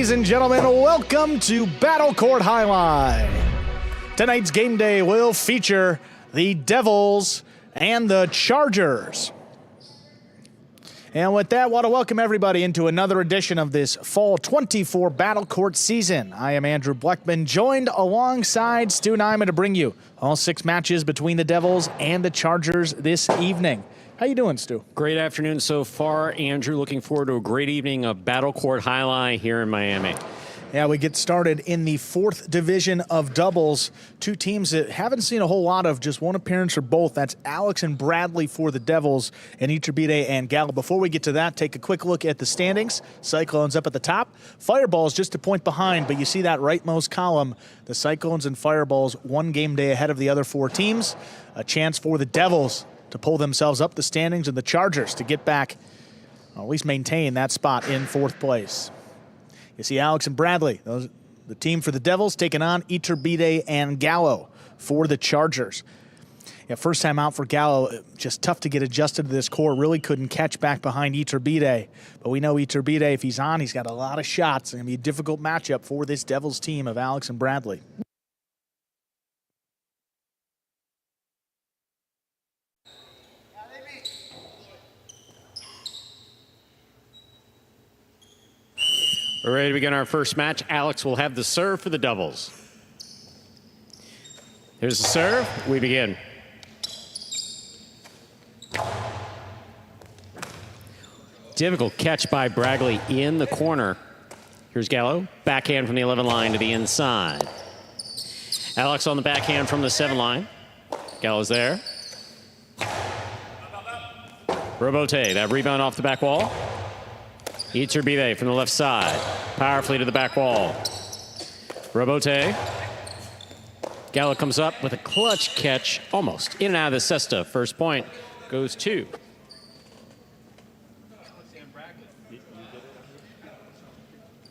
Ladies and gentlemen, welcome to Battle Court Jai-Alai. Tonight's game day will feature the Devils and the Chargers. And with that, I want to welcome everybody into another edition of this Fall 24 Battle Court season. I am Andrew Bleckman, joined alongside Stu Nyman to bring you all 6 matches between the Devils and the Chargers this evening. How you doing, Stu? Great afternoon so far, Andrew. Looking forward to a great evening of Battle Court Jai-Alai here in Miami. Yeah, we get started in the 4th division of doubles. 2 teams that haven't seen a whole lot of, just one appearance or both. That's Alex and Bradley for the Devils, and Erbetta and Gallow. Before we get to that, take a quick look at the standings. Cyclones up at the top. Fireballs just a point behind, but you see that rightmost column. The Cyclones and Fireballs 1 game day ahead of the other 4 teams. A chance for the Devils to pull themselves up the standings, and the Chargers to get back, or at least maintain that spot in 4th place. You see Alex and Bradley, the team for the Devils, taking on Erbetta and Gallow for the Chargers. Yeah, first time out for Gallow, just tough to get adjusted to this core. Really couldn't catch back behind Erbetta. But we know Erbetta, if he's on, he's got a lot of shots. It's going to be a difficult matchup for this Devils team of Alex and Bradley. We're ready to begin our first match. Alex will have the serve for the Devils. Here's the serve. We begin. Difficult catch by Bradley in the corner. Here's Gallow. Backhand from the 11 line to the inside. Alex on the backhand from the 7 line. Gallow's there. Robote, that rebound off the back wall. Erbetta from the left side. Powerfully to the back wall. Robote. Gallow comes up with a clutch catch, almost in and out of the cesta. First point goes to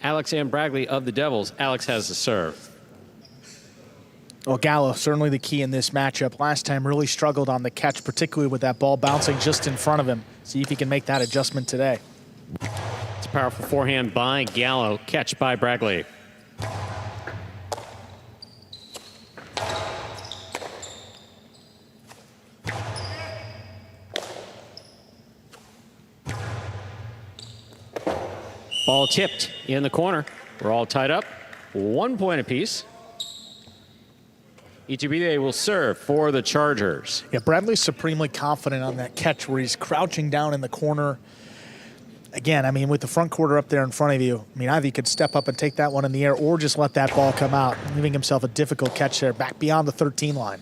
Alex and Bradley of the Devils. Alex has the serve. Well, Gallow, certainly the key in this matchup. Last time really struggled on the catch, particularly with that ball bouncing just in front of him. See if he can make that adjustment today. It's a powerful forehand by Gallow. Catch by Bradley. Ball tipped in the corner. We're all tied up. 1 point apiece. Erbetta will serve for the Chargers. Yeah, Bradley's supremely confident on that catch where he's crouching down in the corner. Again, I mean, with the front quarter up there in front of you, I mean, either he could step up and take that one in the air or just let that ball come out, leaving himself a difficult catch there back beyond the 13 line.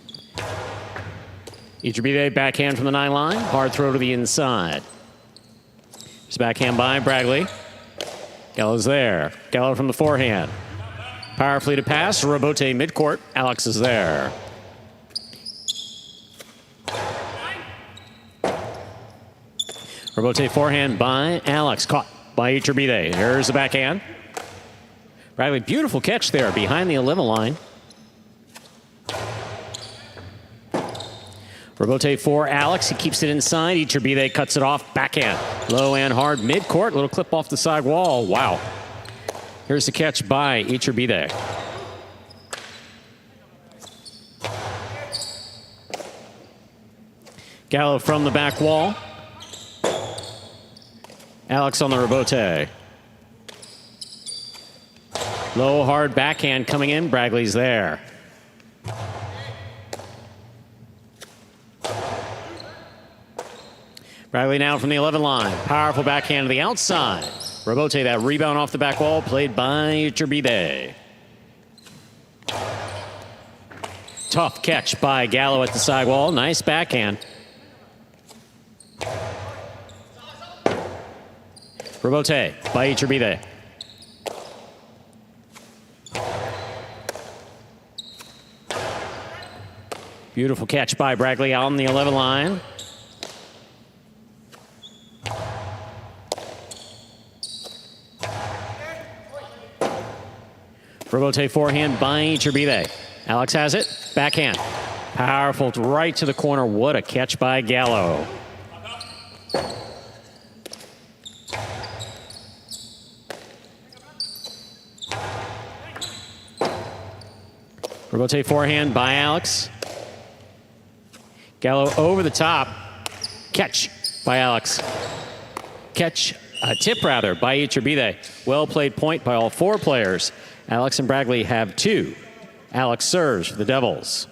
Erbetta backhand from the 9 line. Hard throw to the inside. Just backhand by Bradley. Gallow's there. Gallow from the forehand. Powerfully to pass. Robote midcourt. Alex is there. Robote forehand by Alex. Caught by Erbetta. Here's the backhand. Bradley, beautiful catch there behind the 11 line. Robote for Alex. He keeps it inside. Erbetta cuts it off. Backhand. Low and hard midcourt. Little clip off the side wall. Wow. Here's the catch by Erbetta. Gallow from the back wall. Alex on the Robote. Low, hard backhand coming in. Bradley's there. Bradley now from the 11 line. Powerful backhand to the outside. Robote, that rebound off the back wall, played by Erbetta. Tough catch by Gallow at the side wall. Nice backhand. Robote by Erbetta. Beautiful catch by Bradley on the 11 line. Robote forehand by Erbetta. Alex has it. Backhand. Powerful right to the corner. What a catch by Gallow. Rebote forehand by Alex. Gallow over the top. Catch by Alex. Tip rather, by Iturbide. Well played point by all four players. Alex and Bradley have 2. Alex serves for the Devils.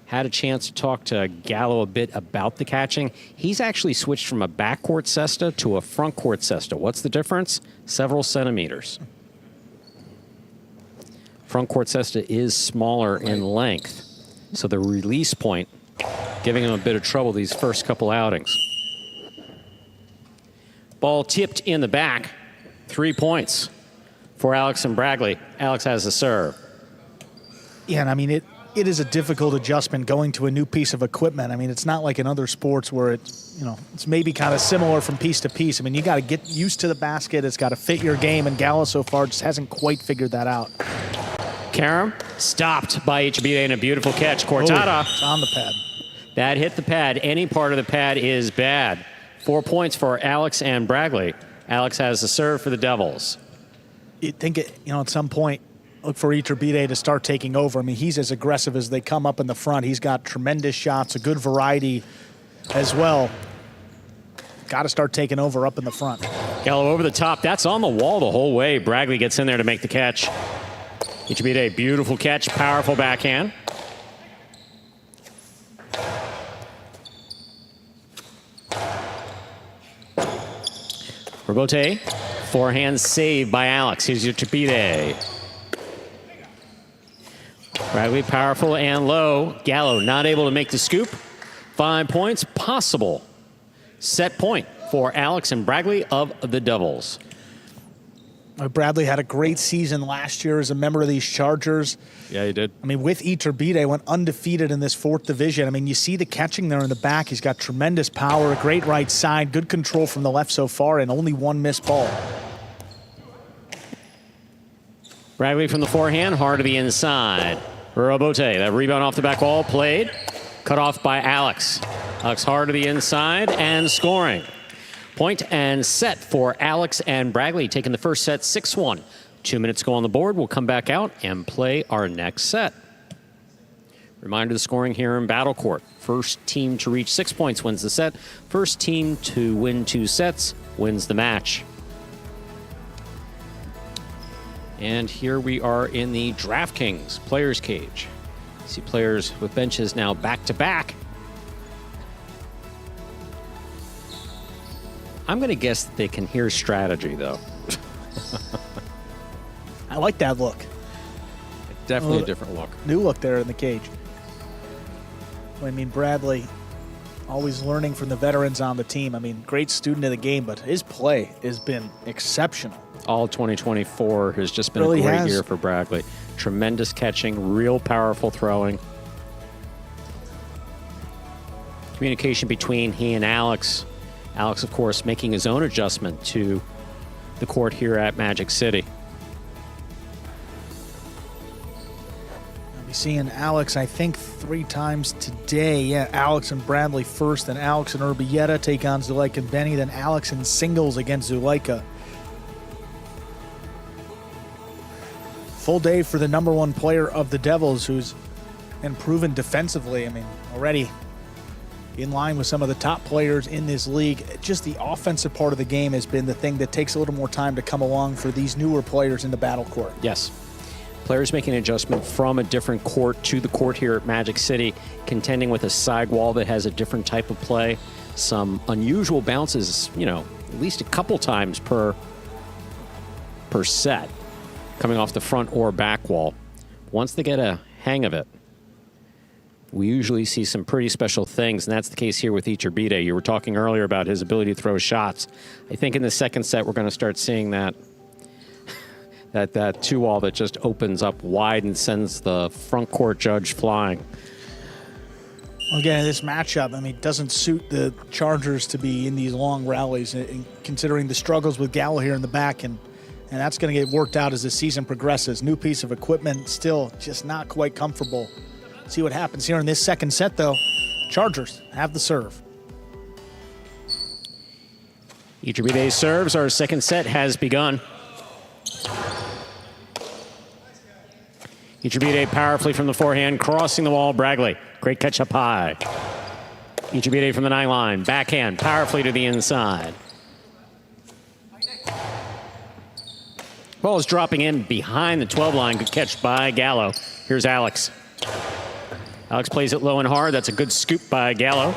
Had a chance to talk to Gallow a bit about the catching. He's actually switched from a backcourt cesta to a frontcourt cesta. What's the difference? Several centimeters. Frontcourt cesta is smaller in length, so the release point giving him a bit of trouble these first couple outings. Ball tipped in the back. 3 points for Alex and Bradley. Alex has the serve. Yeah, and I mean, it is a difficult adjustment going to a new piece of equipment. I mean, it's not like in other sports where it's, you know, it's maybe kind of similar from piece to piece. I mean, you got to get used to the basket. It's got to fit your game, and Gallow so far just hasn't quite figured that out. Karam stopped by Iturbide in a beautiful catch. Cortada. It's on the pad. That hit the pad. Any part of the pad is bad. 4 points for Alex and Bradley. Alex has the serve for the Devils. You'd think, at some point, look for Iturbide to start taking over. I mean, he's as aggressive as they come up in the front. He's got tremendous shots, a good variety as well. Got to start taking over up in the front. Gallow over the top. That's on the wall the whole way. Bradley gets in there to make the catch. Iturbide, beautiful catch, powerful backhand. Rebote, forehand save by Alex. Here's Iturbide. Bradley powerful and low. Gallow not able to make the scoop. 5 points possible. Set point for Alex and Bradley of the Devils. Bradley had a great season last year as a member of these Chargers. Yeah, he did. I mean, with Iturbide, went undefeated in this 4th division. I mean, you see the catching there in the back. He's got tremendous power, a great right side, good control from the left so far, and only 1 missed ball. Bradley from the forehand, hard to the inside. Rebote, that rebound off the back wall, played. Cut off by Alex. Alex hard to the inside and scoring. Point and set for Alex and Bradley, taking the first set 6-1. 2 minutes to go on the board. We'll come back out and play our next set. Reminder of the scoring here in Battle Court. First team to reach 6 points wins the set. First team to win 2 sets wins the match. And here we are in the DraftKings Players Cage. See players with benches now back-to-back. I'm going to guess that they can hear strategy, though. I like that look. Definitely a different look. New look there in the cage. I mean, Bradley, always learning from the veterans on the team. I mean, great student of the game, but his play has been exceptional. All 2024 has just been Really a great has. year for Bradley. Tremendous catching, real powerful throwing. Communication between he and Alex. Alex, of course, making his own adjustment to the court here at Magic City. I'll be seeing Alex, I think, 3 times today. Yeah, Alex and Bradley first, then Alex and Erbetta take on Zulica and Benny, then Alex in singles against Zulica. Full day for the #1 player of the Devils, who's improving defensively. I mean, already in line with some of the top players in this league. Just the offensive part of the game has been the thing that takes a little more time to come along for these newer players in the battle court. Yes. Players making an adjustment from a different court to the court here at Magic City, contending with a sidewall that has a different type of play. Some unusual bounces, at least a couple times per set, coming off the front or back wall. Once they get a hang of it, we usually see some pretty special things, and that's the case here with Iturbide. You were talking earlier about his ability to throw shots. I think in the second set we're going to start seeing that 2-wall that just opens up wide and sends the front court judge flying. Again, this matchup, I mean, doesn't suit the Chargers to be in these long rallies, considering the struggles with Gallow here in the back, and that's going to get worked out as the season progresses. New piece of equipment, still just not quite comfortable. See what happens here in this second set, though. Chargers have the serve. Iturbide's serves. Our second set has begun. Iturbide powerfully from the forehand, crossing the wall. Bragley, great catch up high. Iturbide from the 9 line, backhand, powerfully to the inside. Ball is dropping in behind the 12 line. Good catch by Gallow. Here's Alex. Alex plays it low and hard. That's a good scoop by Gallow.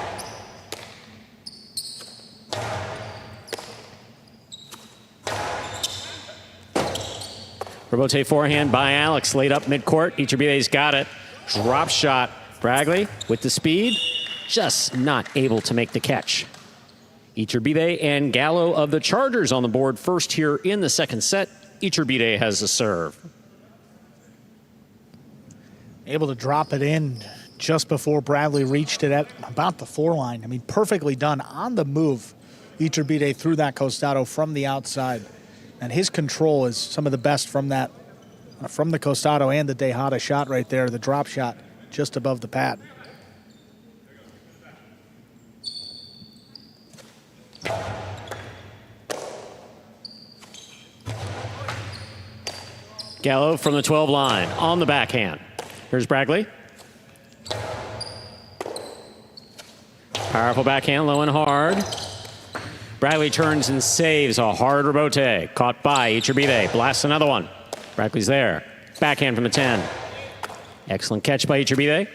Robote forehand by Alex, laid up midcourt. Iturbide's got it. Drop shot. Bragley with the speed, just not able to make the catch. Iturbide and Gallow of the Chargers on the board first here in the second set. Iturbide has the serve. Able to drop it in just before Bradley reached it at about the 4 line. I mean, perfectly done on the move. Iturbide threw that costado from the outside. And his control is some of the best from that, from the costado and the Tejada shot right there, the drop shot just above the pad. Gallow from the 12 line on the backhand. Here's Bragley. Powerful backhand, low and hard. Bragley turns and saves a hard rebote. Caught by Iturbide. Blasts another one. Bragley's there. Backhand from the 10. Excellent catch by Iturbide.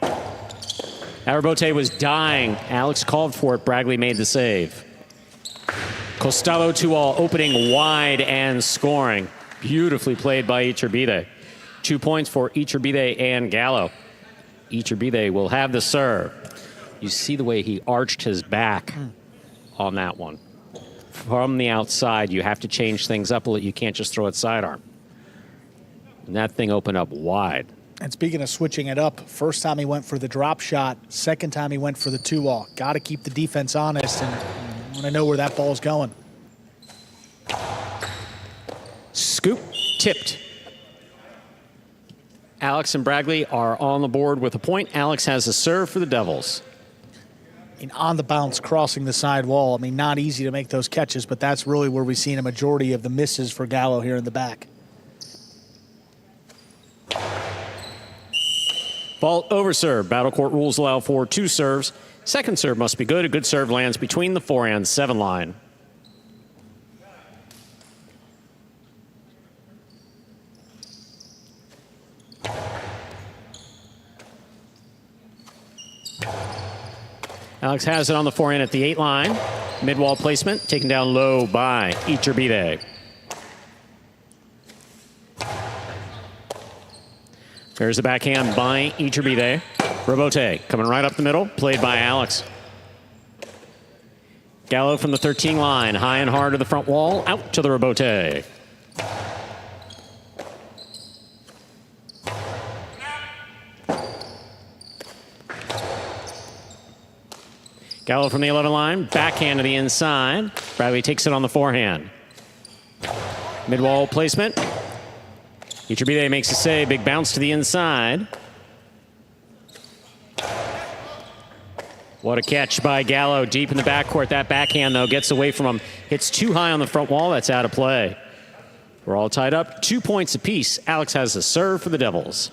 That rebote was dying. Alex called for it. Bragley made the save. Costado 2-all opening wide and scoring. Beautifully played by Iturbide. 2 points for Iturbide and Gallow. Iturbide will have the serve. You see the way he arched his back on that one. From the outside, you have to change things up a little. You can't just throw it sidearm. And that thing opened up wide. And speaking of switching it up, first time he went for the drop shot, second time he went for the 2-all. Got to keep the defense honest, and want to know where that ball's going. Scoop, tipped. Alex and Bragley are on the board with a point. Alex has a serve for the Devils. I mean, on the bounce, crossing the side wall. I mean, not easy to make those catches, but that's really where we've seen a majority of the misses for Gallow here in the back. Ball over serve. Battle court rules allow for 2 serves. Second serve must be good. A good serve lands between the 4 and 7 line. Alex has it on the forehand at the 8 line. Mid-wall placement, taken down low by Iturbide. There's the backhand by Iturbide. Rebote coming right up the middle, played by Alex. Gallow from the 13 line, high and hard to the front wall, out to the rebote. Gallow from the 11 line, backhand to the inside. Bradley takes it on the forehand. Mid-wall placement. Iturbide makes a save, big bounce to the inside. What a catch by Gallow deep in the backcourt. That backhand, though, gets away from him. Hits too high on the front wall. That's out of play. We're all tied up. 2 points apiece. Alex has a serve for the Devils.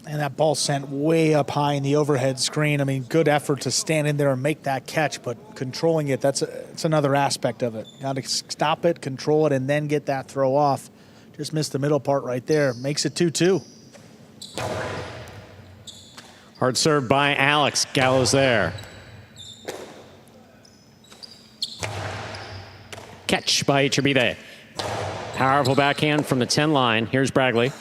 And that ball sent way up high in the overhead screen. I mean, good effort to stand in there and make that catch, but controlling it, that's another aspect of it. Got to stop it, control it, and then get that throw off. Just missed the middle part right there. Makes it 2-2. Hard serve by Alex. Gallow's there. Catch by Iturbide. Powerful backhand from the 10 line. Here's Bragley.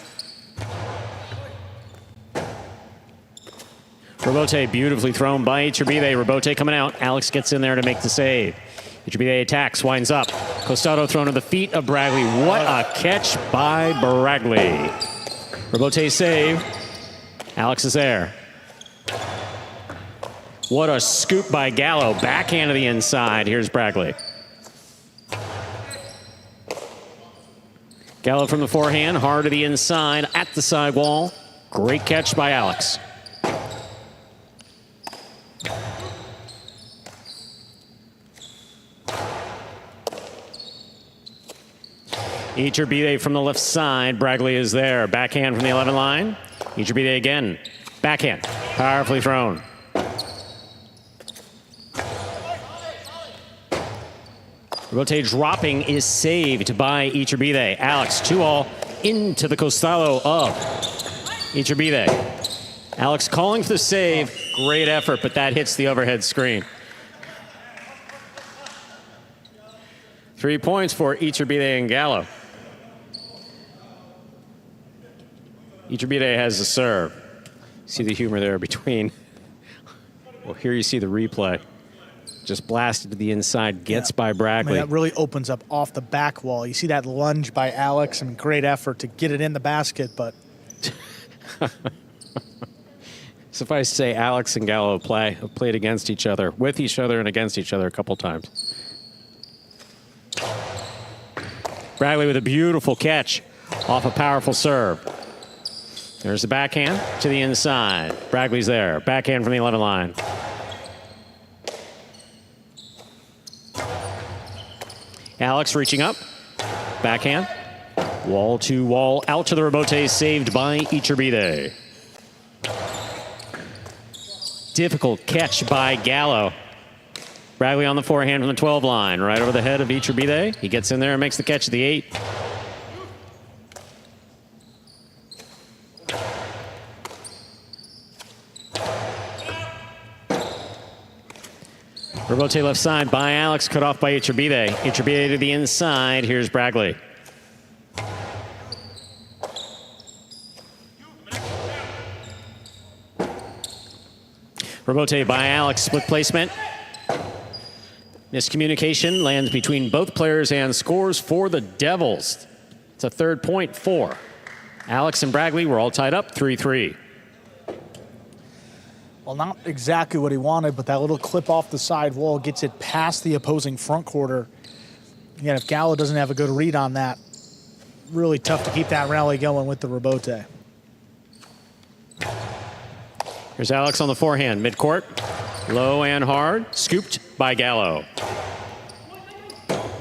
Rebote beautifully thrown by Iturbide. Rebote coming out. Alex gets in there to make the save. Iturbide attacks, winds up. Costado thrown to the feet of Bragley. What a catch by Bragley. Rebote save. Alex is there. What a scoop by Gallow. Backhand to the inside. Here's Bragley. Gallow from the forehand, hard to the inside, at the side wall. Great catch by Alex. Iturbide from the left side. Bradley is there. Backhand from the 11 line. Iturbide again. Backhand. Powerfully thrown. Rebote dropping is saved by Iturbide. Alex, 2-all into the costado of Iturbide. Alex calling for the save. Great effort, but that hits the overhead screen. 3 points for Iturbide and Gallow. Iturbide has the serve. See the humor there between. Well, here you see the replay. Just blasted to the inside, gets by Bradley. I mean, that really opens up off the back wall. You see that lunge by Alex, and great effort to get it in the basket, but. Suffice to say, Alex and Gallow have played against each other, with each other and against each other a couple times. Bradley with a beautiful catch off a powerful serve. There's the backhand to the inside. Bradley's there. Backhand from the 11 line. Alex reaching up. Backhand. Wall to wall. Out to the rebote. Saved by Iturbide. Difficult catch by Gallow. Bradley on the forehand from the 12 line. Right over the head of Iturbide. He gets in there and makes the catch at the 8. Rebote left side by Alex, cut off by Iturbide. Iturbide to the inside. Here's Bradley. Rebote by Alex, split placement. Miscommunication lands between both players and scores for the Devils. It's a third point for Alex and Bradley. We're all tied up 3-3. Well, not exactly what he wanted, but that little clip off the side wall gets it past the opposing front quarter. Again, if Gallow doesn't have a good read on that, really tough to keep that rally going with the rebote. Here's Alex on the forehand, midcourt. Low and hard, scooped by Gallow.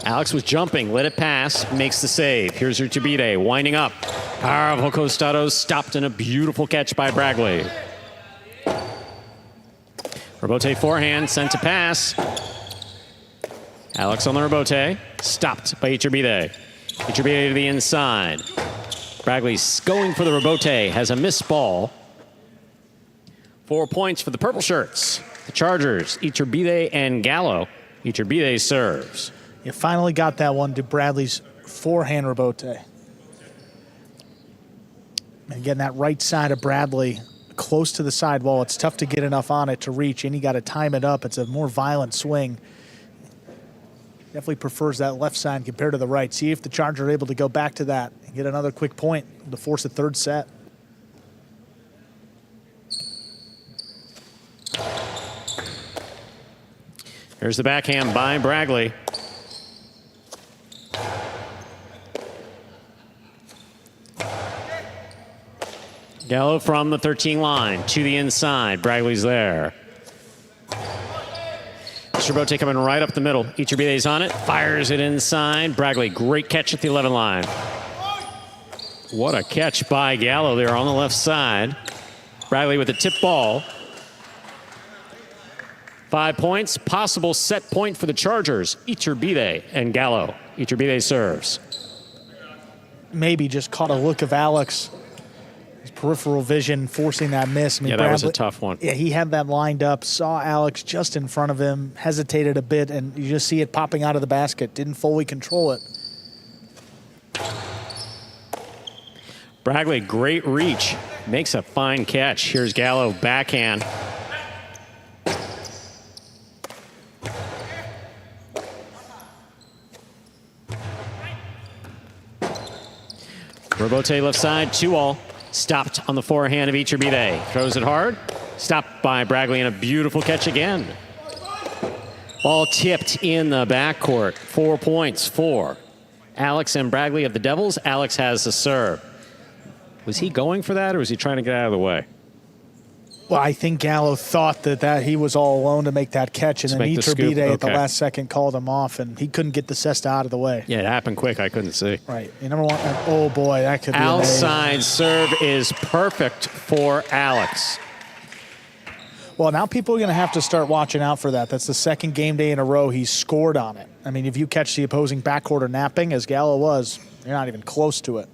Alex was jumping, let it pass, makes the save. Here's Iturbide winding up. Powerful costados, stopped in a beautiful catch by Bradley. Rebote forehand, sent to pass. Alex on the rebote, stopped by Iturbide. Iturbide to the inside. Bradley's going for the rebote, has a missed ball. 4 points for the purple shirts. The Chargers, Iturbide and Gallow. Iturbide serves. You finally got that one to Bradley's forehand rebote. And again, that right side of Bradley, close to the side wall. It's tough to get enough on it to reach, and you got to time it up. It's a more violent swing. Definitely prefers that left side compared to the right. See if the Chargers are able to go back to that and get another quick point to force a third set. Here's the backhand by Bradley. Gallow from the 13 line to the inside. Bradley's there. Rebote coming right up the middle. Iturbide's on it. Fires it inside. Bradley, great catch at the 11 line. What a catch by Gallow there on the left side. Bradley with a tip ball. 5 points. Possible set point for the Chargers. Iturbide and Gallow. Iturbide serves. Maybe just caught a look of Alex. His peripheral vision forcing that miss. I mean, yeah, that was a tough one. Yeah, he had that lined up, saw Alex just in front of him, hesitated a bit, and you just see it popping out of the basket. Didn't fully control it. Bradley, great reach. Makes a fine catch. Here's Gallow, backhand. Rebote left side, 2-all. Stopped on the forehand of Iturbide. Throws it hard. Stopped by Bradley and a beautiful catch again. Ball tipped in the backcourt. 4 points for Alex and Bradley of the Devils. Alex has the serve. Was he going for that, or was he trying to get out of the way? Well, I think Gallow thought that he was all alone to make that catch, and then Erbetta at the last second called him off, and he couldn't get the cesta out of the way. Yeah, it happened quick. I couldn't see. Right. You never want that. Oh, boy, that could be outside serve is perfect for Alex. Well, now people are going to have to start watching out for that. That's the second game day in a row he's scored on it. I mean, if you catch the opposing backcourt napping, as Gallow was, you're not even close to it.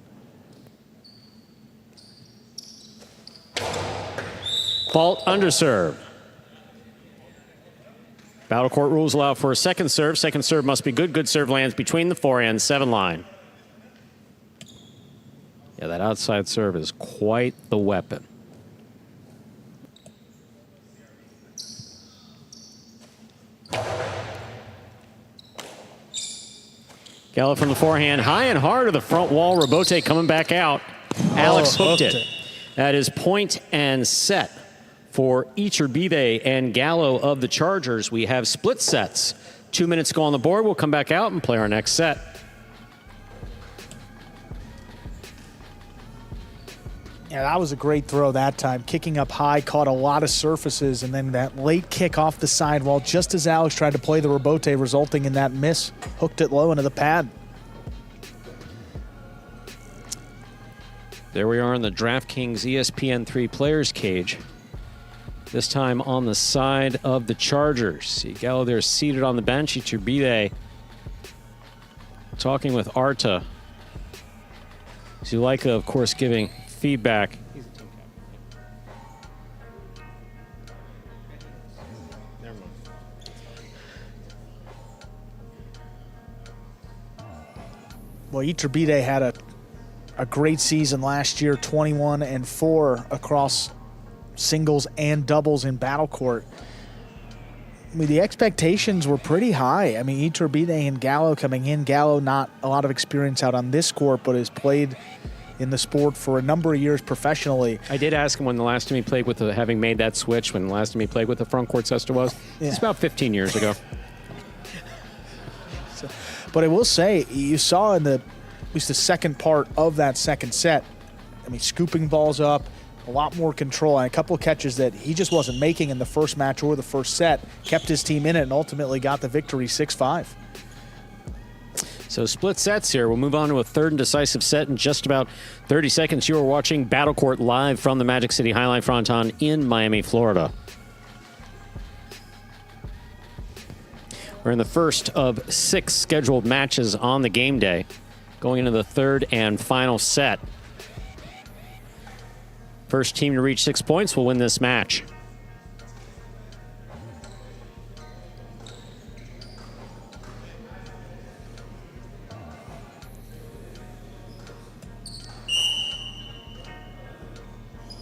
Fault underserve. Battle court rules allow for a second serve. Second serve must be good. Good serve lands between the forehand 7 line. Yeah, that outside serve is quite the weapon. Gallow from the forehand, high and hard to the front wall. Robote coming back out. Alex hooked it. That is point and set for Erbetta and Gallow of the Chargers. We have split sets. 2 minutes go on the board. We'll come back out and play our next set. Yeah, that was a great throw that time. Kicking up high, caught a lot of surfaces, and then that late kick off the sidewall just as Alex tried to play the Robote, resulting in that miss. Hooked it low into the pad. There we are in the DraftKings ESPN3 players cage. This time on the side of the Chargers. See Gallow there seated on the bench. Erbetta talking with Arta. Zulica, of course, giving feedback. Well, Erbetta had a great season last year, 21-4 across singles and doubles in battle court. I mean, the expectations were pretty high. I mean, Erbetta and Gallow coming in. Gallow, not a lot of experience out on this court, but has played in the sport for a number of years professionally. I did ask him when the last time he played with having made that switch, when the last time he played with the front court cesta was. Yeah. It's about 15 years ago. But I will say, you saw in at least the second part of that second set, I mean, scooping balls up, a lot more control, and a couple of catches that he just wasn't making in the first match or the first set, kept his team in it and ultimately got the victory 6-5. So split sets here. We'll move on to a third and decisive set in just about 30 seconds. You are watching Battle Court live from the Magic City Fronton in Miami, Florida. We're in the first of 6 scheduled matches on the game day, going into the third and final set. First team to reach 6 points will win this match.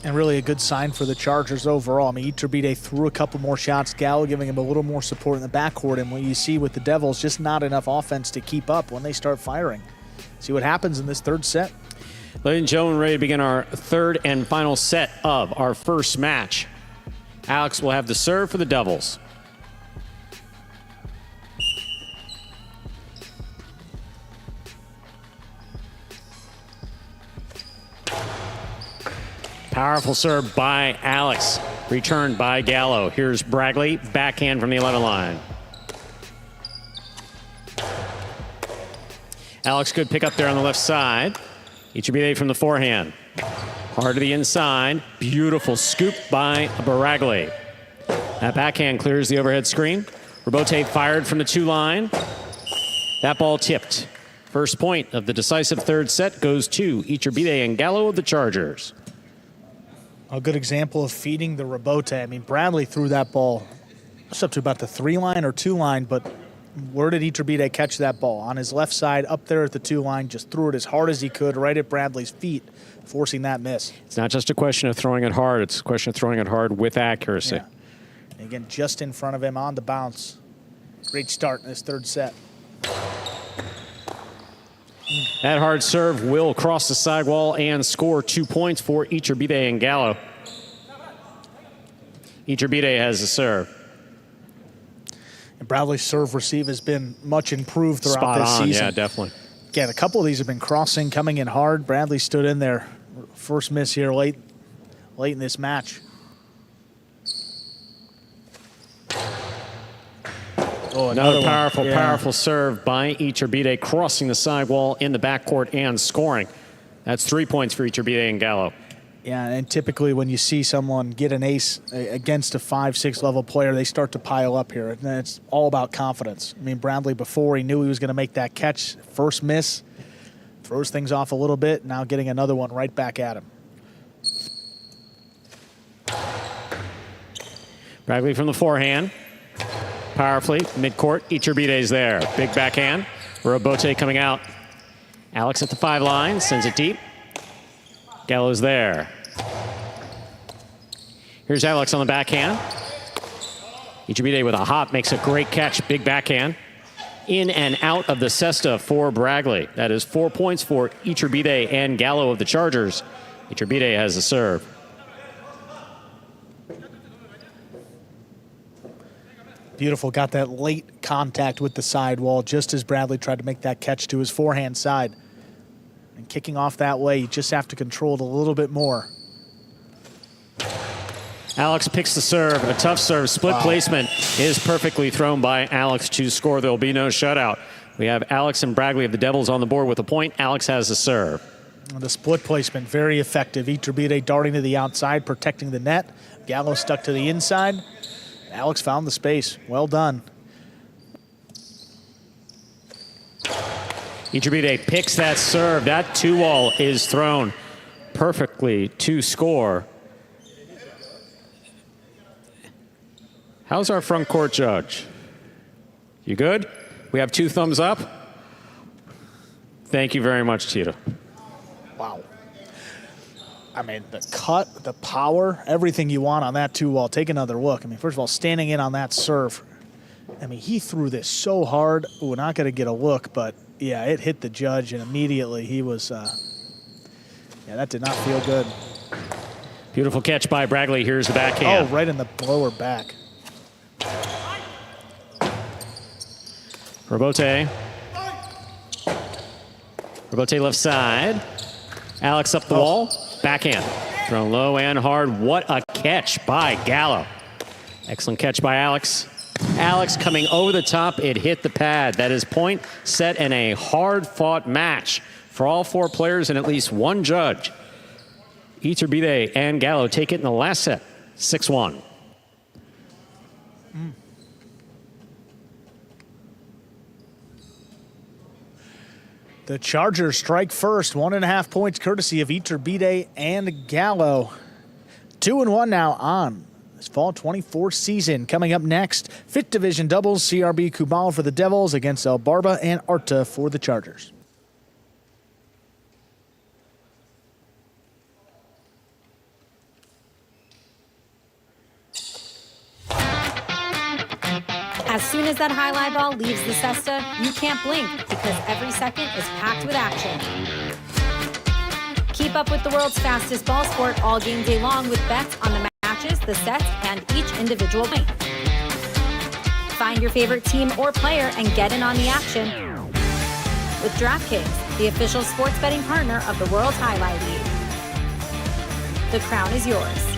And really a good sign for the Chargers overall. I mean, Erbetta threw a couple more shots. Gallow giving him a little more support in the backcourt. And what you see with the Devils, just not enough offense to keep up when they start firing. See what happens in this third set. Ladies and gentlemen, ready to begin our third and final set of our first match. Alex will have the serve for the Devils. Powerful serve by Alex, returned by Gallow. Here's Bragley, backhand from the 11 line. Alex could pick up there on the left side. Erbetta from the forehand. Hard to the inside. Beautiful scoop by Bragley. That backhand clears the overhead screen. Robote fired from the 2 line. That ball tipped. First point of the decisive third set goes to Erbetta and Gallow of the Chargers. A good example of feeding the Robote. I mean, Bradley threw that ball just up to about the 3 line or 2 line, but where did Erbetta catch that ball? On his left side, up there at the 2 line, just threw it as hard as he could right at Bradley's feet, forcing that miss. It's not just a question of throwing it hard. It's a question of throwing it hard with accuracy. Yeah. And again, just in front of him on the bounce. Great start in this third set. That hard serve will cross the sidewall and score 2 points for Erbetta and Gallow. Erbetta has the serve. And Bradley's serve receive has been much improved throughout this season. Yeah, definitely. Again, a couple of these have been crossing, coming in hard. Bradley stood in there. First miss here late in this match. Oh, Another one. powerful serve by Iturbide, crossing the sidewall in the backcourt and scoring. That's 3 points for Iturbide and Gallow. Yeah, and typically when you see someone get an ace against a 5-6 level player, they start to pile up here. And it's all about confidence. I mean, Bradley, before he knew he was going to make that catch, first miss, throws things off a little bit, now getting another one right back at him. Bradley from the forehand. Powerfully, midcourt, Iturbide's there. Big backhand. Robote coming out. Alex at the 5 line, sends it deep. Gallow's there. Here's Alex on the backhand. Iturbide with a hop, makes a great catch, big backhand. In and out of the cesta for Bradley. That is 4 points for Iturbide and Gallow of the Chargers. Iturbide has the serve. Beautiful, got that late contact with the sidewall just as Bradley tried to make that catch to his forehand side. And kicking off that way, you just have to control it a little bit more. Alex picks the serve, a tough serve. Split placement is perfectly thrown by Alex to score. There will be no shutout. We have Alex and Bradley of the Devils on the board with a point. Alex has the serve. The split placement, very effective. Iturbide darting to the outside, protecting the net. Gallow stuck to the inside. Alex found the space. Well done. Iturbide picks that serve. That 2-wall is thrown perfectly to score. How's our front court judge? You good? We have 2 thumbs up. Thank you very much, Tito. Wow. I mean, the cut, the power, everything you want on that 2-wall. Take another look. I mean, first of all, standing in on that serve. I mean, he threw this so hard. Ooh, not going to get a look, but yeah, it hit the judge, and immediately he was, yeah, that did not feel good. Beautiful catch by Bradley. Here's the backhand. Oh, right in the lower back. Robote. Robote left side. Alex up the wall. Backhand. Thrown low and hard. What a catch by Gallow. Excellent catch by Alex. Alex coming over the top. It hit the pad. That is point, set, and a hard-fought match for all 4 players and at least 1 judge. Iturbide and Gallow take it in the last set, 6-1. The Chargers strike first, 1.5 points courtesy of Iturbide and Gallow. 2-1 now on this fall 24 season. Coming up next, 5th Division doubles, CRB Kubala for the Devils against Barba and Arta for the Chargers. As soon as that highlight ball leaves the cesta, you can't blink because every second is packed with action. Keep up with the world's fastest ball sport all game day long with bets on the matches, the sets, and each individual game. Find your favorite team or player and get in on the action with DraftKings, the official sports betting partner of the World Jai-Alai League. The crown is yours.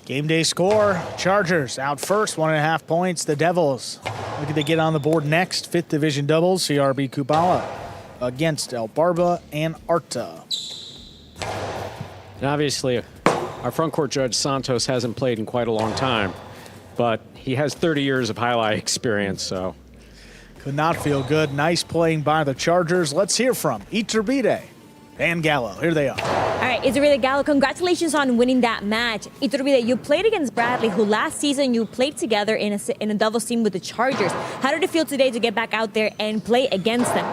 Game day score, Chargers out first, 1.5 points. The Devils, look at they get on the board next. 5th Division doubles, CRB Kubala against Barba and Arta. And obviously, our front court judge, Santos, hasn't played in quite a long time, but he has 30 years of highlight experience, so. Could not feel good. Nice playing by the Chargers. Let's hear from Iturbide and Gallow. Here they are. All right, Iturbide, Gallow, congratulations on winning that match. Iturbide, you played against Bradley, who last season you played together in a doubles team with the Chargers. How did it feel today to get back out there and play against them?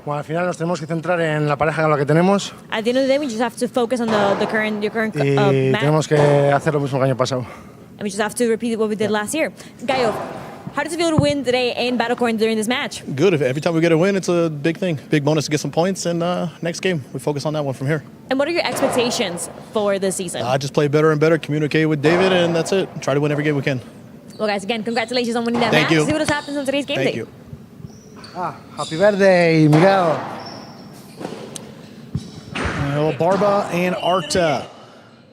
Bueno, al final nos tenemos que centrar en la pareja con la que tenemos. At the end of the day, we just have to focus on your current y match. Tenemos que hacer lo mismo que el año pasado. And we just have to repeat what we did last year. Gallo, how does it feel to win today in Battlecoin during this match? Good. Every time we get a win, it's a big thing. Big bonus to get some points. And next game, we focus on that one from here. And what are your expectations for this season? Just play better and better, communicate with David, and that's it. Try to win every game we can. Well, guys, again, congratulations on winning that Thank match. you. See what happens on today's game Thank day. you. Happy birthday, Miguel. Barba and Arta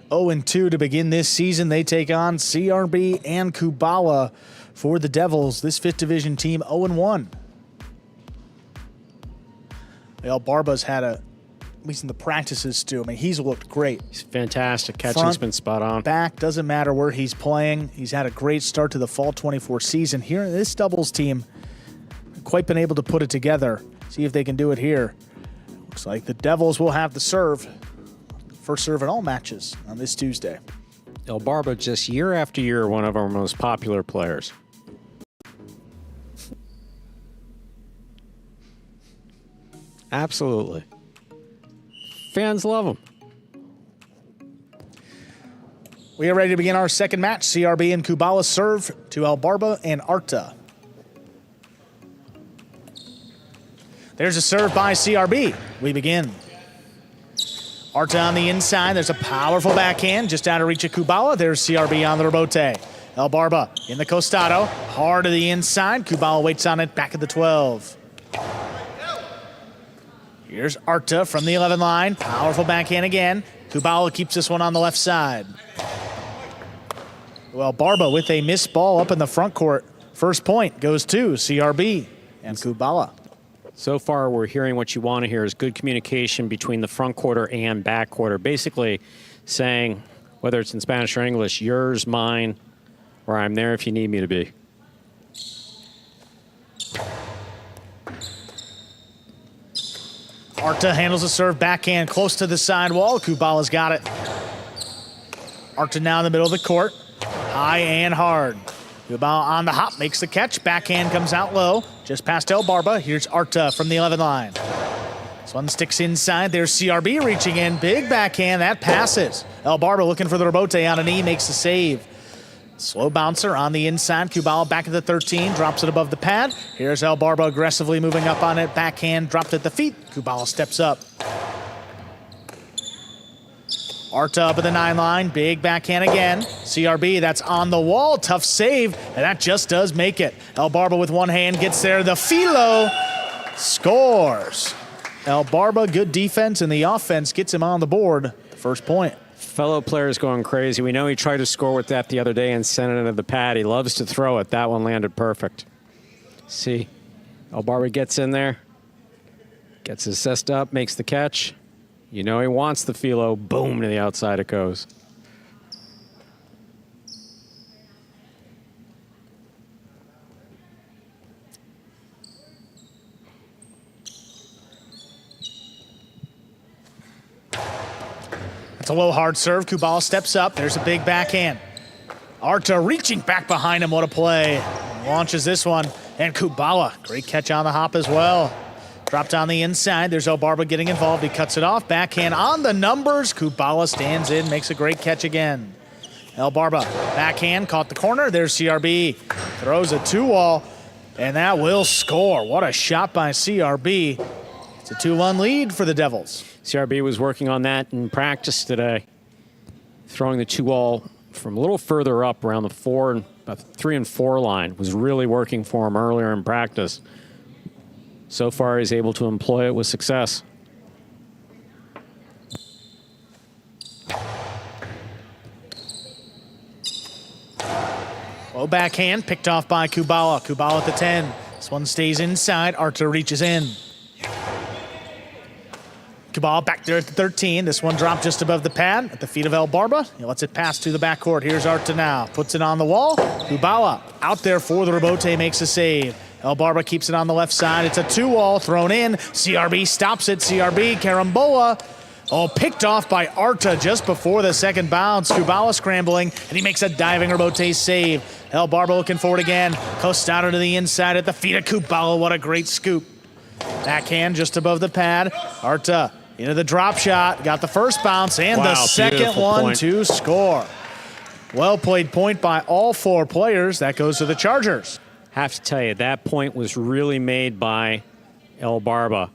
0-2 to begin this season. They take on CRB and Kubala for the Devils. This 5th Division team 0-1. Well, Barba's had at least in the practices, Stu. I mean, he's looked great. He's fantastic. Catching's been spot on. Back, doesn't matter where he's playing. He's had a great start to the Fall 24 season. Here in this doubles team, quite been able to put it together. See if they can do it here. Looks like the Devils will have the serve. First serve in all matches on this Tuesday. El Barba, just year after year, one of our most popular players. Absolutely. Fans love him. We are ready to begin our second match. CRB and Kubala serve to El Barba and Arta. There's a serve by CRB. We begin. Arta on the inside. There's a powerful backhand just out of reach of Kubala. There's CRB on the rebote. El Barba in the costado. Hard to the inside. Kubala waits on it back at the 12. Here's Arta from the 11 line. Powerful backhand again. Kubala keeps this one on the left side. Well, Barba with a missed ball up in the front court. First point goes to CRB and Kubala. So far, we're hearing what you want to hear is good communication between the front quarter and back quarter. Basically saying, whether it's in Spanish or English, yours, mine, or I'm there if you need me to be. Arta handles the serve backhand close to the sidewall. Kubala's got it. Arta now in the middle of the court. High and hard. Kubala on the hop, makes the catch. Backhand comes out low, just past El Barba. Here's Arta from the 11 line. This one sticks inside. There's CRB reaching in. Big backhand, that passes. El Barba looking for the rebote on a knee, makes the save. Slow bouncer on the inside. Kubala back at the 13, drops it above the pad. Here's El Barba aggressively moving up on it. Backhand dropped at the feet. Kubala steps up. Arta up at the 9 line. Big backhand again. CRB, that's on the wall. Tough save, and that just does make it. El Barba with one hand gets there. The Filo scores. El Barba, good defense, and the offense gets him on the board. First point. Fellow players going crazy. We know he tried to score with that the other day and sent it into the pad. He loves to throw it. That one landed perfect. See, El Barba gets in there, gets his chest up, makes the catch. You know he wants the Filo. Boom, to the outside it goes. It's a low hard serve. Kubala steps up. There's a big backhand. Arta reaching back behind him. What a play. Launches this one. And Kubala, great catch on the hop as well. Dropped on the inside. There's El Barba getting involved. He cuts it off. Backhand on the numbers. Kubala stands in, makes a great catch again. El Barba, backhand, caught the corner. There's CRB. Throws a 2-wall, and that will score. What a shot by CRB. It's a 2-1 lead for the Devils. CRB was working on that in practice today, throwing the 2-wall from a little further up around the 3 and 4 line. Was really working for him earlier in practice. So far, he's able to employ it with success. Low backhand, picked off by Kubala. Kubala at the 10. This one stays inside. Arta reaches in. Kubala back there at the 13. This one dropped just above the pad at the feet of El Barba. He lets it pass to the backcourt. Here's Arta now. Puts it on the wall. Kubala out there for the rebote, makes a save. El Barba keeps it on the left side. It's a 2-wall thrown in. CRB stops it. CRB, Carambola. Oh, picked off by Arta just before the second bounce. Kubala scrambling, and he makes a diving rebote save. El Barba looking forward again. Costado to the inside at the feet of Kubala. What a great scoop. Backhand just above the pad. Arta into the drop shot. Got the first bounce and the second one to score. Well played point by all 4 players. That goes to the Chargers. Have to tell you, that point was really made by El Barba.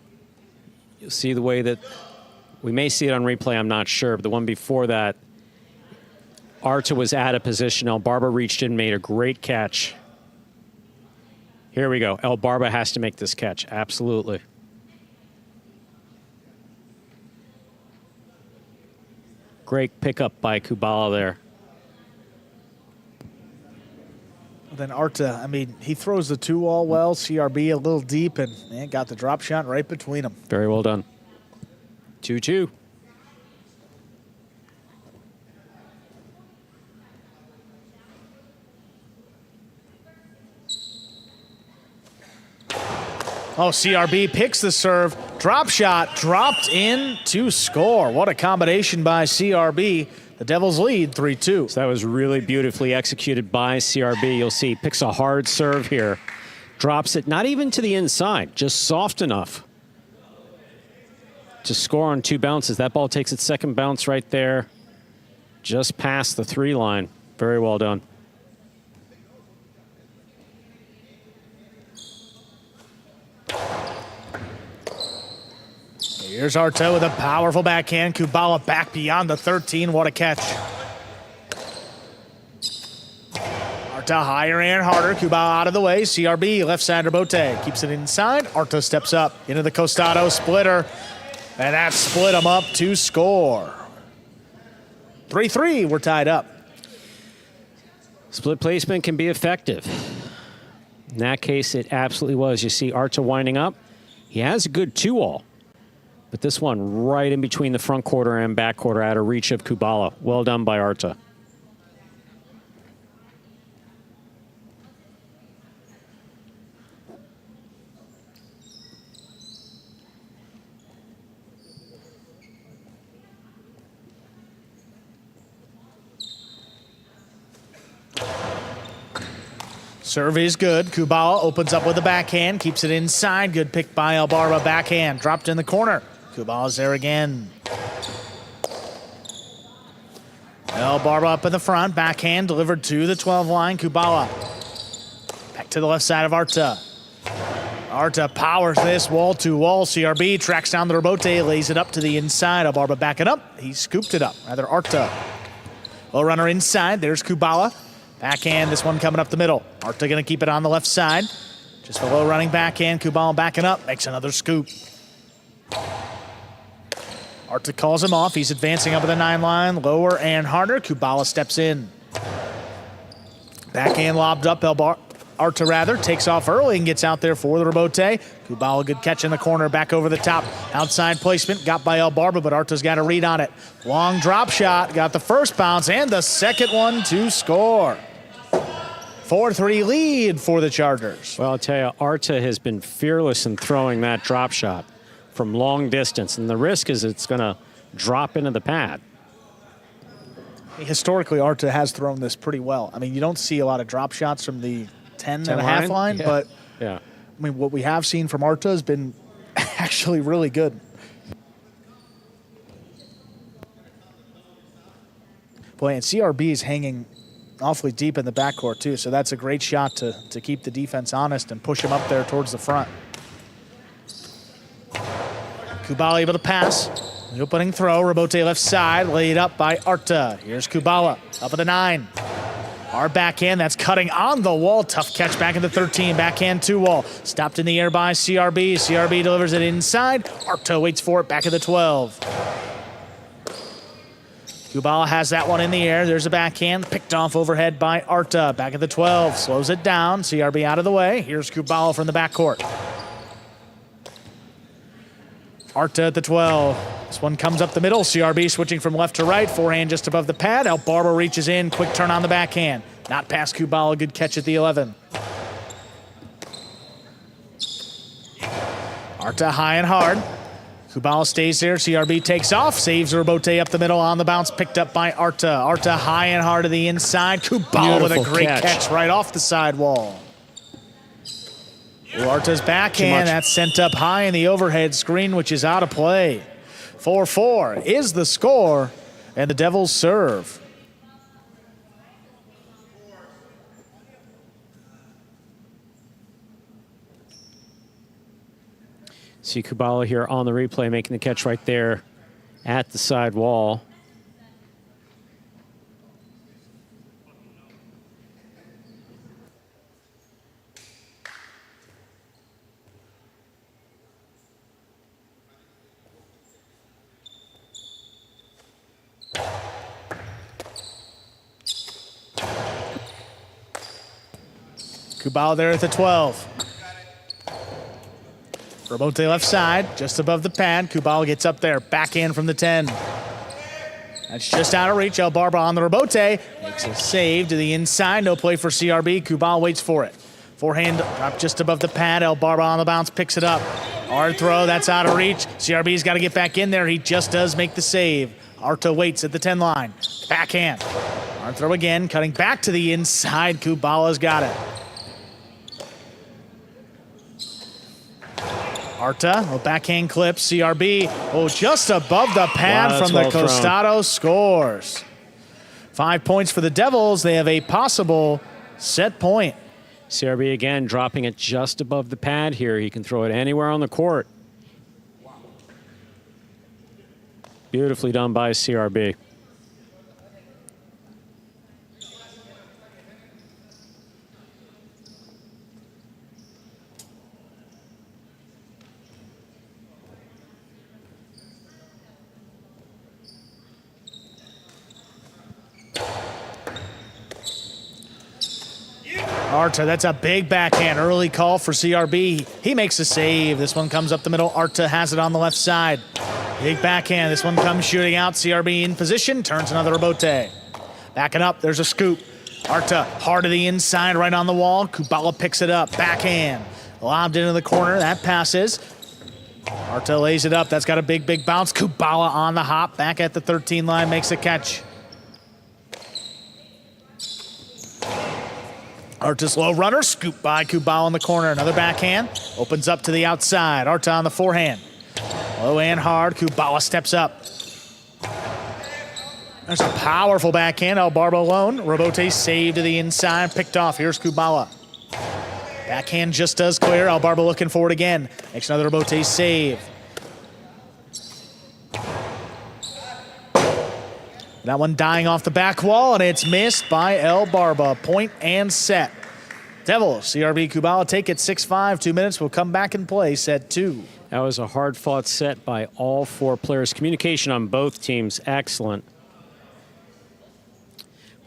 You'll see the way that, we may see it on replay, I'm not sure, but the one before that, Arta was out of position. El Barba reached in, made a great catch. Here we go. El Barba has to make this catch, absolutely. Great pickup by Kubala there. Then Arta, I mean, he throws the 2-wall well. CRB a little deep and man, got the drop shot right between them. Very well done. 2-2. Oh, CRB picks the serve. Drop shot, dropped in to score. What a combination by CRB. The Devils lead 3-2. So that was really beautifully executed by CRB. You'll see, picks a hard serve here. Drops it, not even to the inside, just soft enough to score on 2 bounces. That ball takes its second bounce right there, just past the 3 line. Very well done. Here's Arta with a powerful backhand. Kubala back beyond the 13. What a catch. Arta higher and harder. Kubala out of the way. CRB left side Erbetta keeps it inside. Arta steps up into the Costado splitter. And that split them up to score. 3-3, we're tied up. Split placement can be effective. In that case, it absolutely was. You see Arta winding up. He has a good 2-all. But this one right in between the front quarter and back quarter out of reach of Kubala. Well done by Arta. Serve is good. Kubala opens up with a backhand, keeps it inside. Good pick by Barba. Backhand dropped in the corner. Kubala's there again. Barba up in the front. Backhand delivered to the 12 line. Kubala back to the left side of Arta. Arta powers this wall to wall. CRB tracks down the Erbetta, lays it up to the inside. Barba backing up. He scooped it up. Rather Arta. Low runner inside. There's Kubala. Backhand, this one coming up the middle. Arta gonna keep it on the left side. Just a low running backhand. Kubala backing up, makes another scoop. Arta calls him off. He's advancing up at the 9 line. Lower and harder. Kubala steps in. Backhand lobbed up. Arta rather takes off early and gets out there for the Erbetta. Kubala, good catch in the corner. Back over the top. Outside placement. Got by Barba, but Arta's got a read on it. Long drop shot. Got the first bounce and the second one to score. 4-3 lead for the Chargers. Well, I'll tell you, Arta has been fearless in throwing that drop shot from long distance, and the risk is it's going to drop into the pad. Historically, Arta has thrown this pretty well. I mean, you don't see a lot of drop shots from the 10 and a half line, yeah. But yeah. I mean, what we have seen from Arta has been actually really good. Boy, and CRB is hanging awfully deep in the backcourt too, so that's a great shot to keep the defense honest and push him up there towards the front. Kubala able to pass. The opening throw, Erbetta left side, laid up by Arta. Here's Kubala, up at the 9. Our backhand, that's cutting on the wall. Tough catch back in the 13, backhand 2-wall. Stopped in the air by CRB. CRB delivers it inside. Arta waits for it back at the 12. Kubala has that one in the air. There's a backhand, picked off overhead by Arta. Back at the 12, slows it down. CRB out of the way. Here's Kubala from the backcourt. Arta at the 12. This one comes up the middle. CRB switching from left to right. Forehand just above the pad. Barba reaches in. Quick turn on the backhand. Not past Kubala. Good catch at the 11. Arta high and hard. Kubala stays there. CRB takes off. Saves Erbetta up the middle on the bounce. Picked up by Arta. Arta high and hard to the inside. Kubala with a great catch right off the sidewall. Arta's backhand, that's sent up high in the overhead screen, which is out of play. 4-4 is the score, and the Devils serve. See Kubala here on the replay, making the catch right there at the side wall. Kubala there at the 12. Robote left side, just above the pad. Kubala gets up there, backhand from the 10. That's just out of reach. El Barba on the Robote. Makes a save to the inside. No play for CRB. Kubala waits for it. Forehand drop just above the pad. El Barba on the bounce, picks it up. Hard throw, that's out of reach. CRB's got to get back in there. He just does make the save. Arta waits at the 10 line. Backhand. Hard throw again, cutting back to the inside. Kubala's got it. Arta, a backhand clip, CRB, just above the pad from the Costado, scores. 5 points for the Devils. They have a possible set point. CRB again dropping it just above the pad here. He can throw it anywhere on the court. Beautifully done by CRB. Arta, that's a big backhand. Early call for CRB. He makes a save. This one comes up the middle. Arta has it on the left side. Big backhand. This one comes shooting out. CRB in position. Turns another Robote. Backing up. There's a scoop. Arta hard to the inside, right on the wall. Kubala picks it up. Backhand. Lobbed into the corner. That passes. Arta lays it up. That's got a big, big bounce. Kubala on the hop. Back at the 13 line. Makes a catch. Arta's low runner, scooped by Kubala in the corner. Another backhand, opens up to the outside. Arta on the forehand. Low and hard, Kubala steps up. There's a powerful backhand, El Barba alone. Robote saved to the inside, picked off. Here's Kubala. Backhand just does clear. El Barba looking for it again. Makes another Robote save. That one dying off the back wall, and it's missed by El Barba. Point and set. Devils, CRB Kubala take it 6-5. 2 minutes. We'll come back and play set 2. That was a hard-fought set by all 4 players. Communication on both teams, excellent.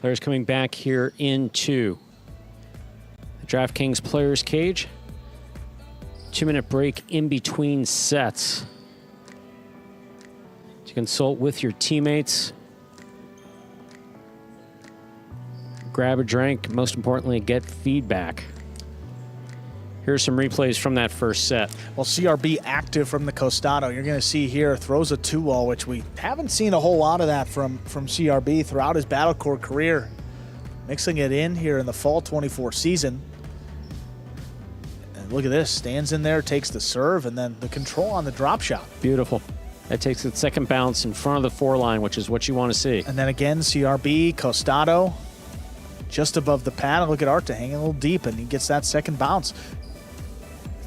Players coming back here into the DraftKings players cage. 2-minute break in between sets to consult with your teammates. Grab a drink, most importantly, get feedback. Here's some replays from that first set. Well, CRB active from the Costado. You're going to see here, throws a 2-wall, which we haven't seen a whole lot of that from CRB throughout his Battle Court career. Mixing it in here in the fall 24 season. And look at this, stands in there, takes the serve, and then the control on the drop shot. Beautiful. That takes its second bounce in front of the 4 line, which is what you want to see. And then again, CRB, Costado, just above the pad. And look at Arta hanging a little deep, and he gets that second bounce.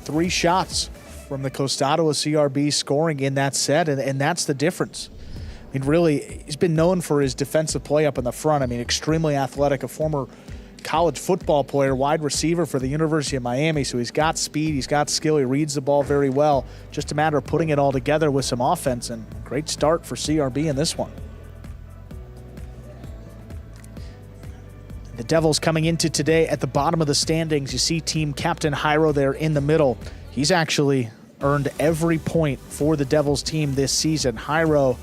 3 shots from the Costado of CRB scoring in that set, and that's the difference. I mean, really, he's been known for his defensive play up in the front. I mean, extremely athletic, a former college football player, wide receiver for the University of Miami, so he's got speed, he's got skill, he reads the ball very well. Just a matter of putting it all together with some offense, and great start for CRB in this one. The Devils coming into today at the bottom of the standings. You see team captain Jairo there in the middle. He's actually earned every point for the Devils team this season. Jairo,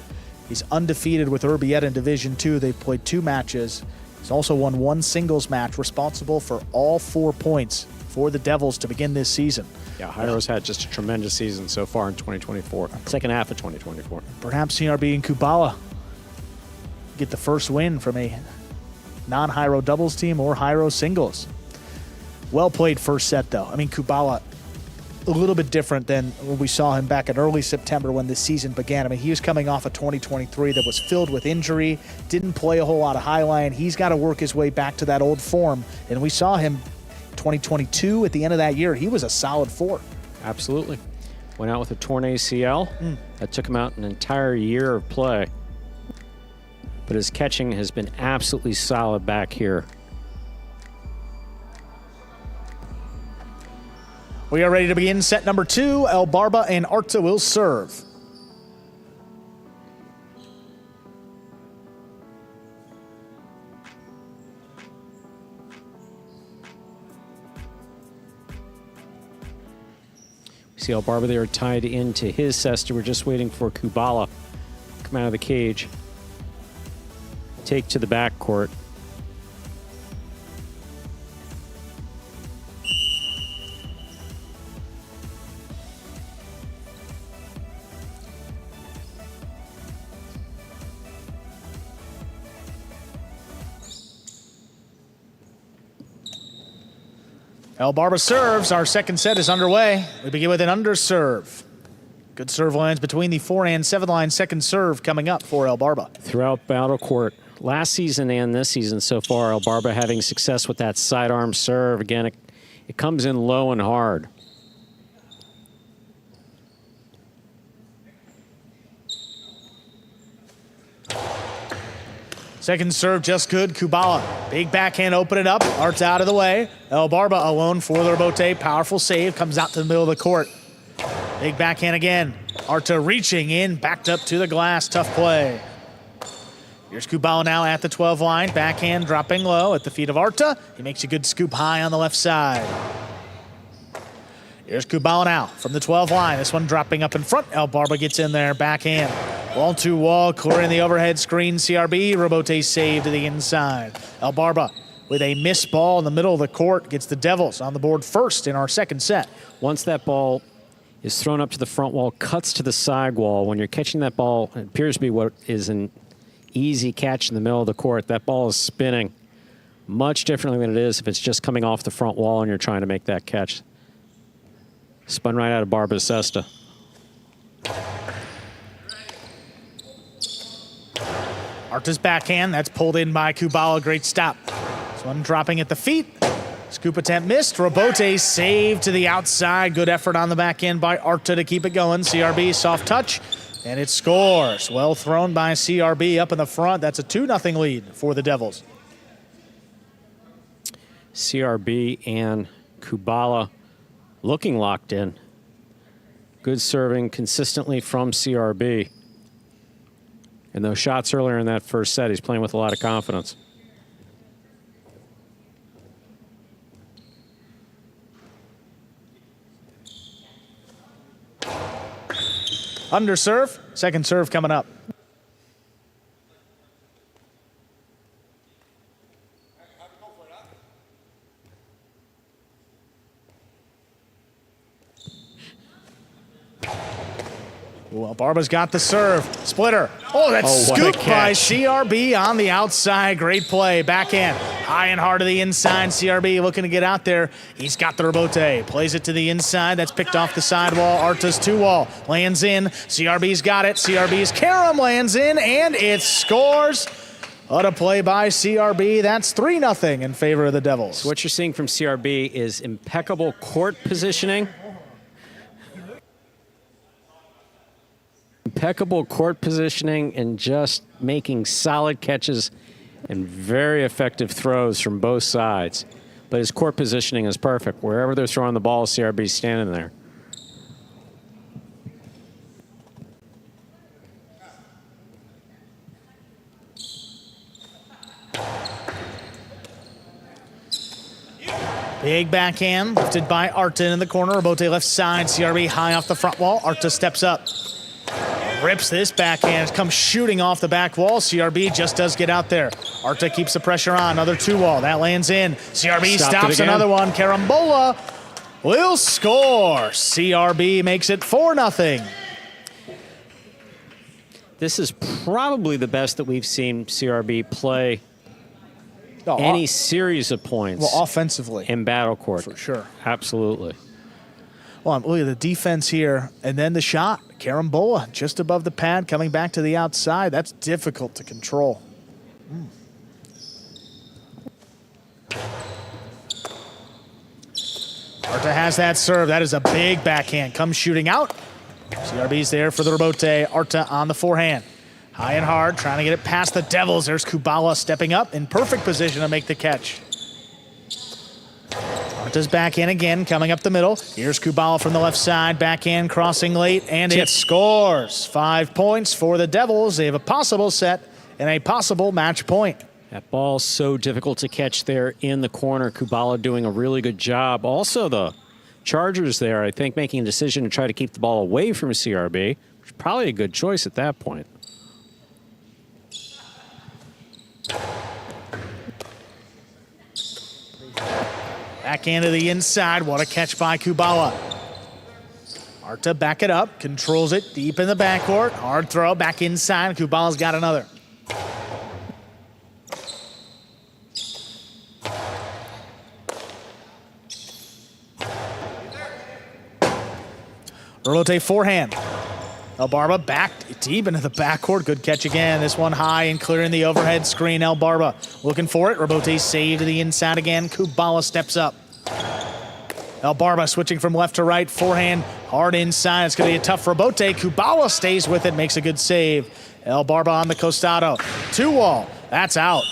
he's undefeated with Erbetta in Division II. They've played 2 matches. He's also won 1 singles match, responsible for all 4 points for the Devils to begin this season. Yeah, Jairo's had just a tremendous season so far in 2024. Second half of 2024. Perhaps CRB and Kubala get the first win from a non-Jairo doubles team or Jairo singles. Well played first set, though. I mean, Kubala, a little bit different than when we saw him back in early September when this season began. I mean, he was coming off of 2023 that was filled with injury, didn't play a whole lot of high line. He's got to work his way back to that old form. And we saw him 2022 at the end of that year. He was a solid 4. Absolutely. Went out with a torn ACL. That took him out an entire year of play. But his catching has been absolutely solid back here. We are ready to begin set number 2. El Barba and Arta will serve. See how Barba there tied into his cesta. We're just waiting for Kubala to come out of the cage. Take to the backcourt. Barba serves. Our second set is underway. We begin with an underserve. Good serve lines between the 4 and 7 line. Second serve coming up for Barba. Throughout battle court, last season and this season so far, Barba having success with that sidearm serve. Again, it comes in low and hard. Second serve just good. Kubala. Big backhand, open it up. Art's out of the way. Barba alone for the rebote. Powerful save. Comes out to the middle of the court. Big backhand again. Arta reaching in. Backed up to the glass. Tough play. Here's Kubala now at the 12 line. Backhand dropping low at the feet of Arta. He makes a good scoop high on the left side. Here's Kubala now from the 12 line. This one dropping up in front. Barba gets in there. Backhand. Wall to wall, clearing the overhead screen. CRB, rebote save to the inside. Barba with a missed ball in the middle of the court gets the Devils on the board first in our second set. Once that ball is thrown up to the front wall, cuts to the side wall. When you're catching that ball, it appears to be what is an easy catch in the middle of the court. That ball is spinning much differently than it is if it's just coming off the front wall and you're trying to make that catch. Spun right out of Barba's cesta. Arta's backhand, that's pulled in by Kubala, great stop. This one dropping at the feet. Scoop attempt missed, rebote save to the outside. Good effort on the back end by Arta to keep it going. CRB, soft touch, and it scores. Well thrown by CRB up in the front. That's a 2-0 lead for the Devils. CRB and Kubala looking locked in. Good serving consistently from CRB. And those shots earlier in that first set, he's playing with a lot of confidence. Underserve, second serve coming up. Well, Barba's got the serve. Splitter. Oh, that's scooped by CRB on the outside. Great play. Backhand. High and hard to the inside. CRB looking to get out there. He's got the rebote. Plays it to the inside. That's picked off the sidewall. Arta's 2-wall. Lands in. CRB's got it. CRB's Karam lands in, and it scores. What a play by CRB. That's 3-0 in favor of the Devils. So what you're seeing from CRB is impeccable court positioning. Impeccable court positioning and just making solid catches and very effective throws from both sides. But his court positioning is perfect. Wherever they're throwing the ball, CRB's standing there. Big backhand lifted by Arta in the corner. Rebote left side. CRB high off the front wall. Arta steps up. Rips this backhand, comes shooting off the back wall. CRB just does get out there. Arta keeps the pressure on. Another 2-wall. That lands in. CRB stops another one. Carambola will score. CRB makes it 4-0. This is probably the best that we've seen CRB play any series of points. Well, offensively. In battle court. For sure. Absolutely. Well, look at the defense here, and then the shot. Carambola just above the pad, coming back to the outside. That's difficult to control. Arta has that serve. That is a big backhand. Comes shooting out. CRB's there for the rebote. Arta on the forehand. High and hard, trying to get it past the Devils. There's Kubala stepping up in perfect position to make the catch. Arta's back in again, coming up the middle. Here's Kubala from the left side, backhand crossing late, and it scores. 5 points for the Devils. They have a possible set and a possible match point. That ball's so difficult to catch there in the corner. Kubala doing a really good job. Also, the Chargers there, I think, making a decision to try to keep the ball away from CRB, which is probably a good choice at that point. Backhand to the inside. What a catch by Kubala. Arta back it up, controls it deep in the backcourt. Hard throw back inside. Kubala's got another. Rotate forehand. Barba back deep into the backcourt. Good catch again. This one high and clearing the overhead screen. Barba looking for it. Rotate save to the inside again. Kubala steps up. Barba switching from left to right. Forehand hard inside. It's going to be a tough Robote. Kubala stays with it. Makes a good save. Barba on the costado. 2-wall. That's out.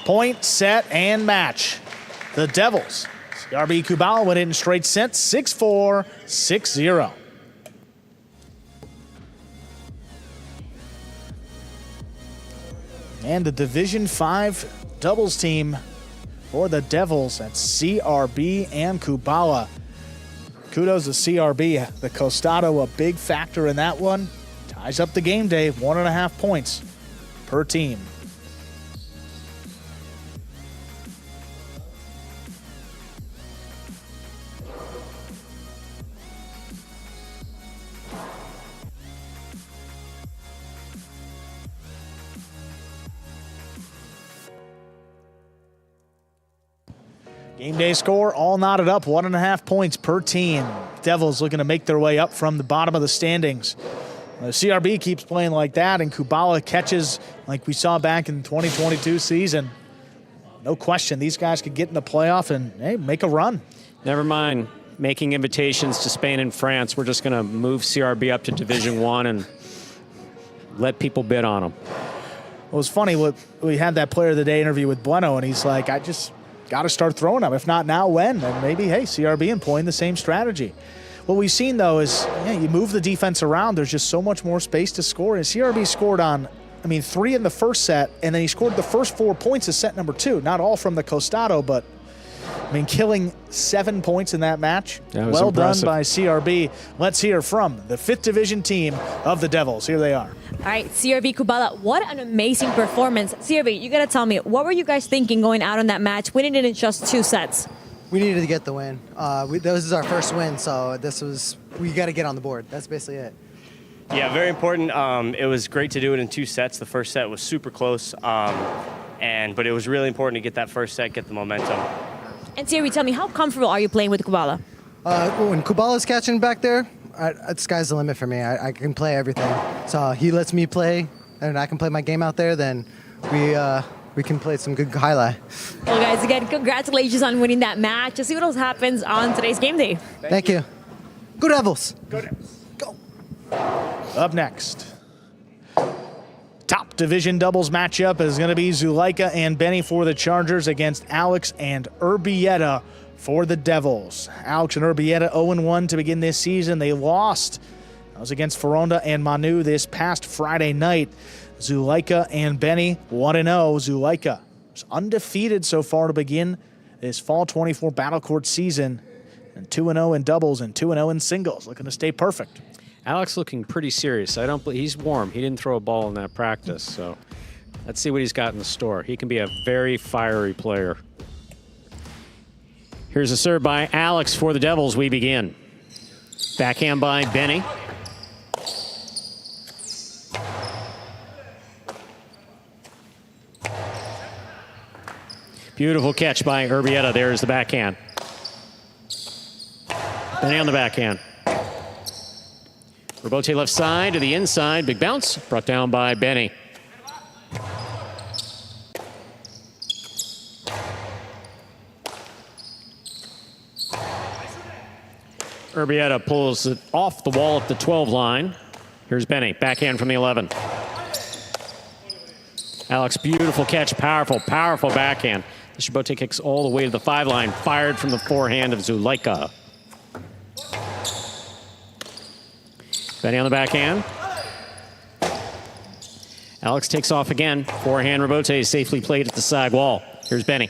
Point, set, and match. The Devils. CRB Kubala went in straight sets. 6-4, 6-0. And the Division 5 doubles team for the Devils, that's CRB and Kubala. Kudos to CRB. The costado, a big factor in that one. Ties up the game day, 1.5 points per team. Game day score all knotted up, 1.5 points per team. Devils looking to make their way up from the bottom of the standings. CRB keeps playing like that, and Kubala catches like we saw back in the 2022 season. No question, these guys could get in the playoff and, hey, make a run. Never mind making invitations to Spain and France. We're just going to move CRB up to Division 1 and let people bid on them. Well, it was funny, we had that Player of the Day interview with Bueno, and he's like, I just got to start throwing them. If not now, when? And maybe, hey, CRB employing the same strategy. What we've seen, though, is you move the defense around. There's just so much more space to score. And CRB scored on, 3 in the first set, and then he scored the first 4 points of set number 2. Not all from the costado, but, killing 7 points in that match. That was impressive. Done by CRB. Let's hear from the 5th Division team of the Devils. Here they are. All right, CRB Kubala, what an amazing performance. CRB, you got to tell me, what were you guys thinking going out on that match, winning it in just 2 sets? We needed to get the win. This is our first win, so we got to get on the board. That's basically it. Yeah, very important. It was great to do it in 2 sets. The first set was super close, but it was really important to get that first set, get the momentum. And CRB, tell me, how comfortable are you playing with Kubala? When Kubala's catching back there, sky's the limit for me. I can play everything. So he lets me play, and I can play my game out there, then we can play some good highlight. Well, guys, again, congratulations on winning that match. Let's see what else happens on today's game day. Thank you. Go Devils. Go Devils. Go. Up next, top division doubles matchup is going to be Zulica and Benny for the Chargers against Alex and Erbetta for the Devils. Alex and Erbetta 0-1 to begin this season. They lost. That was against Foronda and Manu this past Friday night. Zulica and Benny 1-0. Zulica is undefeated so far to begin this Fall 24 Battle Court season, and 2-0 in doubles and 2-0 in singles. Looking to stay perfect. Alex looking pretty serious. I don't believe he's warm. He didn't throw a ball in that practice, so let's see what he's got in the store. He can be a very fiery player. Here's a serve by Alex for the Devils. We begin. Backhand by Benny. Beautiful catch by Erbetta. There's the backhand. Benny on the backhand. Robote left side to the inside. Big bounce. Brought down by Benny. Erbetta pulls it off the wall at the 12 line. Here's Benny. Backhand from the 11. Alex, beautiful catch. Powerful, powerful backhand. The Robote kicks all the way to the 5 line. Fired from the forehand of Zulica. Benny on the backhand. Alex takes off again. Forehand Robote is safely played at the side wall. Here's Benny.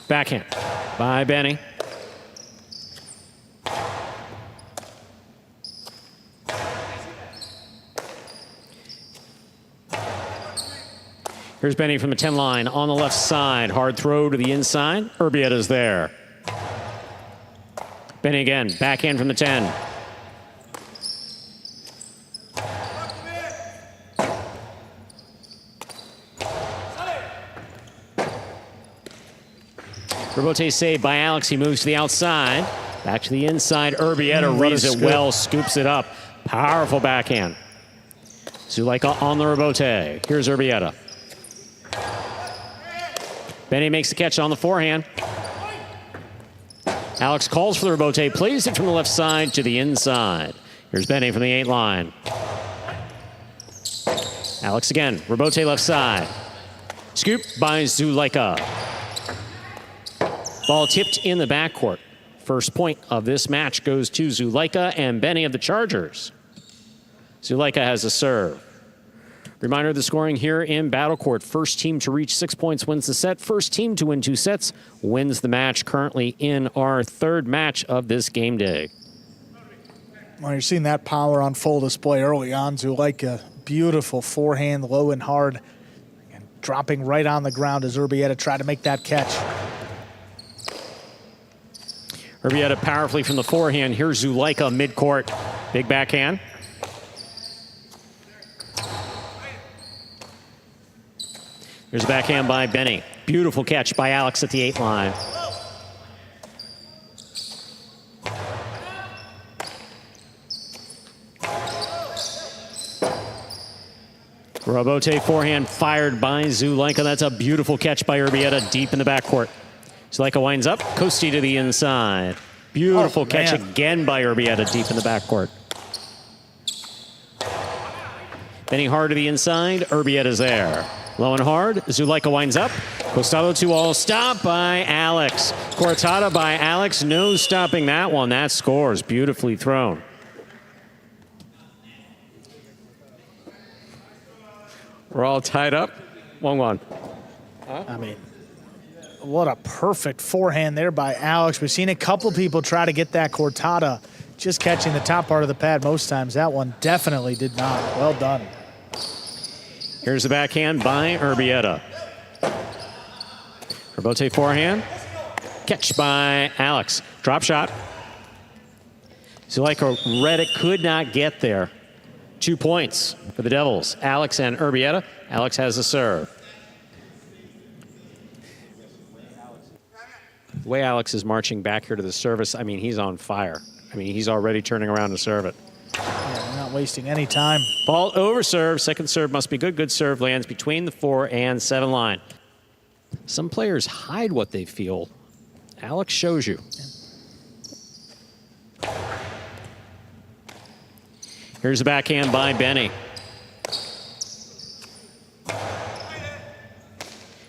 Backhand by Benny. Here's Benny from the 10 line on the left side. Hard throw to the inside. Erbetta's there. Benny again, backhand from the 10. Rebote saved by Alex. He moves to the outside. Back to the inside. Erbetta reads it well, scoops it up. Powerful backhand. Zulica on the rebote. Here's Erbetta. Benny makes the catch on the forehand. Alex calls for the rebote, plays it from the left side to the inside. Here's Benny from the 8 line. Alex again, rebote left side. Scoop by Zulica. Ball tipped in the backcourt. First point of this match goes to Zulica and Benny of the Chargers. Zulica has a serve. Reminder of the scoring here in Battle Court. First team to reach 6 points wins the set. First team to win 2 sets wins the match. Currently in our 3rd match of this game day. Well, you're seeing that power on full display early on. Zulica, beautiful forehand, low and hard. And dropping right on the ground as Erbetta tried to make that catch. Erbetta powerfully from the forehand. Here's Zulica midcourt. Big backhand. Here's a backhand by Benny. Beautiful catch by Alex at the 8 line. Rebote forehand fired by Zulica. That's a beautiful catch by Erbetta deep in the backcourt. Zulica winds up. Costi to the inside. Beautiful catch again by Erbetta deep in the backcourt. Benny hard to the inside. Erbetta's there. Low and hard. Zulica winds up. Costado to all. Stop by Alex. Cortada by Alex. No stopping that one. That scores. Beautifully thrown. We're all tied up. 1-1. I mean, what a perfect forehand there by Alex. We've seen a couple people try to get that Cortada, just catching the top part of the pad most times. That one definitely did not. Well done. Here's the backhand by Erbetta. Rebote forehand. Catch by Alex. Drop shot. Zulica read it, could not get there. 2 points for the Devils. Alex and Erbetta. Alex has a serve. The way Alex is marching back here to the service, I mean, he's on fire. I mean, he's already turning around to serve it. Yeah, not wasting any time. Ball over serve. Second serve must be good. Good serve lands between the 4 and 7 line. Some players hide what they feel. Alex shows you. Here's the backhand by Benny.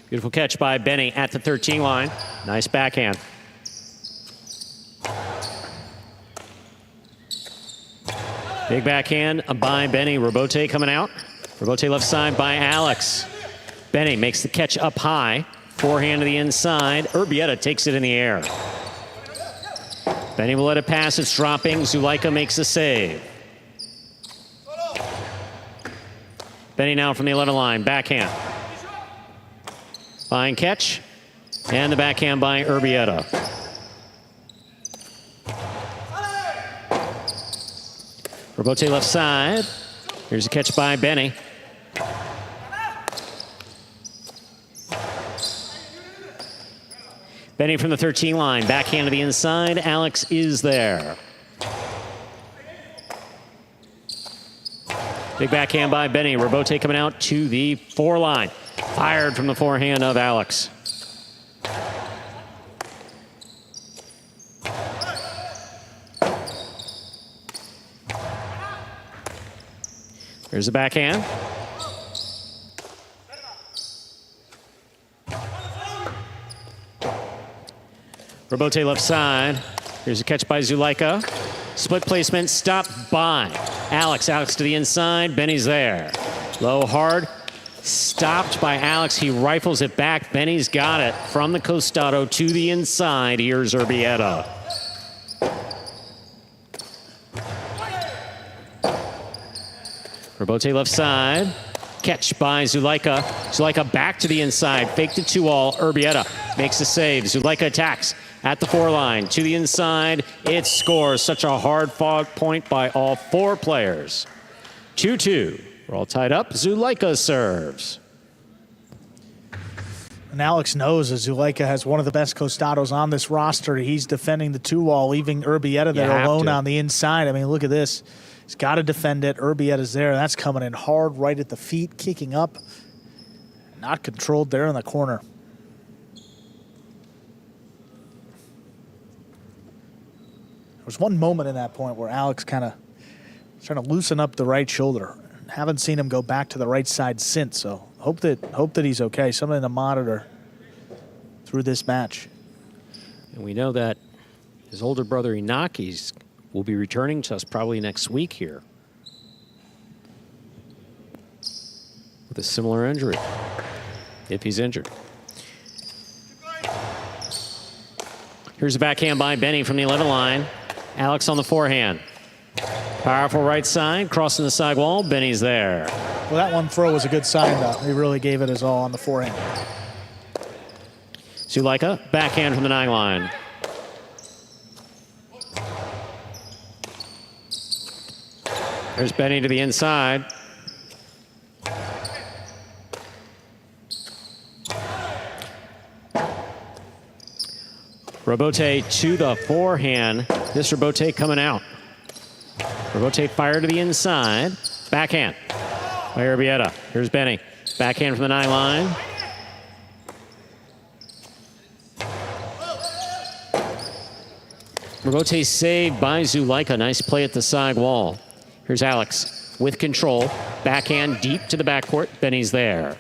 Beautiful catch by Benny at the 13 line. Nice backhand. Big backhand by Benny. Rebote coming out. Rebote left side by Alex. Benny makes the catch up high. Forehand to the inside. Erbetta takes it in the air. Benny will let it pass. It's dropping. Zulica makes a save. Benny now from the 11 line. Backhand. Fine catch. And the backhand by Erbetta. Rebote left side. Here's a catch by Benny. Benny from the 13 line. Backhand to the inside. Alex is there. Big backhand by Benny. Rebote coming out to the 4 line. Fired from the forehand of Alex. Here's the backhand. Rebote left side. Here's a catch by Zulica. Split placement, stopped by Alex. Alex to the inside. Benny's there. Low, hard. stopped by Alex. He rifles it back. Benny's got it from the costado to the inside. Here's Erbetta. Rebote left side. Catch by Zulica. Zulica back to the inside. Fake to 2-all. Erbetta makes the save. Zulica attacks at the 4 line. To the inside. It scores. Such a hard-fought point by all 4 players. 2-2. We're all tied up. Zulica serves. And Alex knows that Zulica has one of the best costados on this roster. He's defending the 2-wall, leaving Erbetta there alone on the inside. I mean, look at this. He's got to defend it. Erbetta's there. That's coming in hard right at the feet, kicking up. Not controlled there in the corner. There was one moment in that point where Alex kind of trying to loosen up the right shoulder. Haven't seen him go back to the right side since, so hope that he's okay. Something to monitor through this match. And we know that his older brother Inaki's will be returning to us probably next week here with a similar injury, if he's injured. Here's a backhand by Benny from the 11 line. Alex on the forehand. Powerful right side, crossing the side wall. Benny's there. Well, that one throw was a good sign, though. He really gave it his all on the forehand. Zulica, backhand from the 9 line. There's Benny to the inside. Rebote to the forehand. This Rebote coming out. Rebote fire to the inside. Backhand by Erbetta. Here's Benny. Backhand from the 9 line. Rebote saved by Zulica. Nice play at the side wall. Here's Alex with control. Backhand deep to the backcourt. Benny's there.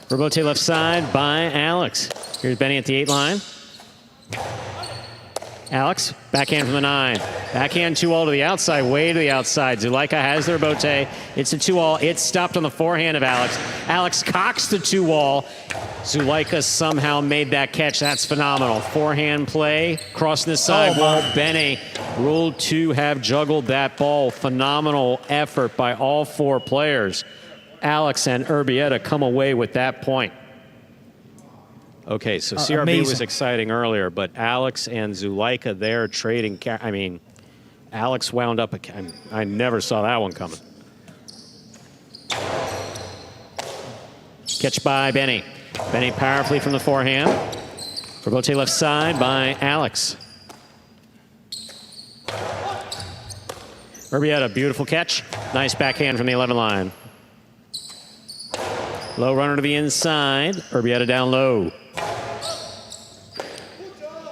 Rebote left side by Alex. Here's Benny at the 8 line. Alex, backhand from the 9. Backhand 2-all to the outside, way to the outside. Zulica has the Rebote. It's a 2-all. It's stopped on the forehand of Alex. Alex cocks the 2-wall. Zulica somehow made that catch. That's phenomenal. Forehand play, crossing the side wall. Benny ruled to have juggled that ball. Phenomenal effort by all 4 players. Alex and Erbetta come away with that point. Okay, so CRB amazing. was exciting earlier, but Alex and Zulica there trading. I mean, Alex wound up. I never saw that one coming. Catch by Benny. Benny powerfully from the forehand. Rebote left side by Alex. Erbetta, beautiful catch. Nice backhand from the 11 line. Low runner to the inside. Erbetta down low.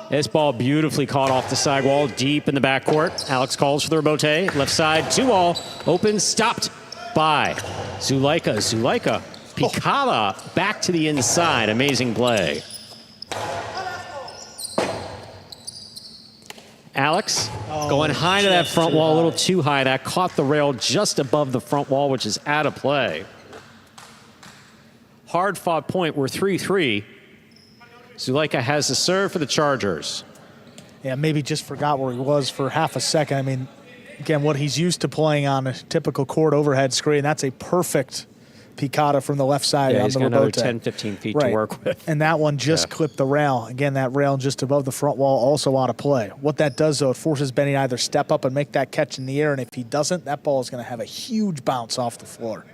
This ball beautifully caught off the side wall, deep in the backcourt. Alex calls for the Rebote. Left side, 2-all. Open, stopped by Zulica. Zulica, picada back to the inside. Amazing play. Alex going high to that front wall, a little too high. That caught the rail just above the front wall, which is out of play. Hard fought point. We're 3-3. Zulica has the serve for the Chargers. Yeah, maybe just forgot where he was for half a second. I mean, again, what he's used to playing on a typical court overhead screen, that's a perfect picada from the left side on he's the got another Rebote. 10, 15 feet to work with. And that one just clipped the rail. Again, that rail just above the front wall, also out of play. What that does, though, it forces Benny to either step up and make that catch in the air, and if he doesn't, that ball is going to have a huge bounce off the floor.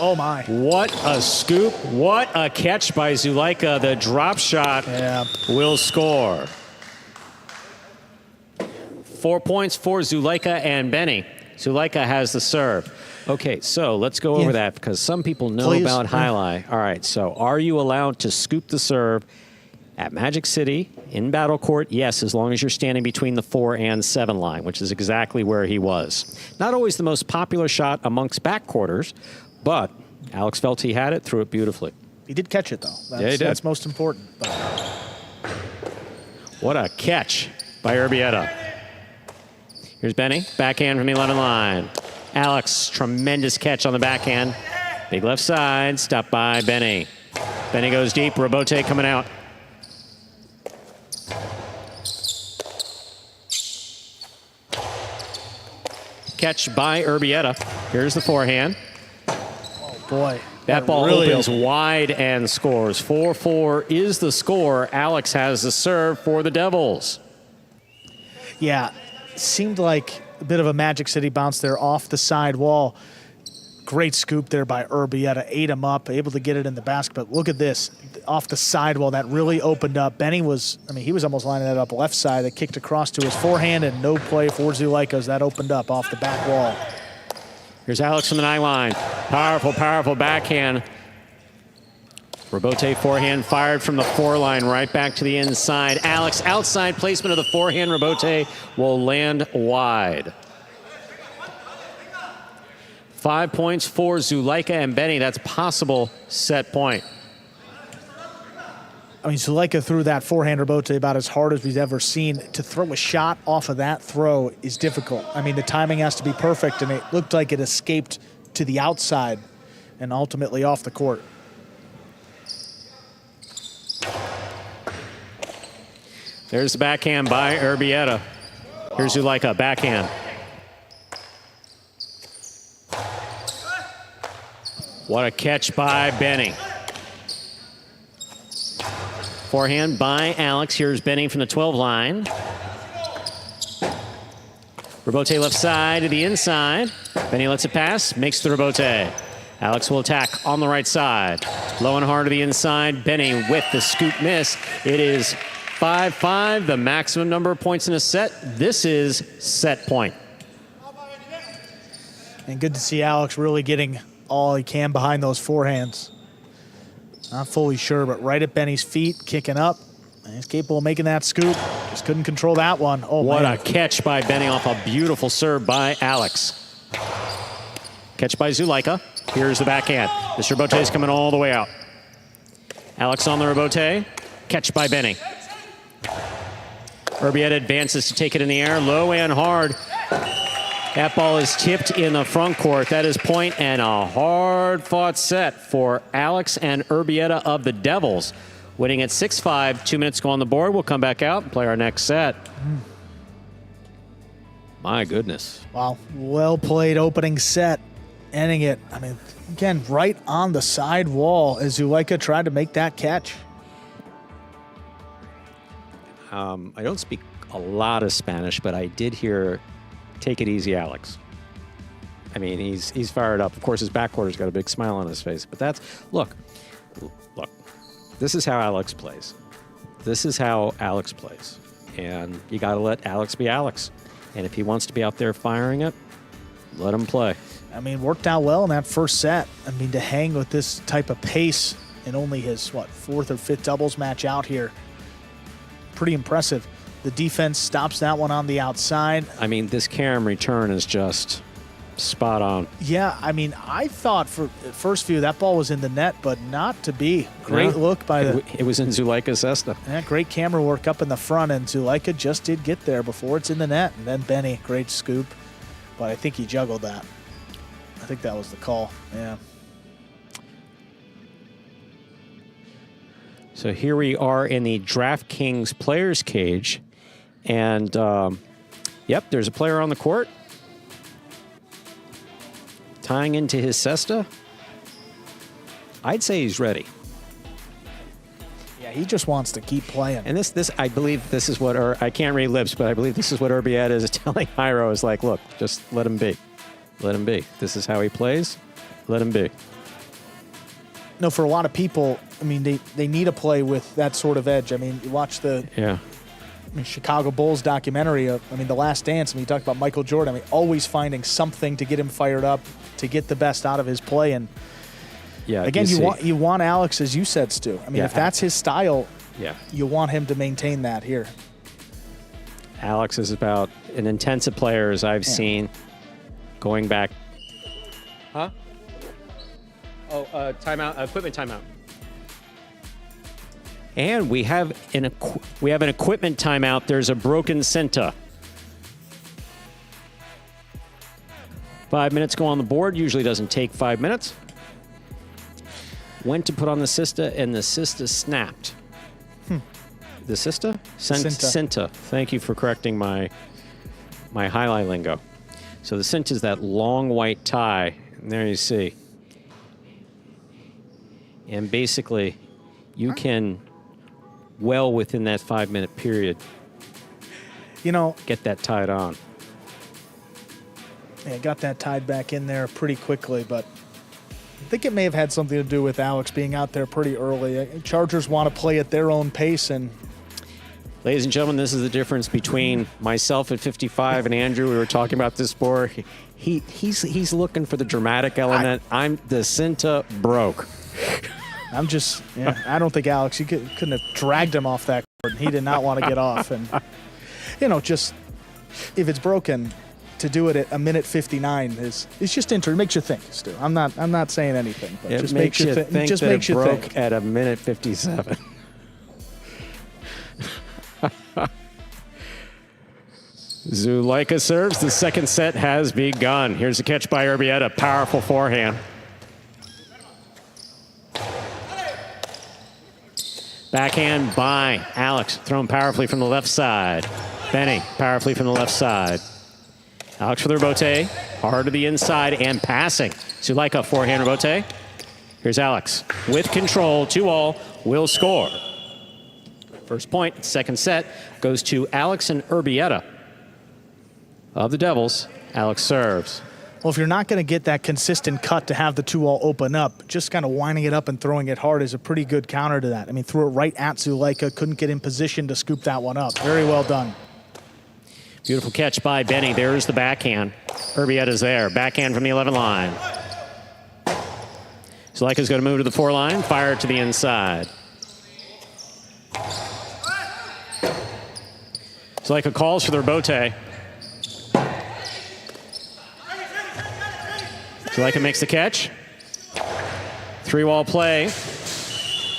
Oh, my. What a scoop. What a catch by Zulica. The drop shot will score. 4 points for Zulica and Benny. Zulica has the serve. Okay, so let's go over that because some people know about Jai-Alai. All right, so are you allowed to scoop the serve at Magic City in battle court? Yes, as long as you're standing between the 4 and 7 line, which is exactly where he was. Not always the most popular shot amongst backcourters, but Alex felt he had it, threw it beautifully. He did catch it, though. Yeah, he did. That's most important. What a catch by Erbetta. Here's Benny, backhand from the 11 line. Alex, tremendous catch on the backhand. Big left side, stopped by Benny. Benny goes deep, Robote coming out. Catch by Erbetta. Here's the forehand. Oh, boy. That ball really opens wide and scores. 4-4 is the score. Alex has the serve for the Devils. Yeah, seemed like a bit of a Magic City bounce there off the side wall. Great scoop there by Erbetta. Ate him up, able to get it in the basket. But look at this. Off the side wall, that really opened up. Benny was, he was almost lining that up left side. That kicked across to his forehand and no play for Zulica as that opened up off the back wall. Here's Alex from the 9 line. Powerful, powerful backhand. Robote forehand fired from the 4 line right back to the inside. Alex outside placement of the forehand. Robote will land wide. 5 points for Zulica and Benny. That's possible set point. Zulica threw that forehand Robote about as hard as we've ever seen. To throw a shot off of that throw is difficult. The timing has to be perfect, and it looked like it escaped to the outside and ultimately off the court. There's the backhand by Erbetta. Here's Zulica, backhand. What a catch by Benny. Forehand by Alex. Here's Benny from the 12 line. Robote left side to the inside. Benny lets it pass, makes the Robote. Alex will attack on the right side. Low and hard to the inside. Benny with the scoop miss. It is 5-5, the maximum number of points in a set. This is set point. And good to see Alex really getting all he can behind those forehands. Not fully sure, but right at Benny's feet, kicking up. And he's capable of making that scoop. Just couldn't control that one. Oh, what man. a catch by Benny off a beautiful serve by Alex. Catch by Zulica. Here's the backhand. This Robote is coming all the way out. Alex on the Robote. Catch by Benny. Erbetta advances to take it in the air, low and hard. That ball is tipped in the front court. That is point and a hard-fought set for Alex and Erbetta of the Devils. Winning at 6-5, 2 minutes to go on the board. We'll come back out and play our next set. My goodness. Wow, well played opening set. Ending it, again, right on the side wall as Zulica tried to make that catch. I don't speak a lot of Spanish, but I did hear, "Take it easy, Alex." He's fired up. Of course, his backcourter's got a big smile on his face. But that's, look, this is how Alex plays. This is how Alex plays. And you got to let Alex be Alex. And if he wants to be out there firing it, let him play. Worked out well in that first set. To hang with this type of pace in only his, 4th or 5th doubles match out here. Pretty impressive. The defense stops that one on the outside. This carom return is just spot on. Yeah, I thought for first view that ball was in the net, but not to be. Great look by It was in Zulica's cesta. Yeah, great camera work up in the front, and Zulica just did get there before it's in the net. And then Benny, great scoop. But I think he juggled that. I think that was the call, yeah. So here we are in the DraftKings players cage. And, yep, there's a player on the court. Tying into his cesta. I'd say he's ready. Yeah, he just wants to keep playing. And this, I believe this is what, I can't read lips, but I believe this is what Erbetta is telling Jairo is like, look, just let him be. Let him be. This is how he plays. Let him be. No, for a lot of people, they need a play with that sort of edge. You watch the Chicago Bulls documentary of, The Last Dance, you talk about Michael Jordan, always finding something to get him fired up, to get the best out of his play. And yeah, again, you want Alex, as you said, Stu. If that's his style, you want him to maintain that here. Alex is about an intensive player as I've seen going back. Huh? Oh, timeout, equipment timeout. And we have an equipment timeout. There's a broken Cinta. 5 minutes go on the board. Usually doesn't take 5 minutes. Went to put on the Cista, and the Cista snapped. The Cista? Cinta. Thank you for correcting my highlight lingo. So the Cinta is that long white tie, and there you see. And basically, you can, well within that 5 minute period, get that tied on. Yeah, got that tied back in there pretty quickly, but I think it may have had something to do with Alex being out there pretty early. Chargers want to play at their own pace, and ladies and gentlemen, this is the difference between myself at 55 and Andrew. We were talking about this before. He's looking for the dramatic element. I'm the Cinta broke. I don't think Alex, you couldn't have dragged him off that court. He did not want to get off. And, just if it's broken, to do it at 1:59 is just interesting. It makes you think, Stu. I'm not saying anything, but It just makes you think just that makes it you broke think. at 1:57. Zulica serves. The second set has begun. Here's a catch by Erbetta. Powerful forehand. Backhand by Alex. Thrown powerfully from the left side. Benny powerfully from the left side. Alex for the rebote. Hard to the inside and passing. Zulica forehand rebote. Here's Alex with control. 2-all. Will score. First point, second set, goes to Alex and Erbetta of the Devils. Alex serves. Well, if you're not going to get that consistent cut to have the 2-all open up, just kind of winding it up and throwing it hard is a pretty good counter to that. I mean, threw it right at Zulica, couldn't get in position to scoop that one up. Very well done. Beautiful catch by Benny. There's the backhand. Erbetta's there. Backhand from the 11 line. Zulica's going to move to the 4 line, fire to the inside. Zulica calls for the rebote. Zulica makes the catch. 3-wall play.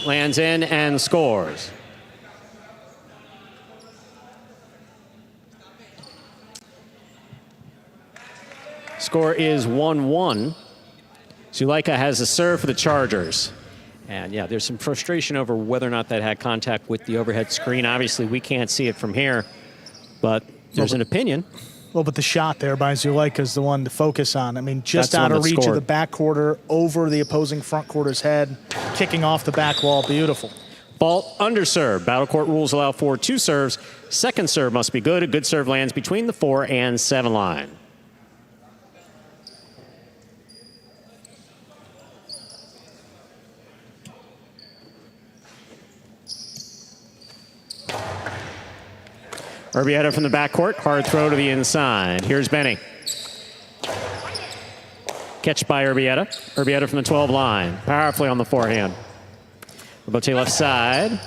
Lands in and scores. Score is 1-1. Zulica has a serve for the Chargers. And yeah, there's some frustration over whether or not that had contact with the overhead screen. Obviously, we can't see it from here, but there's an opinion. Well, but the shot there by Zulica is the one to focus on. I mean, just That's the out one of that reach of scored. the back quarter, over the opposing front quarter's head, kicking off the back wall. Beautiful. Fault under serve. Battle court rules allow for 2 serves. Second serve must be good. A good serve lands between the 4 and 7 line. Erbetta from the backcourt. Hard throw to the inside. Here's Benny. Catch by Erbetta. Erbetta from the 12 line. Powerfully on the forehand. Rebote left side.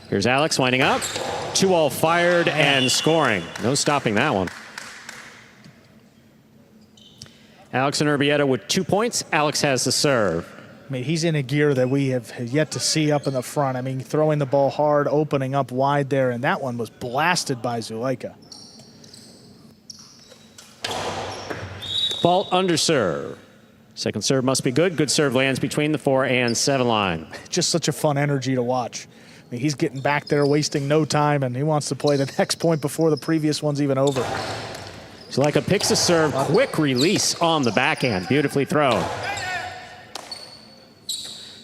Here's Alex winding up. 2-all fired and scoring. No stopping that one. Alex and Erbetta with 2 points. Alex has the serve. I mean, he's in a gear that we have yet to see up in the front. I mean, throwing the ball hard, opening up wide there, and that one was blasted by Zulica. Fault under serve. Second serve must be good. Good serve lands between the 4 and 7 line. Just such a fun energy to watch. I mean, he's getting back there, wasting no time, and he wants to play the next point before the previous one's even over. Zulica picks a serve. Quick release on the backhand. Beautifully thrown.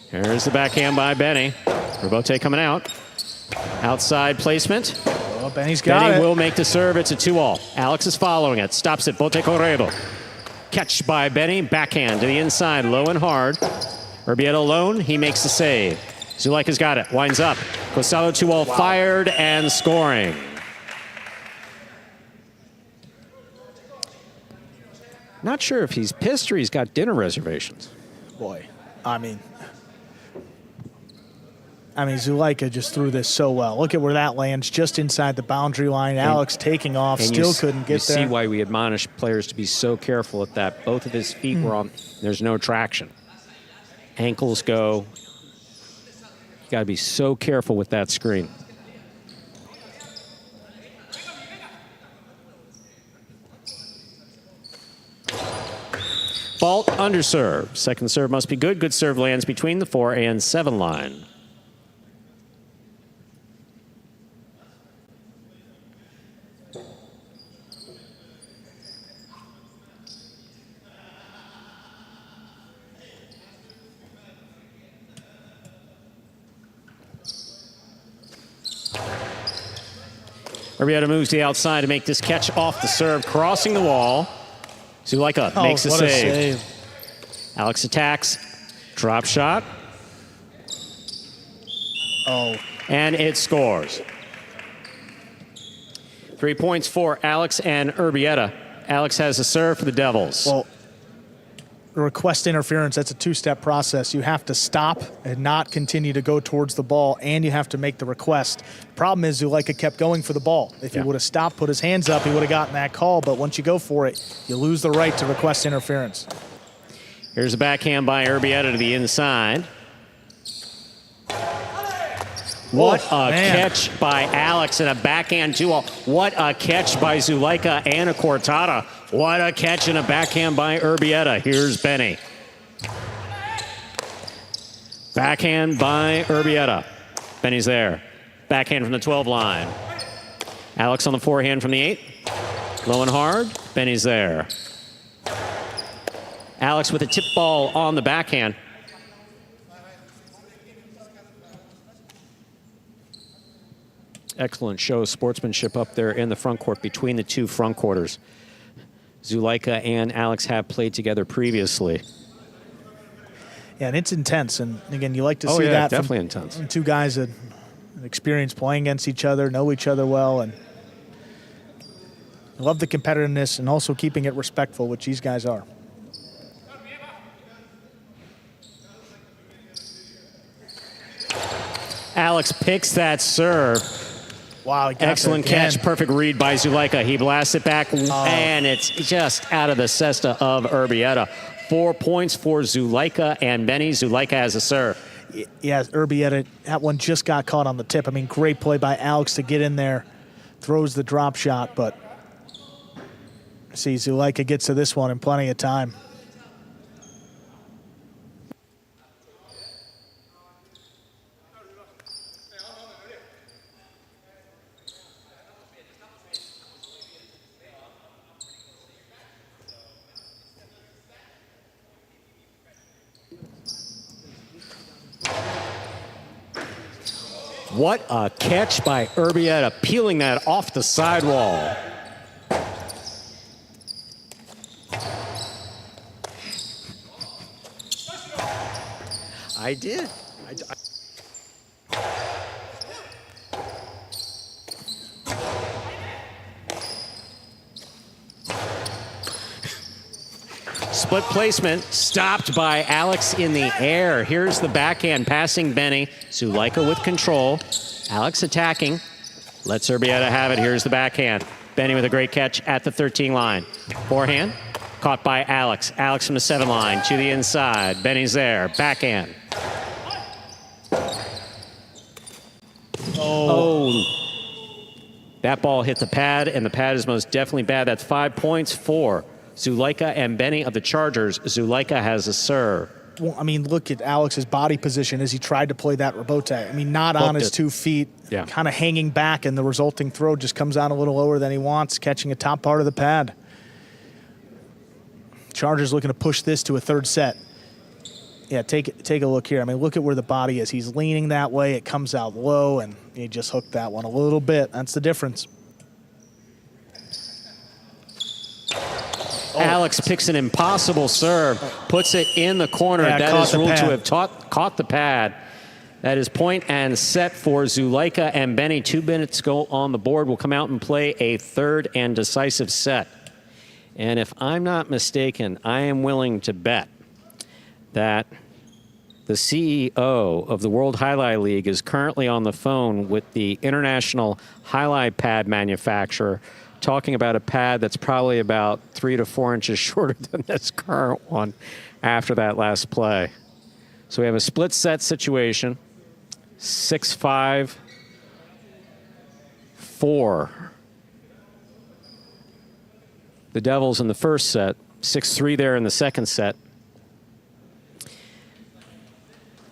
Here's the backhand by Benny. Rebote coming out. Outside placement. Oh, Benny's got Benny it. will make the serve. It's a 2-all. Alex is following it. Stops it. Bote corredo. Catch by Benny. Backhand to the inside. Low and hard. Erbetta alone. He makes the save. Zulica's got it. Winds up. Cosalo 2-all fired and scoring. Not sure if he's pissed or he's got dinner reservations. Boy, I mean, Zulica just threw this so well. Look at where that lands, just inside the boundary line. Alex taking off, still couldn't get there. You see why we admonish players to be so careful at that. Both of his feet were on. There's no traction. Ankles go. You got to be so careful with that screen. Fault underserve. Second serve must be good. Good serve lands between the 4 and 7 line. Erbetta moves to the outside to make this catch off the serve, crossing the wall. Zulica makes the save. Alex attacks, drop shot. Oh. And it scores. 3 points for Alex and Erbetta. Alex has a serve for the Devils. Well, request interference, that's a two-step process. You have to stop and not continue to go towards the ball, and you have to make the request. Problem is, Zulica kept going for the ball. If he would have stopped, put his hands up, he would have gotten that call, but once you go for it, you lose the right to request interference. Here's a backhand by Erbetta to the inside. What a catch by Alex and a backhand 2-all. What a catch by Zulica and a cortada. What a catch and a backhand by Erbetta. Here's Benny. Backhand by Erbetta. Benny's there. Backhand from the 12 line. Alex on the forehand from the 8. Low and hard. Benny's there. Alex with a tip ball on the backhand. Excellent show of sportsmanship up there in the front court between the two front quarters. Zulica and Alex have played together previously. Yeah, and it's intense. And again, you like to see that definitely from intense. Two guys that experience playing against each other, know each other well, and love the competitiveness and also keeping it respectful, which these guys are. Alex picks that serve. Wow, he got excellent catch, perfect read by Zulica. He blasts it back, and it's just out of the cesta of Erbetta. 4 points for Zulica and Benny. Zulica has a serve. Yeah, Erbetta, that one just got caught on the tip. I mean, great play by Alex to get in there, throws the drop shot, but see, Zulica gets to this one in plenty of time. What a catch by Erbetta, peeling that off the sidewall. I did. Split placement, stopped by Alex in the air. Here's the backhand, passing Benny. Zulica with control. Alex attacking. Lets Erbetta have it. Here's the backhand. Benny with a great catch at the 13 line. Forehand, caught by Alex. Alex from the 7 line to the inside. Benny's there. Backhand. Oh. That ball hit the pad, and the pad is most definitely bad. That's 5 points for Zulica and Benny of the Chargers. Zulica has a serve. Well, I mean, look at Alex's body position as he tried to play that rebote. I mean, not on his 2 feet, kind of hanging back, and the resulting throw just comes out a little lower than he wants, catching a top part of the pad. Chargers looking to push this to a third set. Yeah, take a look here. I mean, look at where the body is. He's leaning that way. It comes out low, and he just hooked that one a little bit. That's the difference. Alex picks an impossible serve, puts it in the corner. That is ruled to have caught the pad. That is point and set for Zulica and Benny. 2 minutes go on the board. We'll come out and play a third and decisive set. And if I'm not mistaken, I am willing to bet that the CEO of the World Jai-Alai League is currently on the phone with the international Jai-Alai pad manufacturer, talking about a pad that's probably about 3 to 4 inches shorter than this current one after that last play. So we have a split set situation. 6-5, 4. The Devils in the first set. 6-3 there in the second set.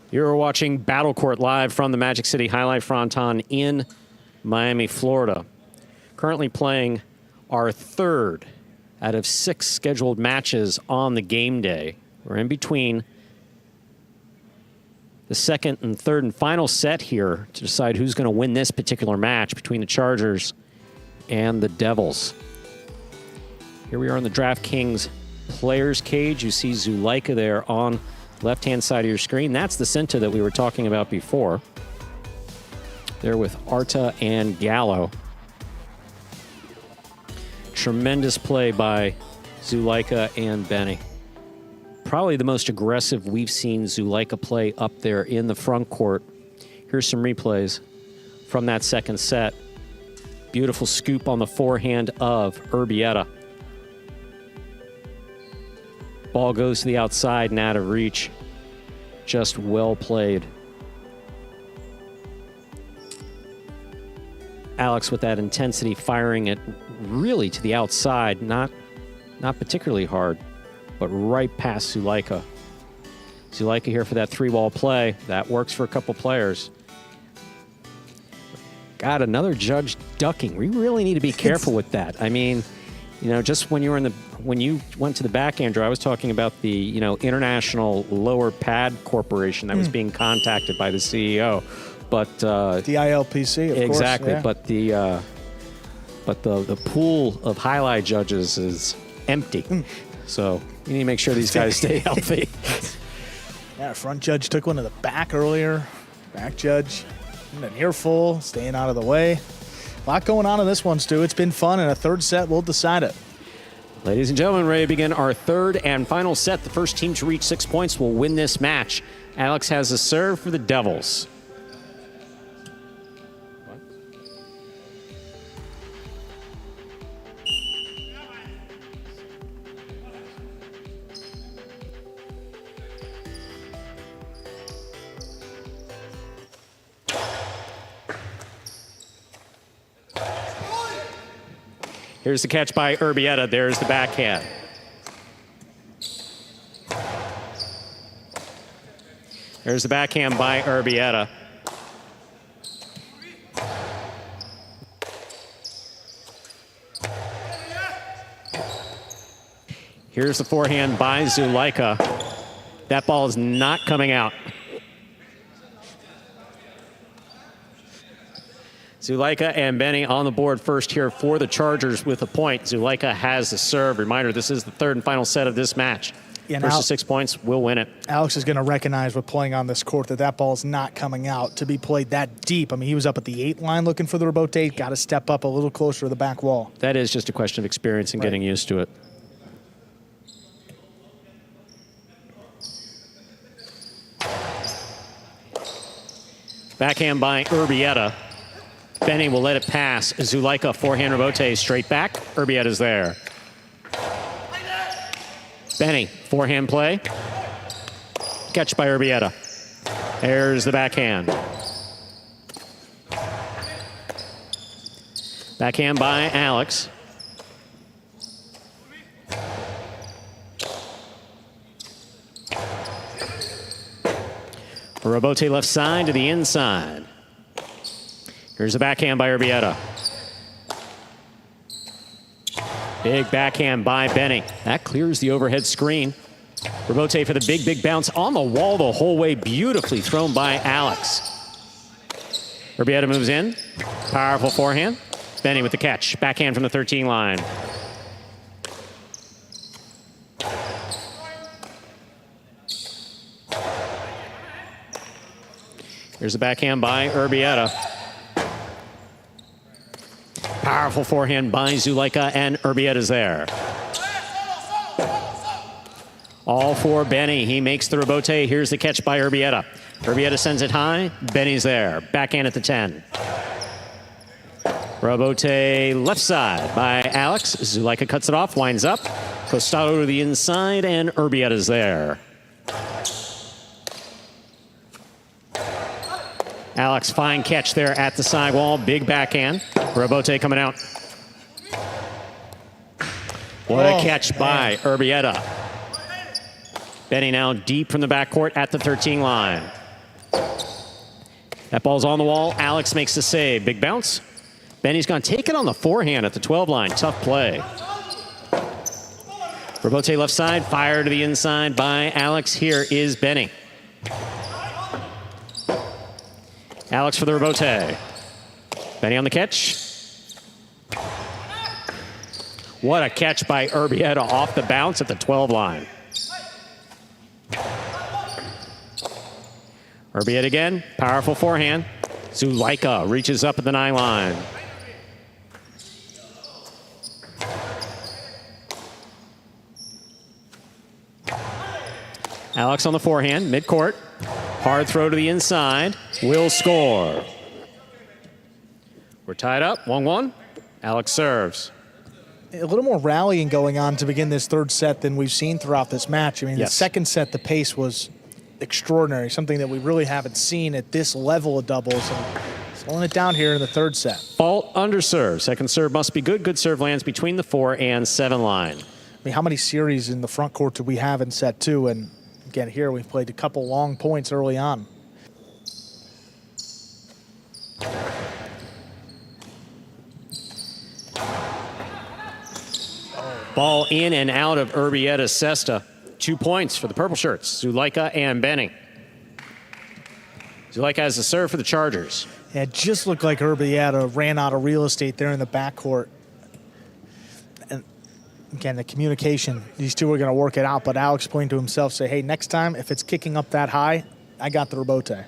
You're watching Battle Court live from the Magic City Jai-Alai Fronton in Miami, Florida. Currently playing our third out of 6 scheduled matches on the game day. We're in between the second and third and final set here to decide who's going to win this particular match between the Chargers and the Devils. Here we are on the DraftKings Players Cage. You see Zulica there on the left-hand side of your screen. That's the center that we were talking about before. There with Arta and Gallow. Tremendous play by Zulica and Benny. Probably the most aggressive we've seen Zulica play up there in the front court. Here's some replays from that second set. Beautiful scoop on the forehand of Erbetta. Ball goes to the outside and out of reach. Just well played. Alex with that intensity, firing it really to the outside, not particularly hard, but right past Zulica. Zulica here for that 3-ball play. That works for a couple players. Got another judge ducking. We really need to be careful with that. I mean, you know, just when you went to the backhander, I was talking about the, you know, International Lower Pad Corporation that was being contacted by the CEO. But DILPC, of exactly. course. Yeah. But the pool of highlight judges is empty. So you need to make sure these guys stay healthy. Yeah, front judge took one to the back earlier. Back judge, an earful, staying out of the way. A lot going on in this one, Stu. It's been fun, and a third set will decide it. Ladies and gentlemen, ready to begin our third and final set. The first team to reach 6 points will win this match. Alex has a serve for the Devils. Here's the catch by Erbetta. There's the backhand. There's the backhand by Erbetta. Here's the forehand by Zulica. That ball is not coming out. Zulica and Benny on the board first here for the Chargers with a point. Zulica has the serve. Reminder, this is the third and final set of this match. Yeah, first to 6 points will win it. Alex is going to recognize with playing on this court that ball is not coming out to be played that deep. I mean, he was up at the 8 line looking for the rebote. Got to step up a little closer to the back wall. That is just a question of experience and getting used to it. Backhand by Erbetta. Benny will let it pass. Zulica, forehand rebote, straight back. Erbetta's there. Benny, forehand play. Catch by Erbetta. There's the backhand. Backhand by Alex. Rebote left side to the inside. Here's the backhand by Erbetta. Big backhand by Benny. That clears the overhead screen. Rebote for the big bounce on the wall the whole way. Beautifully thrown by Alex. Erbetta moves in. Powerful forehand. Benny with the catch. Backhand from the 13 line. Here's the backhand by Erbetta. Powerful forehand by Zulica, and Erbetta's there. All for Benny. He makes the rebote. Here's the catch by Erbetta. Erbetta sends it high. Benny's there. Backhand at the 10. Rebote left side by Alex. Zulica cuts it off, winds up. Costado to the inside, and Erbetta's there. Alex, fine catch there at the sidewall. Big backhand. Robote coming out. What a catch by Erbetta. Benny now deep from the backcourt at the 13 line. That ball's on the wall. Alex makes the save. Big bounce. Benny's gone take it on the forehand at the 12 line. Tough play. Robote left side. Fire to the inside by Alex. Here is Benny. Alex for the Robote. Benny on the catch. What a catch by Erbetta off the bounce at the 12 line. Erbetta again, powerful forehand. Zulica reaches up at the 9 line. Alex on the forehand, midcourt. Hard throw to the inside, will score. We're tied up, 1-1. Alex serves. A little more rallying going on to begin this third set than we've seen throughout this match. I mean, Yes. The second set, the pace was extraordinary, something that we really haven't seen at this level of doubles. And slowing it down here in the third set. Fault under serve. Second serve must be good. Good serve lands between the 4 and 7 line. I mean, how many series in the front court do we have in set 2? And again, here we've played a couple long points early on. Ball in and out of Erbetta Cesta. 2 points for the purple shirts, Zulica and Benny. Zulica has the serve for the Chargers. Yeah, it just looked like Erbetta ran out of real estate there in the backcourt. And again, the communication, these two are going to work it out, but Alex pointed to himself, say, hey, next time, if it's kicking up that high, I got the Robote.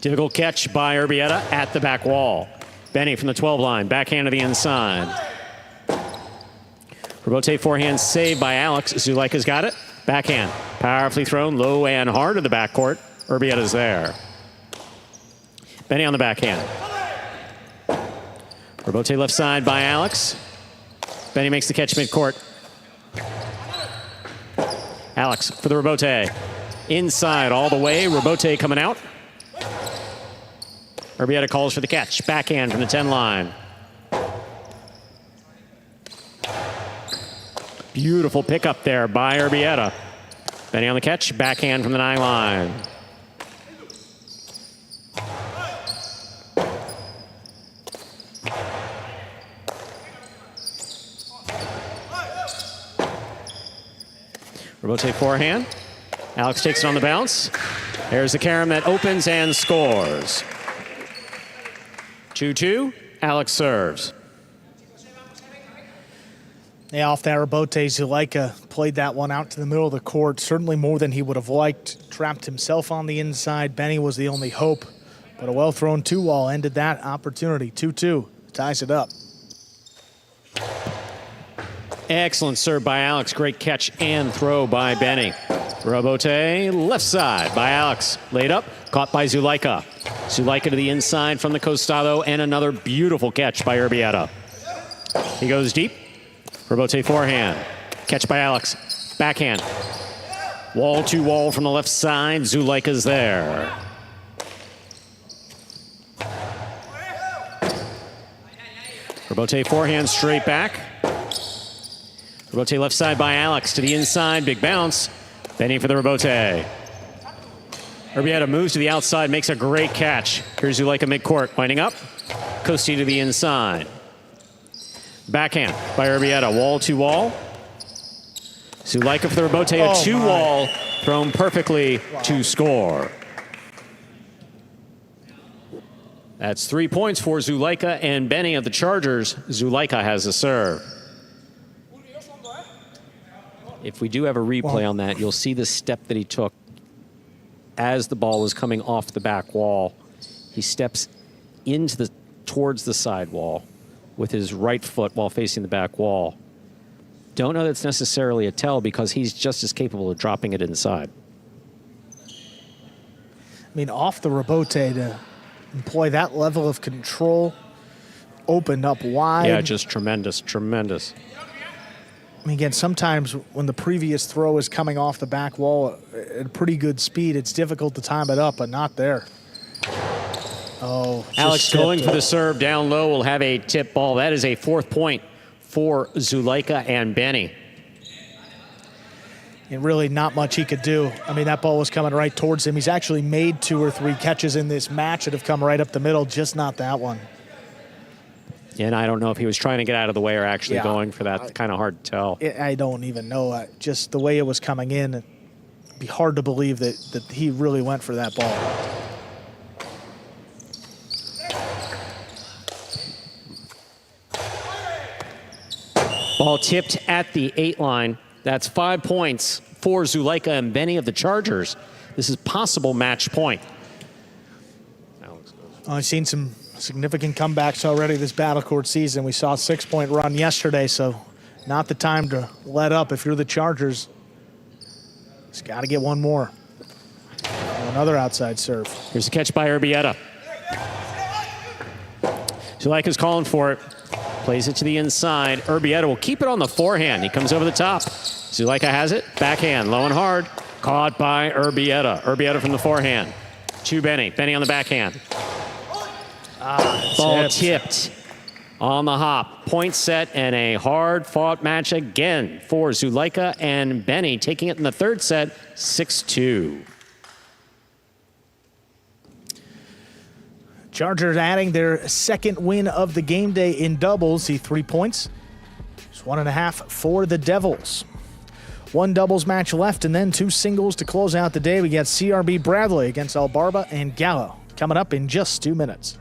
Difficult catch by Erbetta at the back wall. Benny from the 12 line, backhand to the inside. Robote forehand saved by Alex. Zulica's got it. Backhand, powerfully thrown, low and hard to the backcourt. Erbetta's there. Benny on the backhand. Robote left side by Alex. Benny makes the catch midcourt. Alex for the Robote. Inside all the way, Robote coming out. Erbetta calls for the catch. Backhand from the 10 line. Beautiful pickup there by Erbetta. Benny on the catch. Backhand from the 9 line. Robote forehand. Alex takes it on the bounce. There's the carom that opens and scores. 2-2, Alex serves. Yeah, off that Robote, Zulica played that one out to the middle of the court, certainly more than he would have liked. Trapped himself on the inside. Benny was the only hope, but a well-thrown 2-wall ended that opportunity. 2-2, ties it up. Excellent serve by Alex. Great catch and throw by Benny. Robote, left side by Alex. Laid up, caught by Zulica. Zulica to the inside from the costado, and another beautiful catch by Erbetta. He goes deep. Robote forehand. Catch by Alex. Backhand. Wall to wall from the left side. Zulica's there. Robote forehand straight back. Robote left side by Alex to the inside. Big bounce. Benny for the Robote. Erbetta moves to the outside, makes a great catch. Here's Zulica midcourt, winding up. Costi to the inside. Backhand by Erbetta, wall to wall. Zulica for the Robote, a 2-wall, thrown perfectly to score. That's 3 points for Zulica and Benny of the Chargers. Zulica has the serve. If we do have a replay on that, you'll see the step that he took as the ball was coming off the back wall. He steps towards the side wall with his right foot while facing the back wall. Don't know that's necessarily a tell because he's just as capable of dropping it inside. I mean, off the Robote to employ that level of control, opened up wide. Yeah, just tremendous, tremendous. I mean, again, sometimes when the previous throw is coming off the back wall at a pretty good speed, it's difficult to time it up, but not there. Oh, Alex going for the serve down low will have a tip ball. That is a 4th point for Zulica and Benny. And really not much he could do. I mean, that ball was coming right towards him. He's actually made 2 or 3 catches in this match that have come right up the middle, just not that one. And I don't know if he was trying to get out of the way or actually going for that. Kind of hard to tell. I don't even know. Just the way it was coming in, it'd be hard to believe that he really went for that ball. Ball tipped at the 8 line. That's 5 points for Zulica and Benny of the Chargers. This is possible match point. I've seen some significant comebacks already this battle court season. We saw a 6-point run yesterday, so not the time to let up if you're the Chargers. Just got to get one more. Another outside serve. Here's a catch by Erbetta. Zulica's calling for it. Plays it to the inside. Erbetta will keep it on the forehand. He comes over the top. Zulica has it. Backhand, low and hard. Caught by Erbetta. Erbetta from the forehand. To Benny. Benny on the backhand. Ball tipped on the hop. Point set and a hard-fought match again for Zulica and Benny, taking it in the 3rd set, 6-2. Chargers adding their 2nd win of the game day in doubles. See 3 points. Just 1.5 for the Devils. 1 doubles match left and then 2 singles to close out the day. We got CRB Bradley against Barba and Gallow coming up in just 2 minutes.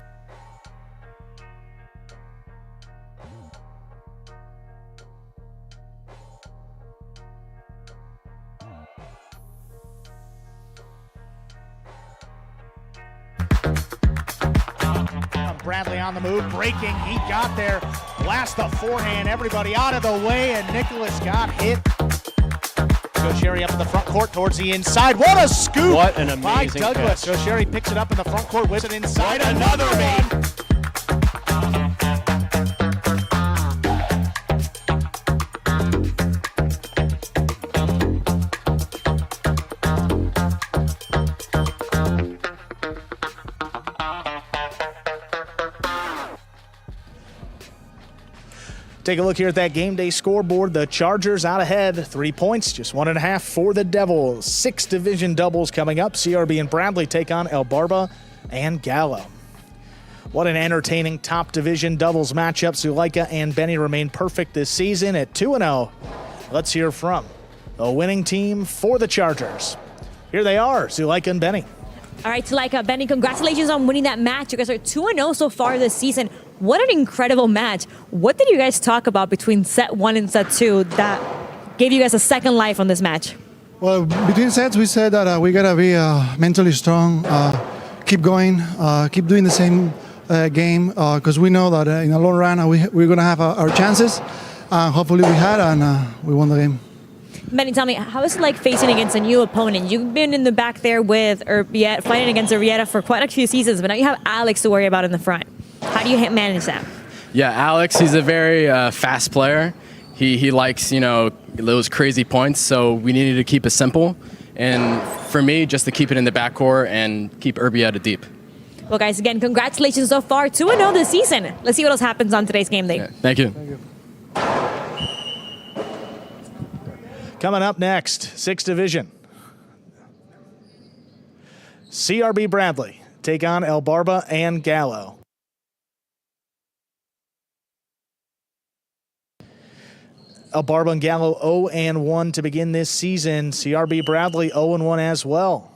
Bradley on the move, breaking, he got there, blast the forehand, everybody out of the way, and Nicholas got hit. Sherry up in the front court towards the inside. What a scoop! What an amazing by Douglas. catch. Sherry picks it up in the front court, whips it inside. Another one! Take a look here at that game day scoreboard. The Chargers out ahead, 3 points, just 1.5 for the Devils. 6 division doubles coming up. CRB and Bradley take on Barba and Gallow. What an entertaining top division doubles matchup. Zulica and Benny remain perfect this season at 2-0. Let's hear from the winning team for the Chargers. Here they are, Zulica and Benny. All right, Zulica, Benny, congratulations on winning that match. You guys are 2-0 so far this season. What an incredible match. What did you guys talk about between set 1 and set 2 that gave you guys a second life on this match? Well, between sets, we said that we got to be mentally strong, keep going, keep doing the same game, because we know that in the long run we're going to have our chances. Hopefully we had, and we won the game. Benny, tell me, how is it like facing against a new opponent? You've been in the back there with Erbetta, fighting against Erbetta for quite a few seasons, but now you have Alex to worry about in the front. How do you manage that? Yeah, Alex, he's a very fast player. He likes, those crazy points, so we needed to keep it simple. And for me, just to keep it in the backcourt and keep Erbetta deep. Well, guys, again, congratulations so far. 2-0 this season. Let's see what else happens on today's game day. Yeah, thank you. Thank you. Coming up next, 6th division. CRB Bradley take on Barba and Gallow. Barba and Gallow 0-1 to begin this season. CRB Bradley 0-1 as well.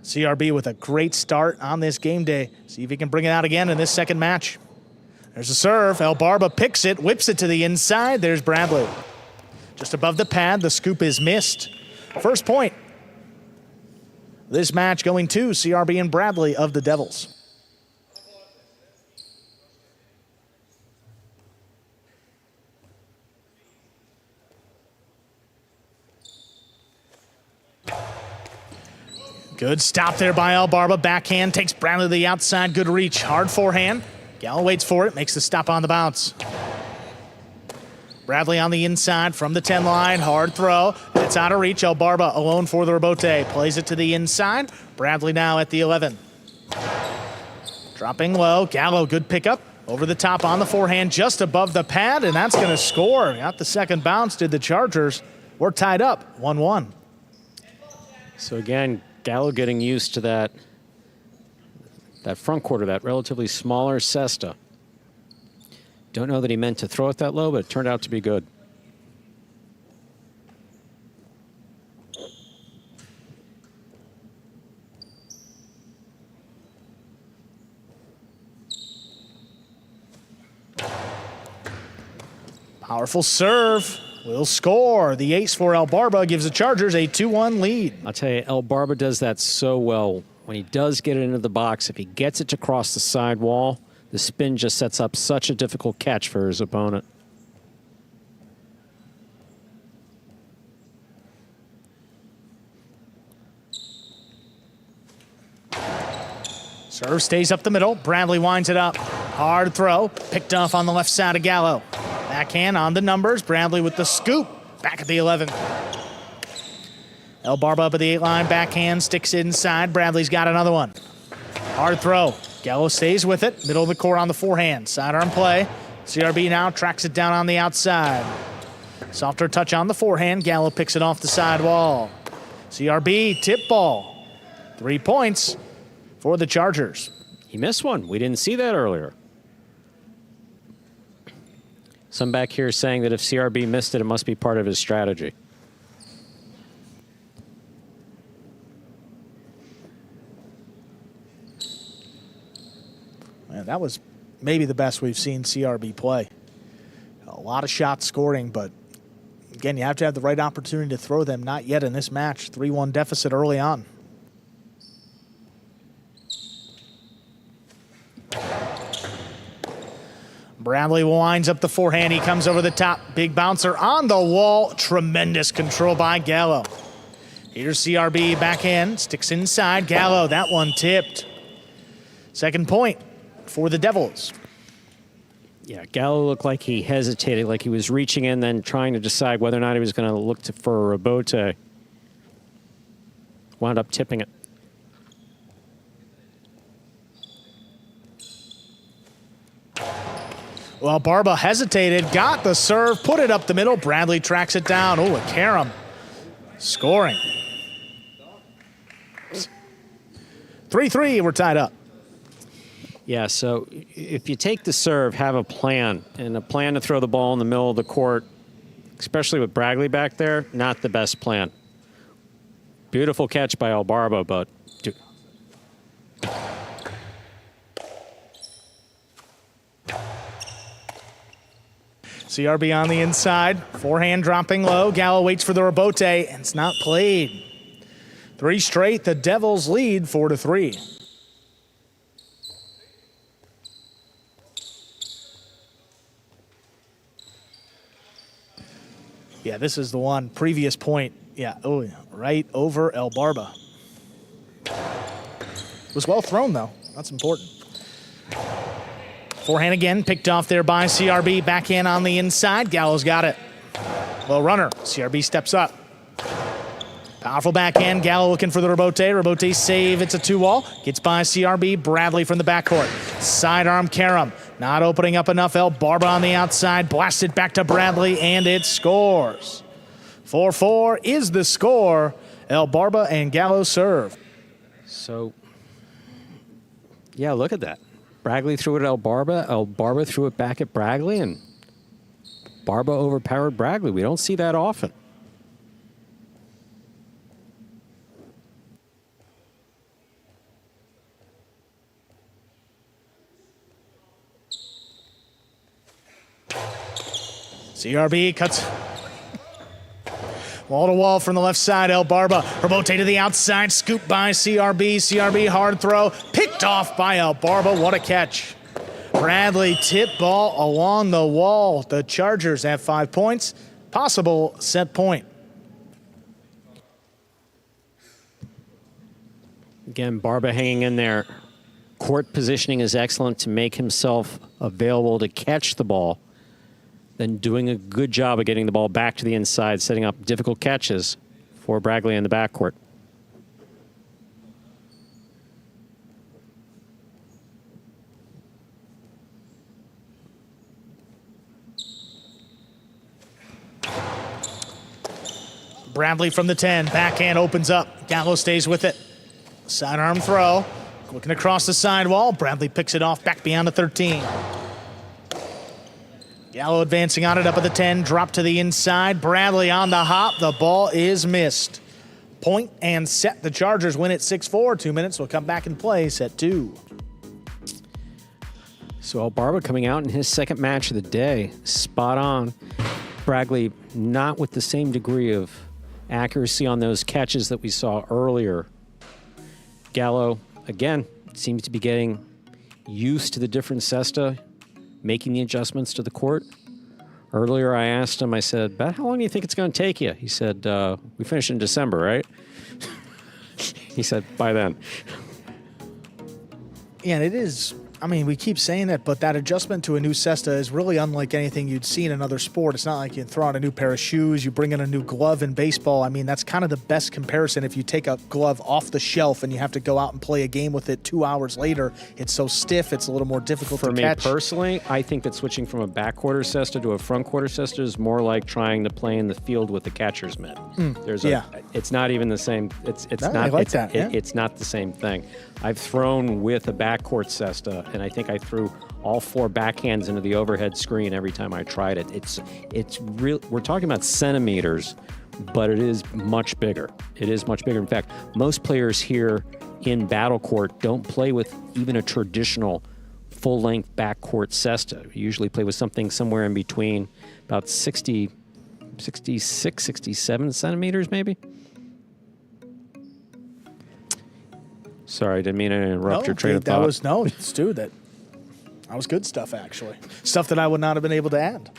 CRB with a great start on this game day. See if he can bring it out again in this second match. There's a serve. Barba picks it, whips it to the inside. There's Bradley. Just above the pad, the scoop is missed. First point. This match going to CRB and Bradley of the Devils. Good stop there by Barba. Backhand takes Bradley to the outside. Good reach. Hard forehand. Gallow waits for it. Makes the stop on the bounce. Bradley on the inside from the 10 line. Hard throw. It's out of reach. Barba alone for the rebote. Plays it to the inside. Bradley now at the 11. Dropping low. Gallow, good pickup. Over the top on the forehand, just above the pad, and that's going to score. Got the second bounce, did the Chargers. We're tied up, 1-1. So again, Gallow getting used to that front quarter, that relatively smaller cesta. Don't know that he meant to throw it that low, but it turned out to be good. Powerful serve. Will score. The ace for Barba gives the Chargers a 2-1 lead. I'll tell you, Barba does that so well. When he does get it into the box, if he gets it to cross the side wall, the spin just sets up such a difficult catch for his opponent. Serve stays up the middle. Bradley winds it up. Hard throw. Picked off on the left side of Gallow. Backhand on the numbers. Bradley with the scoop. Back at the 11. Barba up at the 8 line. Backhand sticks inside. Bradley's got another one. Hard throw. Gallow stays with it. Middle of the court on the forehand. Sidearm play. CRB now tracks it down on the outside. Softer touch on the forehand. Gallow picks it off the side wall. CRB tip ball. 3 points for the Chargers. He missed one. We didn't see that earlier. Some back here saying that if CRB missed it, it must be part of his strategy. Man, that was maybe the best we've seen CRB play. A lot of shots scoring, but again, you have to have the right opportunity to throw them. Not yet in this match. 3-1 deficit early on. Bradley winds up the forehand. He comes over the top. Big bouncer on the wall. Tremendous control by Gallow. Here's CRB backhand. Sticks inside. Gallow, that one tipped. Second point for the Devils. Yeah, Gallow looked like he hesitated, like he was reaching in, then trying to decide whether or not he was going to look for a rebote. Wound up tipping it. Well, Barba hesitated, got the serve, put it up the middle. Bradley tracks it down. Oh, a carom. Scoring. 3-3, we're tied up. Yeah, so if you take the serve, have a plan, and a plan to throw the ball in the middle of the court, especially with Bradley back there, not the best plan. Beautiful catch by Barba, but... CRB on the inside. Forehand dropping low. Gallow waits for the rebote, and it's not played. 3 straight. The Devils lead 4-3. Yeah, this is the one. Previous point. Yeah, oh, right over Barba. Was well thrown, though. That's important. Forehand again, picked off there by CRB. Backhand on the inside. Gallow's got it. Low runner. CRB steps up. Powerful backhand. Gallow looking for the rebote. Rebote save. It's a 2-wall. Gets by CRB. Bradley from the backcourt. Sidearm carom. Not opening up enough. Barba on the outside. Blasted back to Bradley, and it scores. 4-4 is the score. Barba and Gallow serve. So, yeah, look at that. Bradley threw it at Barba. Barba threw it back at Bradley, and Barba overpowered Bradley. We don't see that often. CRB cuts wall to wall from the left side. Barba. Rebote to the outside. Scoop by CRB. CRB hard throw. Picked off by Barba. What a catch. Bradley tip ball along the wall. The Chargers have 5 points. Possible set point. Again, Barba hanging in there. Court positioning is excellent to make himself available to catch the ball. then doing a good job of getting the ball back to the inside, setting up difficult catches for Bradley in the backcourt. Bradley from the 10. Backhand opens up. Gallow stays with it. Sidearm throw. Looking across the sidewall. Bradley picks it off back beyond the 13. Gallow advancing on it up at the 10. Drop to the inside. Bradley on the hop. The ball is missed. Point and set. The Chargers win it 6-4. 2 minutes will come back and play set 2. So Barba coming out in his second match of the day. Spot on. Bradley not with the same degree of accuracy on those catches that we saw earlier. Gallow, again, seems to be getting used to the different cesta, making the adjustments to the court. Earlier, I asked him, I said, about how long do you think it's going to take you? He said, we finished in December, right? He said, by then. Yeah, and it is, I mean, we keep saying it, but that adjustment to a new cesta is really unlike anything you'd see in another sport. It's not like you throw on a new pair of shoes, you bring in a new glove in baseball. I mean, that's kind of the best comparison. If you take a glove off the shelf and you have to go out and play a game with it 2 hours later, it's so stiff, it's a little more difficult to catch. For me personally, I think that switching from a back quarter cesta to a front quarter cesta is more like trying to play in the field with the catcher's mitt. It's not even the same. It's not the same thing. I've thrown with a backcourt cesta, and I think I threw all 4 backhands into the overhead screen every time I tried it. It's real. We're talking about centimeters, but it is much bigger. It is much bigger. In fact, most players here in Battle Court don't play with even a traditional full-length backcourt cesta. We usually play with something somewhere in between about 66, 67 centimeters, maybe. Sorry, I didn't mean to interrupt your train of thought. Stu, that was good stuff, actually. Stuff that I would not have been able to add.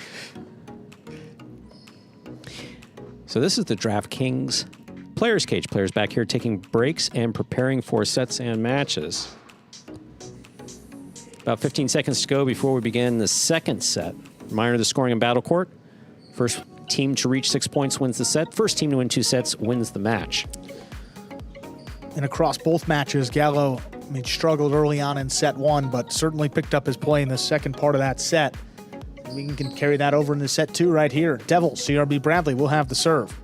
So this is the DraftKings Players Cage. Players back here taking breaks and preparing for sets and matches. About 15 seconds to go before we begin the second set. Reminder of the scoring in Battle Court. First team to reach 6 points wins the set. First team to win 2 sets wins the match. And across both matches, Gallow struggled early on in set 1, but certainly picked up his play in the second part of that set. We can carry that over into set 2 right here. Devils, CRB Bradley will have the serve.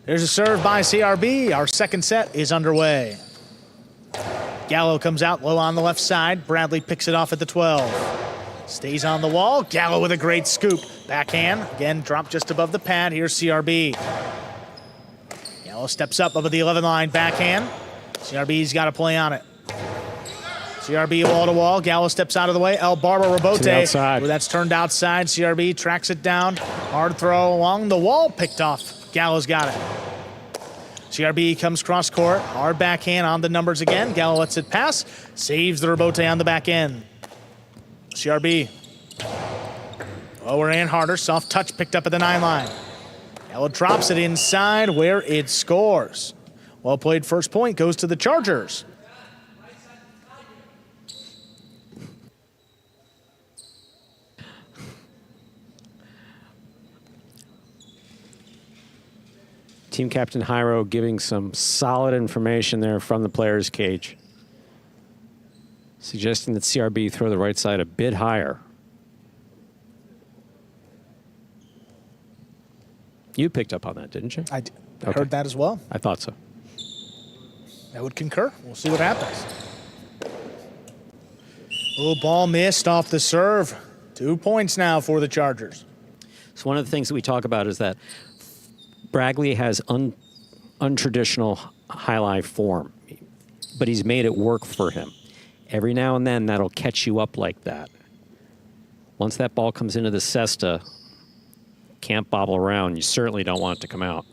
There's a serve by CRB. Our second set is underway. Gallow comes out low on the left side. Bradley picks it off at the 12. Stays on the wall. Gallow with a great scoop. Backhand. Again, dropped just above the pad. Here's CRB. Gallow steps up above the 11 line. Backhand. CRB's got to play on it. CRB wall to wall. Gallow steps out of the way. Barba Rebote. That's turned outside. CRB tracks it down. Hard throw along the wall. Picked off. Gallow's got it. CRB comes cross court. Hard backhand on the numbers again. Gallow lets it pass. Saves the Rebote on the back end. CRB. Lower and harder. Soft touch picked up at the 9 line. Gallow drops it inside where it scores. Well played. First point goes to the Chargers. Team Captain Hyro giving some solid information there from the player's cage, suggesting that CRB throw the right side a bit higher. You picked up on that, didn't you? I did. I heard that as well. I thought so. I would concur. We'll see what happens. Oh, ball missed off the serve. 2 points now for the Chargers. So one of the things that we talk about is that Bradley has untraditional highlight form, but he's made it work for him. Every now and then, that'll catch you up like that. Once that ball comes into the cesta, can't bobble around. You certainly don't want it to come out.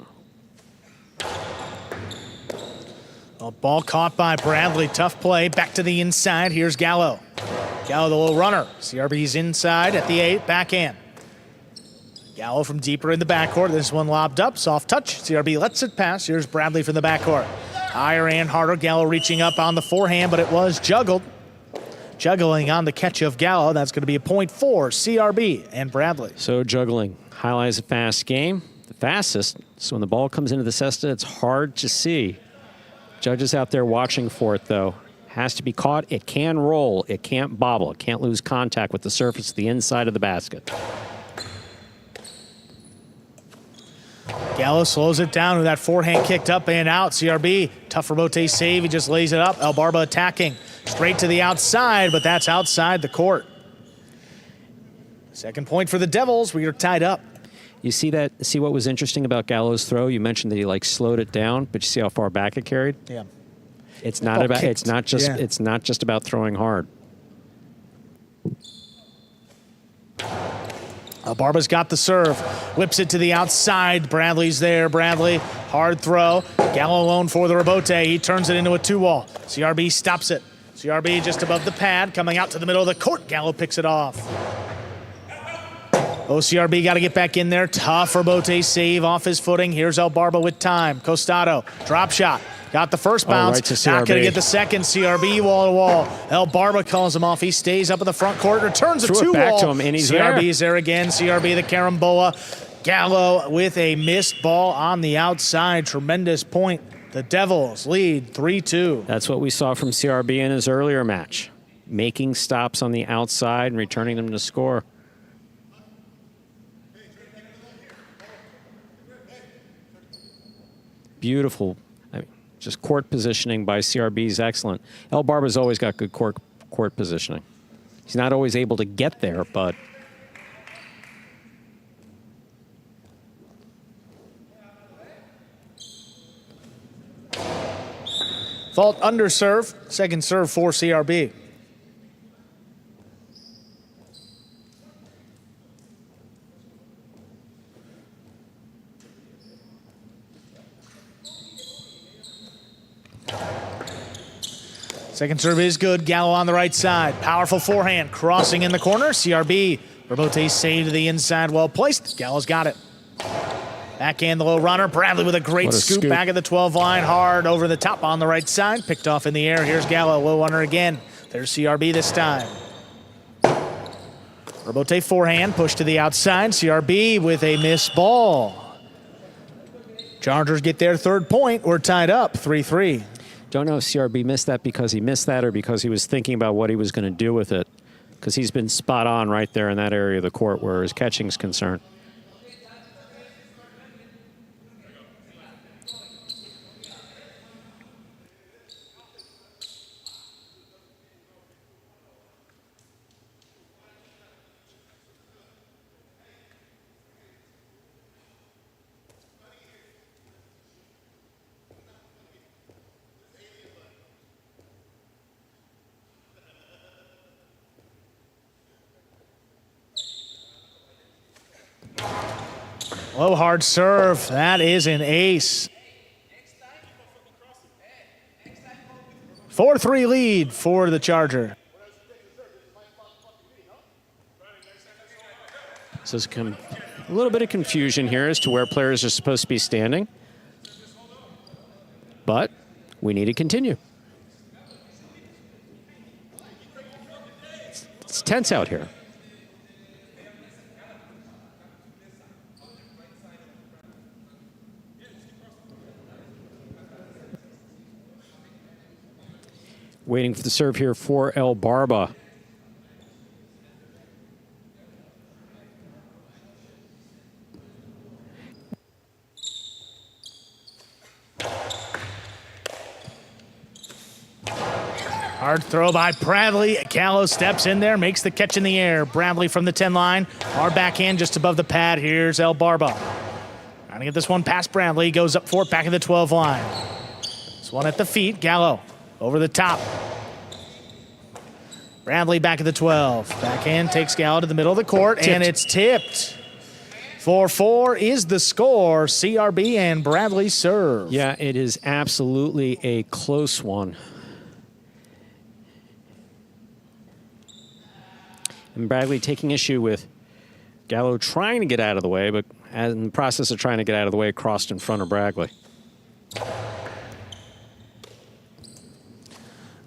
A ball caught by Bradley. Tough play. Back to the inside. Here's Gallow. Gallow, the little runner. CRB's inside at the 8. Backhand. Gallow from deeper in the backcourt. This one lobbed up, soft touch. CRB lets it pass. Here's Bradley from the backcourt. Higher and harder. Gallow reaching up on the forehand, but it was juggled. Juggling on the catch of Gallow. That's going to be a point for CRB and Bradley. So juggling highlights a fast game. The fastest. So when the ball comes into the cesta, it's hard to see. Judges out there watching for it, though. Has to be caught. It can roll. It can't bobble. It can't lose contact with the surface of the inside of the basket. Gallow slows it down with that forehand kicked up and out. CRB, tough rebote save. He just lays it up. Barba attacking straight to the outside, but that's outside the court. Second point for the Devils. We are tied up. You see that? See what was interesting about Gallow's throw? You mentioned that he slowed it down, but you see how far back it carried? Yeah. It's not about. Kicked. It's not just. Yeah. It's not just about throwing hard. Barba's got the serve, whips it to the outside. Bradley's there. Bradley, hard throw. Gallow alone for the rebote. He turns it into a 2-wall. CRB stops it. CRB just above the pad, coming out to the middle of the court. Gallow picks it off. CRB got to get back in there. Tough rebote save off his footing. Here's Barba with time. Costado, drop shot. Got the first bounce. Right to Not going to get the second. CRB wall to wall. Barba calls him off. He stays up in the front court. Returns a 2-wall. Back to him, and he's CRB's there again. CRB the carambola. Gallow with a missed ball on the outside. Tremendous point. The Devils lead 3-2. That's what we saw from CRB in his earlier match. Making stops on the outside and returning them to score. Beautiful. Just court positioning by CRB is excellent. Barba's always got good court positioning. He's not always able to get there, but fault under serve. Second serve for CRB. Second serve is good. Gallow on the right side. Powerful forehand. Crossing in the corner. CRB. Rebote save to the inside. Well placed. Gallow's got it. Backhand the low runner. Bradley with a great scoop back at the 12 line. Hard over the top on the right side. Picked off in the air. Here's Gallow. Low runner again. There's CRB this time. Rebote forehand. Push to the outside. CRB with a missed ball. Chargers get their third point. We're tied up 3-3. Don't know if CRB missed that because he missed that or because he was thinking about what he was going to do with it. Because he's been spot on right there in that area of the court where his catching's concerned. Low hard serve. That is an ace. 4-3 lead for the Charger. So it's a little bit of confusion here as to where players are supposed to be standing. But we need to continue. It's tense out here. Waiting for the serve here for Barba. Hard throw by Bradley. Gallow steps in there, makes the catch in the air. Bradley from the 10 line. Hard backhand just above the pad. Here's Barba. Trying to get this one past Bradley. Goes up for it back in the 12 line. This one at the feet. Gallow over the top. Bradley back at the 12. Backhand takes Gallow to the middle of the court, and it's tipped. 4-4 is the score. CRB and Bradley serve. Yeah, it is absolutely a close one. And Bradley taking issue with Gallow trying to get out of the way, but in the process of trying to get out of the way, crossed in front of Bradley.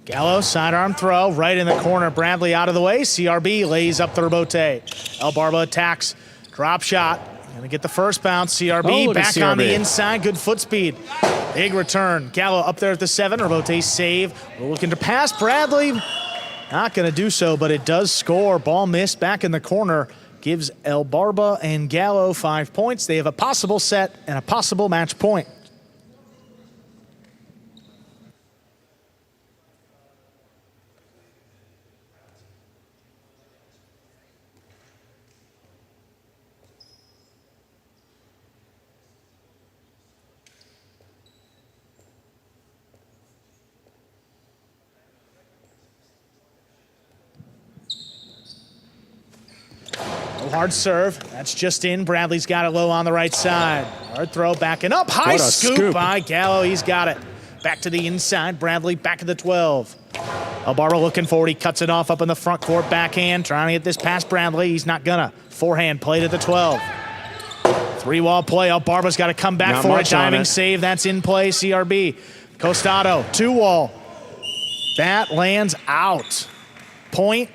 Gallow, sidearm throw, right in the corner. Bradley out of the way. CRB lays up the rebote. El Barba attacks. Drop shot. Gonna get the first bounce. CRB back on the inside. Good foot speed. Big return. Gallow up there at the 7. Rebote save. We're looking to pass. Bradley not gonna do so, but it does score. Ball missed back in the corner. Gives El Barba and Gallow 5 points. They have a possible set and a possible match point. Hard serve. That's just in. Bradley's got it low on the right side. Hard throw, backing up. High scoop by Gallow. He's got it. Back to the inside. Bradley back at the 12. El Barba looking forward. He cuts it off up in the front court. Backhand. Trying to get this past Bradley. He's not gonna. Forehand played at the 12. 3-wall play. El Barba's got to come back for a diving save. That's in play. CRB. Costado. 2-wall. That lands out. Point,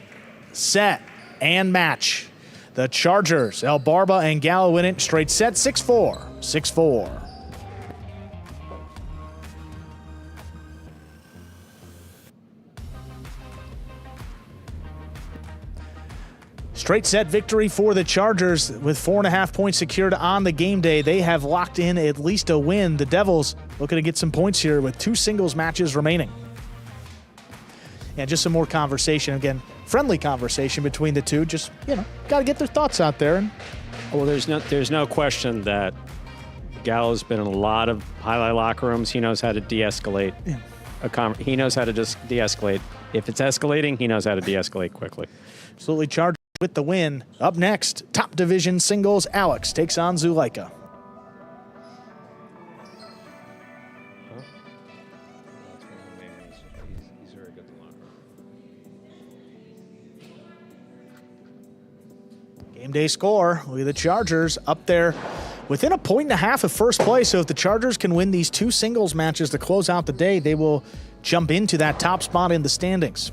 set, and match. The Chargers, El Barba and Gallow win it straight set, 6-4, 6-4. Straight set victory for the Chargers with 4.5 points secured on the game day. They have locked in at least a win. The Devils looking to get some points here with 2 singles matches remaining. And just some more conversation. Again, friendly conversation between the two. Just, got to get their thoughts out there. Well, there's no question that Gallow's been in a lot of highlight locker rooms. He knows how to de-escalate. Yeah. He knows how to just de-escalate. If it's escalating, he knows how to de-escalate quickly. Absolutely. Chargers with the win. Up next, top division singles. Alex takes on Zulica. Game day score. Look at the Chargers up there within 1.5 points of first place. So if the Chargers can win these 2 singles matches to close out the day, they will jump into that top spot in the standings.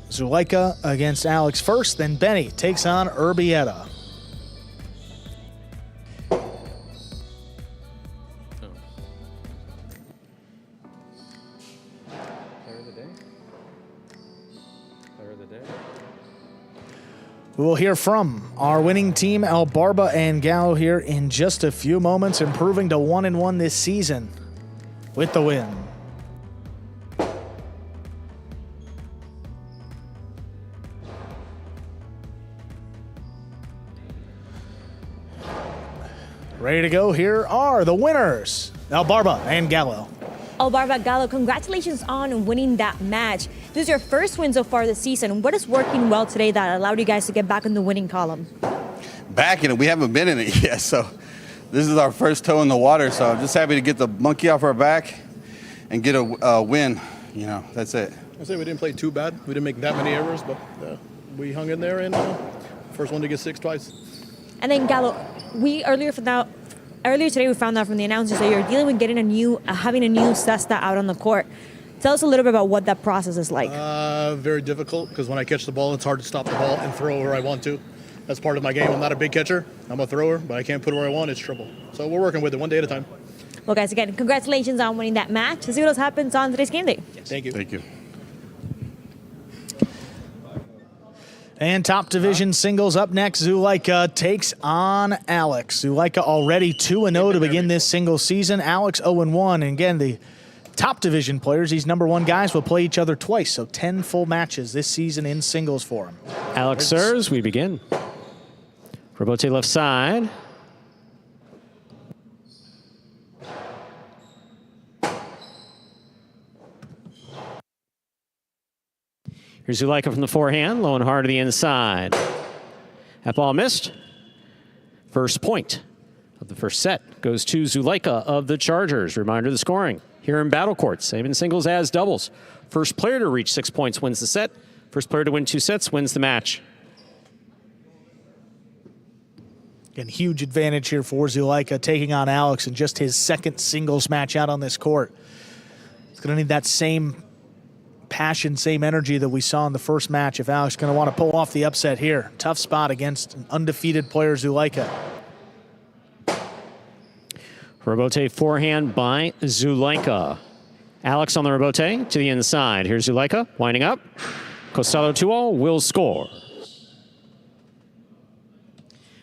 Zulica against Alex first, then Benny takes on Erbetta. We will hear from our winning team, El Barba and Gallow, here in just a few moments, improving to 1-1 this season with the win. Ready to go. Here are the winners, El Barba and Gallow. El Barba, Gallow, congratulations on winning that match. This is your first win so far this season. What is working well today that allowed you guys to get back in the winning column? Back in it, we haven't been in it yet, so this is our first toe in the water, so I'm just happy to get the monkey off our back and get a win. That's it. I say we didn't play too bad. We didn't make that many errors, but we hung in there and first one to get 6 twice. And then Gallow, earlier today we found out from the announcers that you're dealing with having a new Cessna out on the court. Tell us a little bit about what that process is like. Very difficult because when I catch the ball, it's hard to stop the ball and throw where I want to. That's part of my game. I'm not a big catcher. I'm a thrower, but I can't put it where I want. It's trouble. So we're working with it one day at a time. Well, guys, again, congratulations on winning that match. Let's see what else happens on today's game day. Thank you. Thank you. And top division singles up next, Zulica takes on Alex. Zulica already 2-0 to begin this singles season. Alex 0-1. And again, the top division players, these #1 guys, will play each other twice. So 10 full matches this season in singles for him. Alex serves, we begin. Rebote left side. Here's Zulica from the forehand, low and hard to the inside. That ball missed. First point of the first set goes to Zulica of the Chargers. Reminder of the scoring here in Battle Court, same in singles as doubles. First player to reach 6 points wins the set. First player to win 2 sets wins the match. And huge advantage here for Zulica taking on Alex in just his second singles match out on this court. He's going to need that same passion, same energy that we saw in the first match if Alex is going to want to pull off the upset here. Tough spot against an undefeated player, Zulica. Rebote forehand by Zulica. Alex on the rebote to the inside. Here's Zulica winding up. Costello 2-all will score.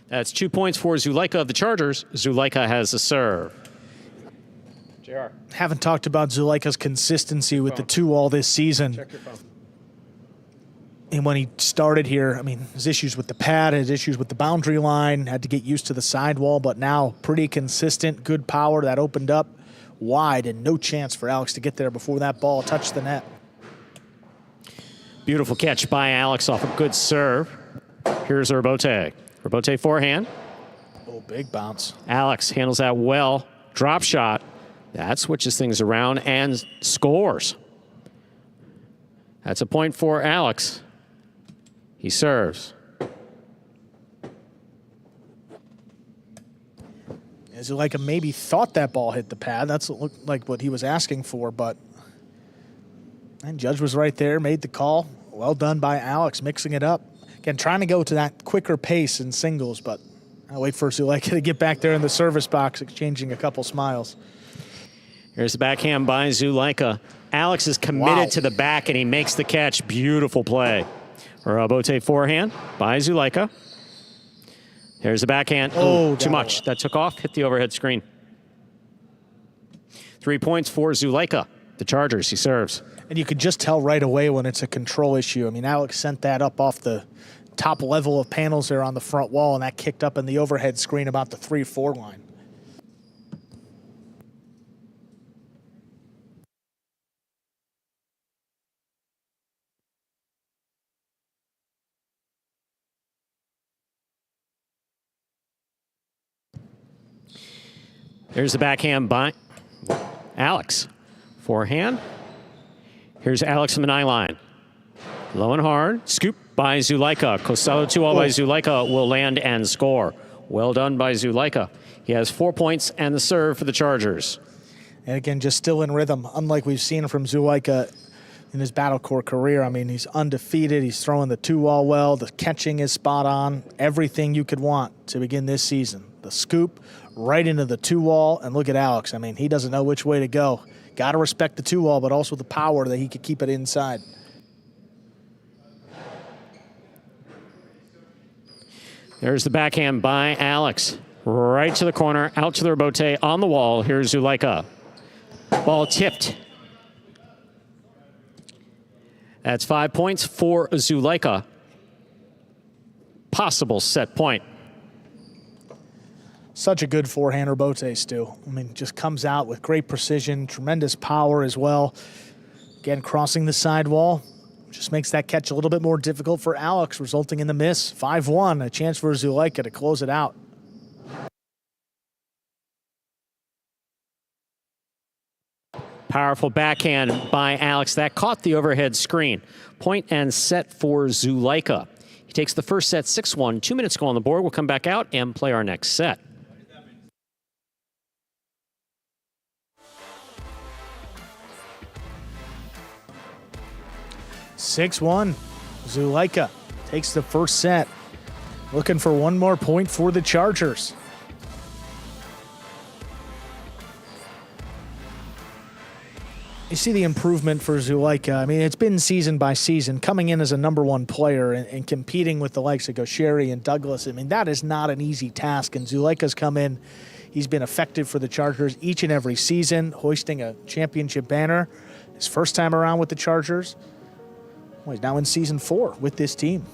That's 2 points for Zulica of the Chargers. Zulica has the serve. JR. Haven't talked about Zulica's consistency with the 2-all this season. Check your phone. And when he started here, I mean, his issues with the pad, his issues with the boundary line, had to get used to the sidewall, but now pretty consistent, good power that opened up wide and no chance for Alex to get there before that ball touched the net. Beautiful catch by Alex off a good serve. Here's Erbetta. Rebote forehand. Oh, big bounce. Alex handles that well. Drop shot. That switches things around and scores. That's a point for Alex. He serves. Zulica maybe thought that ball hit the pad. That's what looked like what he was asking for, but and judge was right there, made the call. Well done by Alex, mixing it up. Again, trying to go to that quicker pace in singles, but I'll wait for Zulica to get back there in the service box, exchanging a couple smiles. Here's the backhand by Zulica. Alex is committed to the back, and he makes the catch. Beautiful play. Rebote forehand by Zulica. Here's the backhand. Oh, too much. That took off, hit the overhead screen. 3 points for Zulica. The Chargers, he serves. And you could just tell right away when it's a control issue. I mean, Alex sent that up off the top level of panels there on the front wall, and that kicked up in the overhead screen about the 3-4 line. There's the backhand by Alex. Forehand. Here's Alex from the 9 line. Low and hard. Scoop by Zulica. Costello 2-all by Zulica will land and score. Well done by Zulica. He has 4 points and the serve for the Chargers. And again, just still in rhythm, unlike we've seen from Zulica in his battle court career. I mean, he's undefeated. He's throwing the 2-all well. The catching is spot on. Everything you could want to begin this season. The scoop right into the 2-all. And look at Alex. I mean, he doesn't know which way to go. Got to respect the 2-all, but also the power that he could keep it inside. There's the backhand by Alex. Right to the corner, out to the rebote, on the wall. Here's Zulica. Ball tipped. That's 5 points for Zulica. Possible set point. Such a good forehand rebote, Stu. I mean, just comes out with great precision, tremendous power as well. Again, crossing the sidewall. Just makes that catch a little bit more difficult for Alex, resulting in the miss. 5-1, a chance for Zulica to close it out. Powerful backhand by Alex. That caught the overhead screen. Point and set for Zulica. He takes the first set 6-1. 2 minutes go on the board. We'll come back out and play our next set. (6-1). Zulica takes the first set. Looking for one more point for the Chargers. You see the improvement for Zulica. I mean, it's been season by season, coming in as a #1 player and competing with the likes of Gaucheri and Douglas. I mean, that is not an easy task, and Zulica's come in. He's been effective for the Chargers each and every season, hoisting a championship banner. His first time around with the Chargers. Well, he's now in season 4 with this team.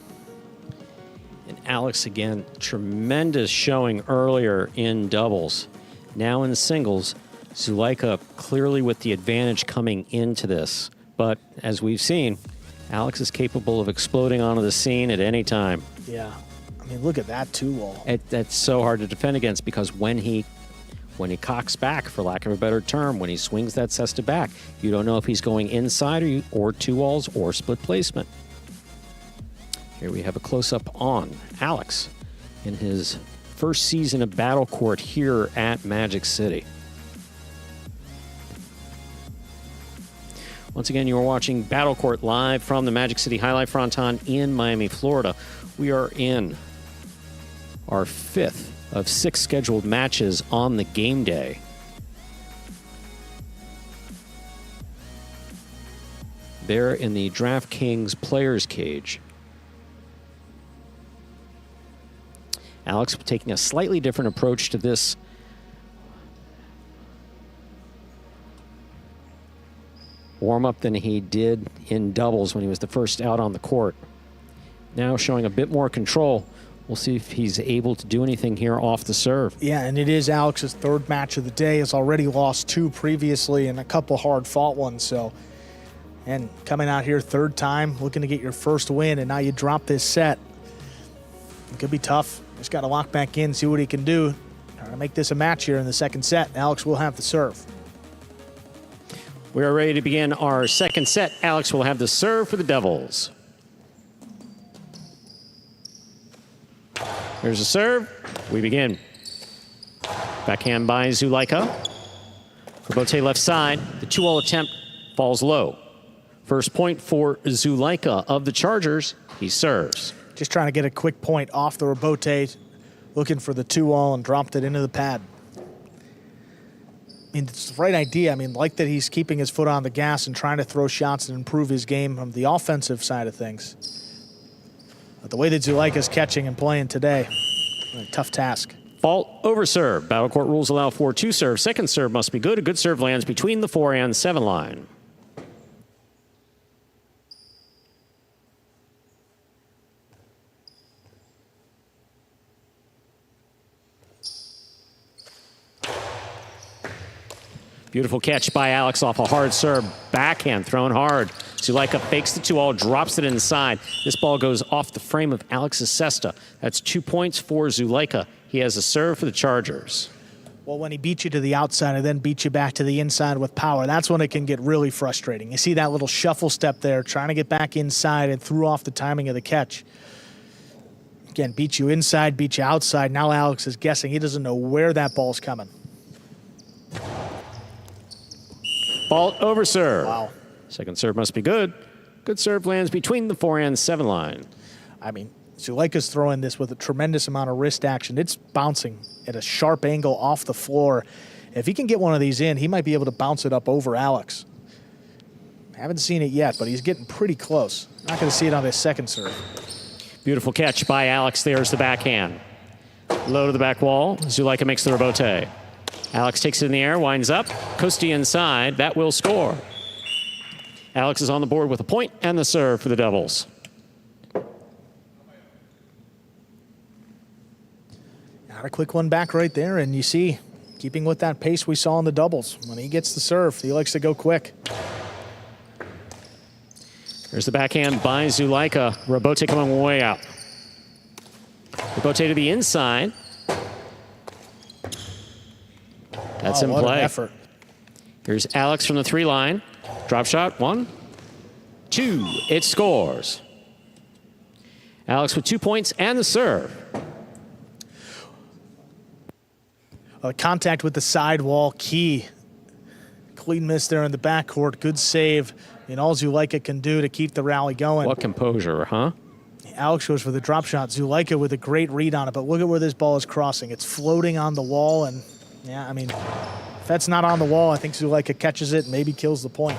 And Alex, again, tremendous showing earlier in doubles. Now in singles, Zulica clearly with the advantage coming into this. But as we've seen, Alex is capable of exploding onto the scene at any time. Yeah. I mean, look at that 2-wall. That's so hard to defend against because when he cocks back, for lack of a better term, when he swings that cesta back, you don't know if he's going inside or 2-walls or split placement. Here we have a close-up on Alex in his first season of Battle Court here at Magic City. Once again, you are watching Battle Court live from the Magic City Jai-Alai Fronton in Miami, Florida. We are in our 5th of 6 scheduled matches on the game day. There in the DraftKings Players Cage. Alex taking a slightly different approach to this warm-up than he did in doubles when he was the first out on the court. Now showing a bit more control. We'll see if he's able to do anything here off the serve. Yeah, and it is Alex's 3rd match of the day. Has already lost 2 previously and a couple hard-fought ones. So, and coming out here 3rd time, looking to get your first win, and now you drop this set. It could be tough. Just got to lock back in, see what he can do. Trying to make this a match here in the 2nd set. Alex will have the serve. We are ready to begin our 2nd set. Alex will have the serve for the Devils. Here's a serve. We begin. Backhand by Zulica. Erbetta left side. The 2-all attempt falls low. First point for Zulica of the Chargers. He serves. Just trying to get a quick point off the Erbetta, looking for the 2-all and dropped it into the pad. I mean, it's the right idea. I mean, like that he's keeping his foot on the gas and trying to throw shots and improve his game from the offensive side of things. But the way that Zulica's catching and playing today, a tough task. Fault over serve. Battle Court rules allow for 2 serves. 2nd serve must be good. A good serve lands between the 4 and 7 line. Beautiful catch by Alex off a hard serve. Backhand thrown hard. Zulica fakes the 2-all, drops it inside. This ball goes off the frame of Alex's cesta. That's 2 points for Zulica. He has a serve for the Chargers. Well, when he beats you to the outside and then beats you back to the inside with power, that's when it can get really frustrating. You see that little shuffle step there, trying to get back inside and threw off the timing of the catch. Again, beat you inside, beat you outside. Now Alex is guessing. He doesn't know where that ball's coming. Fault over serve. Wow. 2nd serve must be good. Good serve lands between the 4 and 7 line. I mean, Zulica's throwing this with a tremendous amount of wrist action. It's bouncing at a sharp angle off the floor. If he can get one of these in, he might be able to bounce it up over Alex. Haven't seen it yet, but he's getting pretty close. Not going to see it on his 2nd serve. Beautiful catch by Alex. There's the backhand. Low to the back wall. Zulica makes the Erbetta. Alex takes it in the air, winds up. Coasty inside. That will score. Alex is on the board with a point and the serve for the Devils. Got a quick one back right there, and you see, keeping with that pace we saw in the doubles, when he gets the serve, he likes to go quick. There's the backhand by Zulica. Erbetta coming way out. Erbetta to the inside. That's in what play. An effort. Here's Alex from the 3 line. Drop shot, 1, 2. It scores. Alex with 2 points and the serve. Contact with the sidewall, key. Clean miss there in the backcourt. Good save. I mean, all Zulica can do to keep the rally going. What composure, huh? Alex goes for the drop shot. Zulica with a great read on it, but look at where this ball is crossing. It's floating on the wall, and yeah, I mean, if that's not on the wall, I think Zulica catches it and maybe kills the point.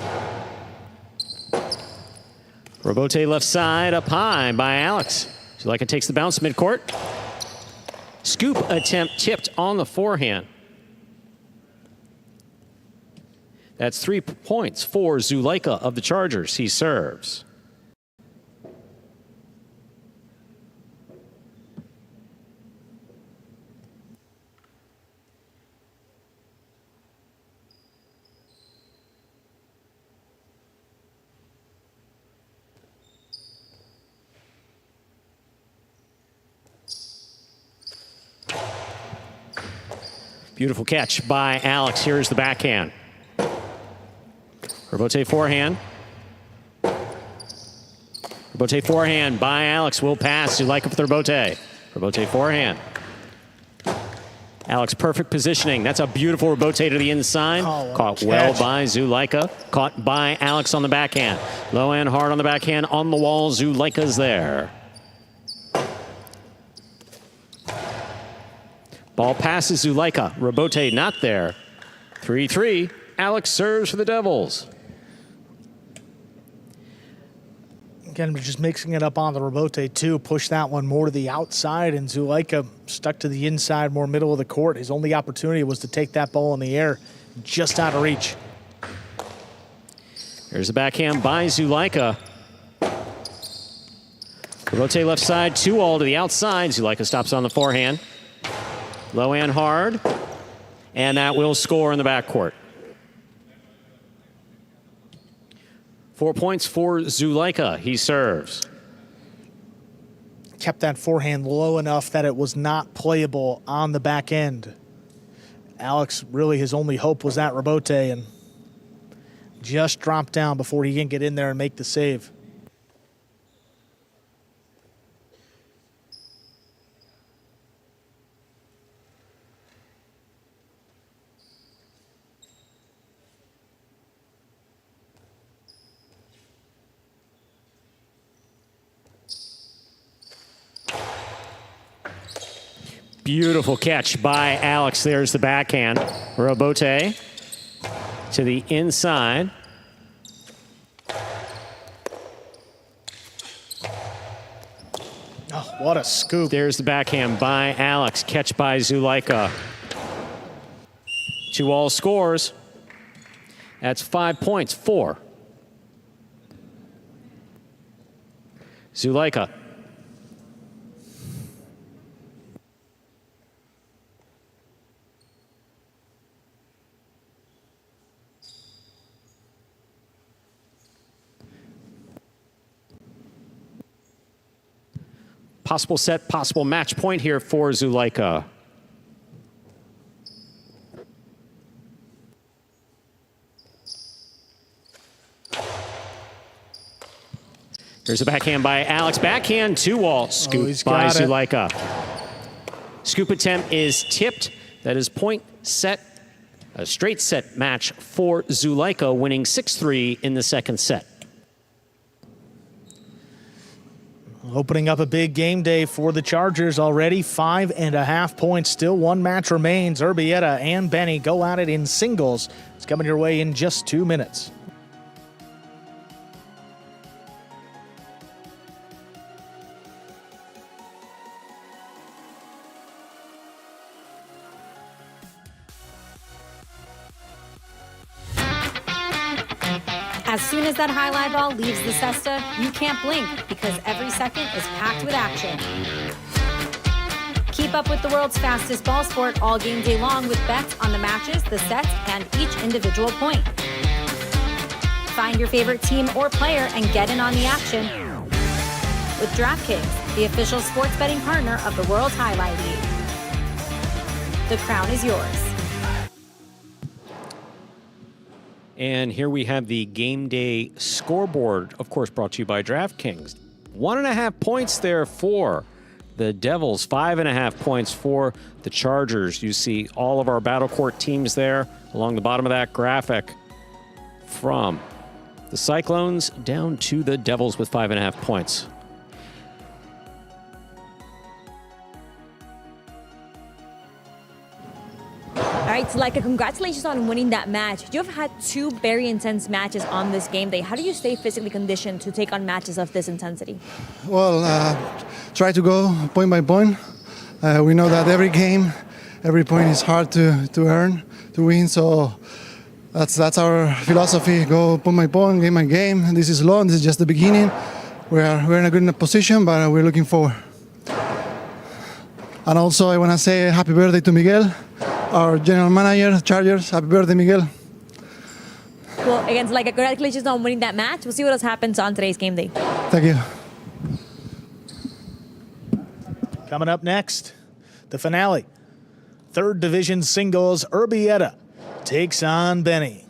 Erbetta left side, up high by Alex. Zulica takes the bounce midcourt. Scoop attempt tipped on the forehand. That's 3 points for Zulica of the Chargers. He serves. Beautiful catch by Alex. Here's the backhand. Erbetta forehand. Erbetta forehand by Alex. Will pass. Zulica for the Erbetta. Erbetta forehand. Alex, perfect positioning. That's a beautiful rebote to the inside. Oh, Caught catch. well by Zulica. Caught by Alex on the backhand. Low and hard on the backhand. On the wall, Zulica's there. Ball passes Zulica. Rebote not there. 3-3. Alex serves for the Devils. Again, just mixing it up on the rebote too. Push that one more to the outside, and Zulica stuck to the inside, more middle of the court. His only opportunity was to take that ball in the air, just out of reach. Here's the backhand by Zulica. Rebote left side, 2-all to the outside. Zulica stops on the forehand. Low and hard, and that will score in the backcourt. 4 points for Zulica. He serves. Kept that forehand low enough that it was not playable on the back end. Alex, really his only hope was that rebote, and just dropped down before he can get in there and make the save. Beautiful catch by Alex. There's the backhand. Rebote to the inside. Oh, what a scoop. There's the backhand by Alex. Catch by Zulica. 2-all scores. That's 5 points. 4. Zulica. Possible set, possible match point here for Zulica. Here's a backhand by Alex. Backhand 2-all. Scoop by Zulica. Scoop attempt is tipped. That is point set. A straight set match for Zulica, winning 6-3 in the second set. Opening up a big game day for the Chargers already. 5.5 points. Still one match remains. Erbetta and Benny go at it in singles. It's coming your way in just 2 minutes. As soon as that highlight ball leaves the cesta, you can't blink because every second is packed with action. Keep up with the world's fastest ball sport all game day long with bets on the matches, the sets, and each individual point. Find your favorite team or player and get in on the action with DraftKings, the official sports betting partner of the World Jai-Alai League. The crown is yours. And here we have the game day scoreboard, of course, brought to you by DraftKings. 1.5 points there for the Devils, 5.5 points for the Chargers. You see all of our Battle Court teams there along the bottom of that graphic, from the Cyclones down to the Devils with 5.5 points. All right, Zulica, congratulations on winning that match. You've had 2 very intense matches on this game day. How do you stay physically conditioned to take on matches of this intensity? Well, try to go point by point. We know that every game, every point is hard to earn, to win. So that's our philosophy. Go point by point, game by game. This is long. This is just the beginning. We're in a good position, but we're looking forward. And also, I want to say happy birthday to Miguel, our general manager, Chargers. Happy birthday, Miguel. Well, again, Zulica, congratulations on winning that match. We'll see what else happens on today's game day. Thank you. Coming up next, the finale. 3rd Division singles, Erbetta takes on Benny.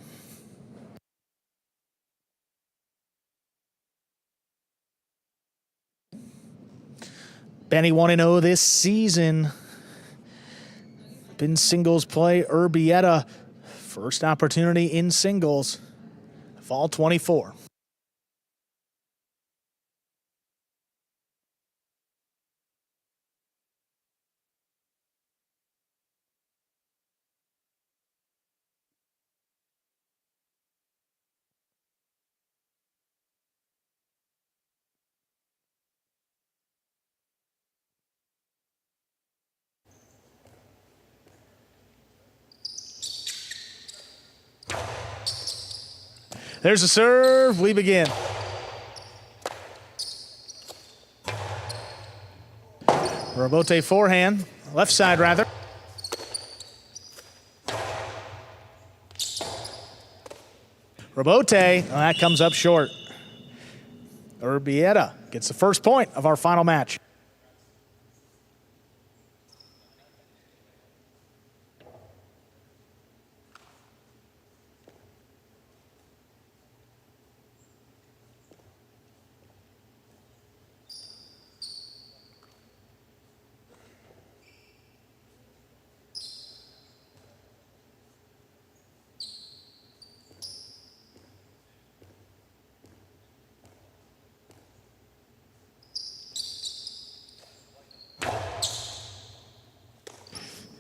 Benny 1-0 this season. up in singles play. Erbetta, first opportunity in singles. Fall 24. There's a serve. We begin. Robote forehand, left side rather. Robote, that comes up short. Erbetta gets the first point of our final match.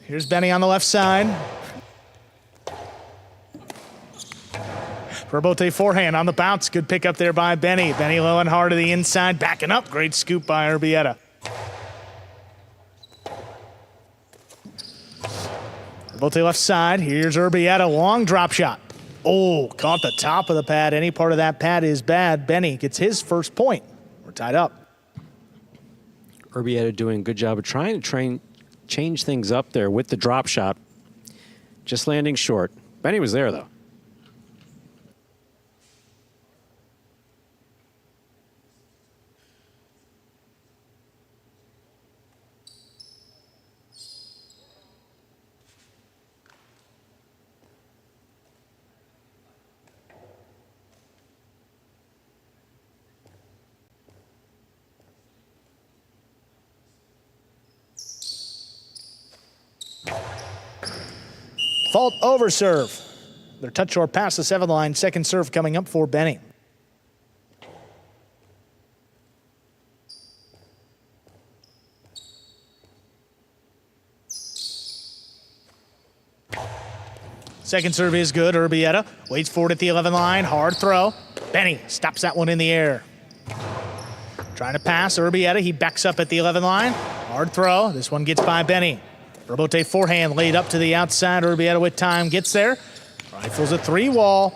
Here's Benny on the left side. Robote forehand on the bounce. Good pick up there by Benny. Benny low and hard to the inside. Backing up. Great scoop by Erbetta. Robote left side. Here's Erbetta. Long drop shot. Oh, caught the top of the pad. Any part of that pad is bad. Benny gets his first point. We're tied up. Erbetta doing a good job of trying to change things up there with the drop shot. Just landing short. Benny was there, though. Fault over serve. Their touch or past the 7 line. Second serve coming up for Benny. Second serve is good. Erbetta waits for it at the 11 line. Hard throw. Benny stops that one in the air. Trying to pass. Erbetta, he backs up at the 11 line. Hard throw. This one gets by Benny. Robote forehand laid up to the outside. Erbetta with time gets there. Rifles a 3-wall.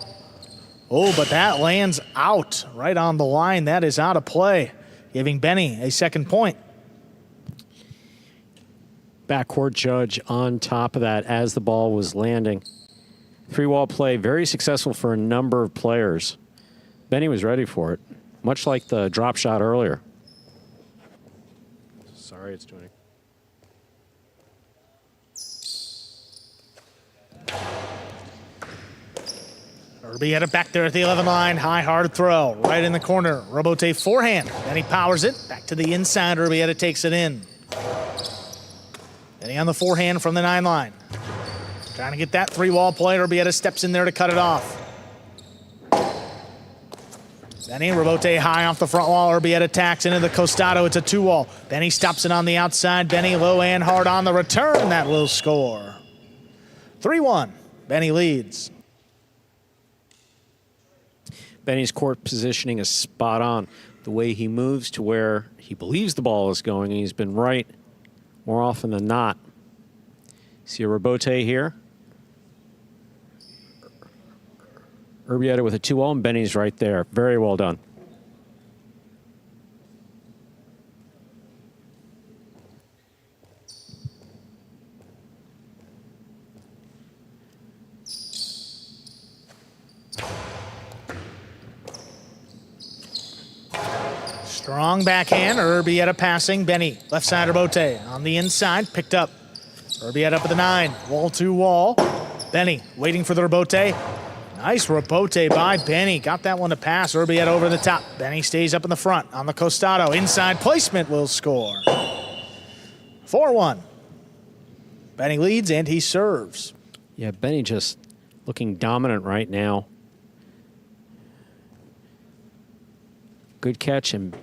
Oh, but that lands out right on the line. That is out of play, giving Benny a second point. Backcourt judge on top of that as the ball was landing. 3-wall play, very successful for a number of players. Benny was ready for it, much like the drop shot earlier. Sorry, it's doing it. Erbetta back there at the 11 line. High, hard throw. Right in the corner. Robote forehand. Then he powers it. Back to the inside. Erbetta takes it in. Benny on the forehand from the 9 line. Trying to get that 3-wall play. Erbetta steps in there to cut it off. Benny, Robote high off the front wall. Erbetta tacks into the costado. It's a 2-wall. Benny stops it on the outside. Benny low and hard on the return. That will score. 3-1. Benny leads. Benny's court positioning is spot on. The way he moves to where he believes the ball is going, and he's been right more often than not. See a Robote here. Erbetta with a 2-wall, and Benny's right there. Very well done. Strong backhand. Erbetta passing. Benny, left side Robote on the inside. Picked up. Erbetta up at the 9. Wall to wall. Benny waiting for the Robote. Nice Robote by Benny. Got that one to pass. Erbetta over the top. Benny stays up in the front on the costado. Inside placement will score. 4-1. Benny leads, and he serves. Yeah, Benny just looking dominant right now. Good catch and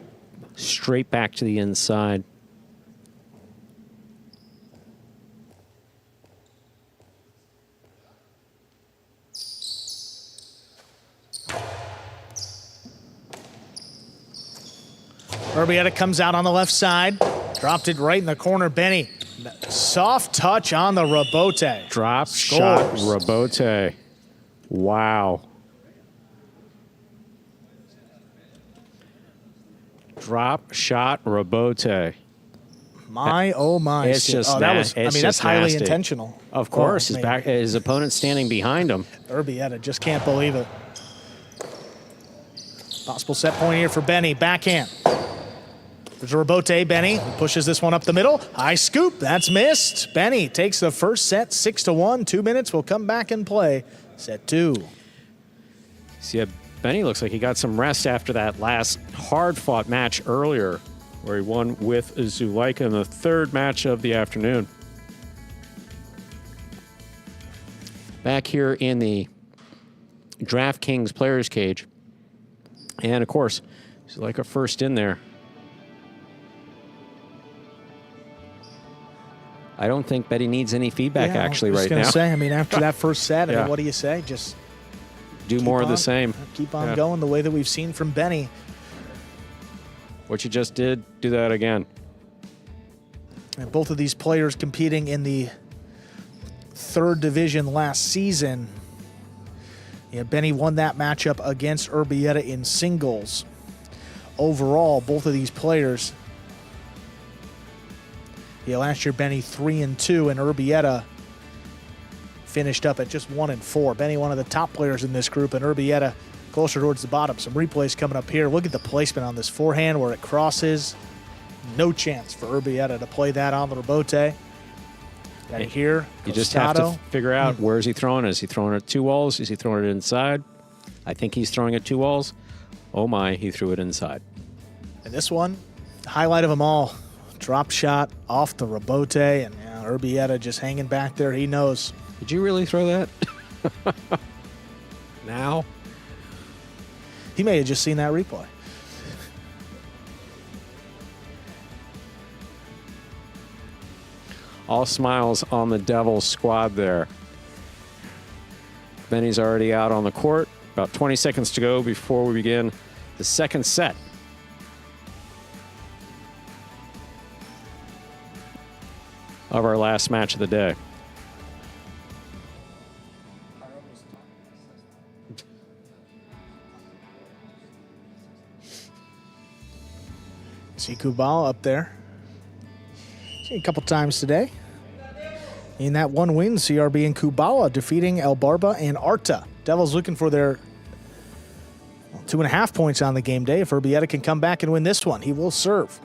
straight back to the inside. Erbetta comes out on the left side. Dropped it right in the corner. Benny, soft touch on the rebote. Drop Scores. shot rebote. Wow. Drop shot rebote. My, oh my. It's just that was, I mean, that's highly nasty. intentional. Of course, Oh, man. his opponent standing behind him. Erbetta just can't believe it. Possible set point here for Benny. Backhand. There's a rebote. Benny pushes this one up the middle. High scoop. That's missed. Benny takes the first set 6-1. 2 minutes. We'll come back and play set 2. See, Benny looks like he got some rest after that last hard-fought match earlier, where he won with Zulica in the third match of the afternoon. Back here in the DraftKings Players Cage. And, of course, Zulica first in there. I don't think Benny needs any feedback, actually, right now. I was going to say, I mean, after that first set, I Yeah. mean, what do you say? Just do more of the same. Keep on going the way that we've seen from Benny. What you just did, do that again. And both of these players competing in the third division last season. Yeah, Benny won that matchup against Erbetta in singles. Overall, both of these players, last year Benny 3-2, and Erbetta finished up at just 1-4. Benny, one of the top players in this group, and Erbetta closer towards the bottom. Some replays coming up here. Look at the placement on this forehand where it crosses. No chance for Erbetta to play that on the rebote. Got it here. You just have to figure out where is he throwing it. Is he throwing it at 2 walls? Is he throwing it inside? I think he's throwing it 2 walls. Oh my, he threw it inside. And this one, highlight of them all. Drop shot off the rebote, and Erbetta just hanging back there. He knows. Did you really throw that? Now? He may have just seen that replay. All smiles on the Devils squad there. Benny's already out on the court. About 20 seconds to go before we begin the second set. Of our last match of the day. See Kubala up there. Seen a couple times today. In that one win, CRB and Kubala defeating El Barba and Arta. Devils looking for their 2.5 points on the game day. If Erbetta can come back and win this one, he will serve.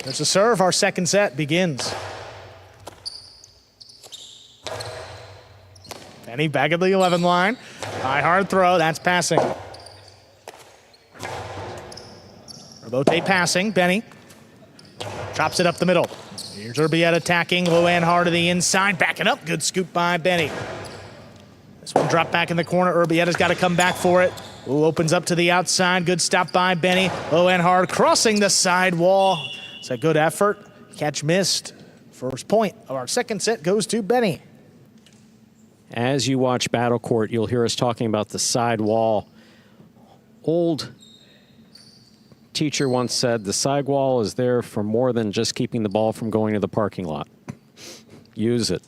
There's a serve. Our second set begins. Benny back at the 11 line. High hard throw. That's passing. Rebote passing. Benny chops it up the middle. Here's Erbetta attacking. Low and hard to the inside. Backing up. Good scoop by Benny. This one dropped back in the corner. Erbetta's got to come back for it. Ooh, opens up to the outside. Good stop by Benny. Low and hard. Crossing the side wall. It's a good effort. Catch missed. First point of our second set goes to Benny. As you watch Battle Court, you'll hear us talking about the side wall. Old teacher once said the side wall is there for more than just keeping the ball from going to the parking lot. Use it.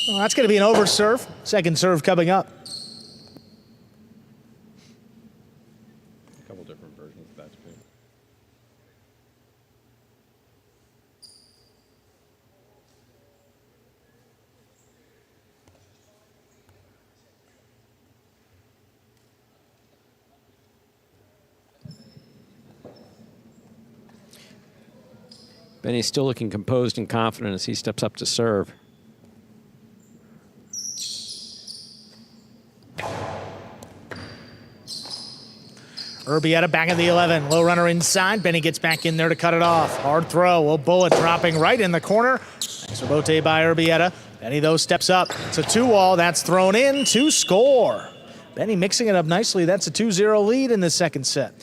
Well, that's going to be an over serve. Second serve coming up. Couple different versions of that too. Benny's still looking composed and confident as he steps up to serve. Erbetta back at the 11. Low runner inside. Benny gets back in there to cut it off. Hard throw. A bullet dropping right in the corner. Nice rebote by Erbetta. Benny, though, steps up. It's a 2-wall. That's thrown in to score. Benny mixing it up nicely. That's a 2-0 lead in the second set.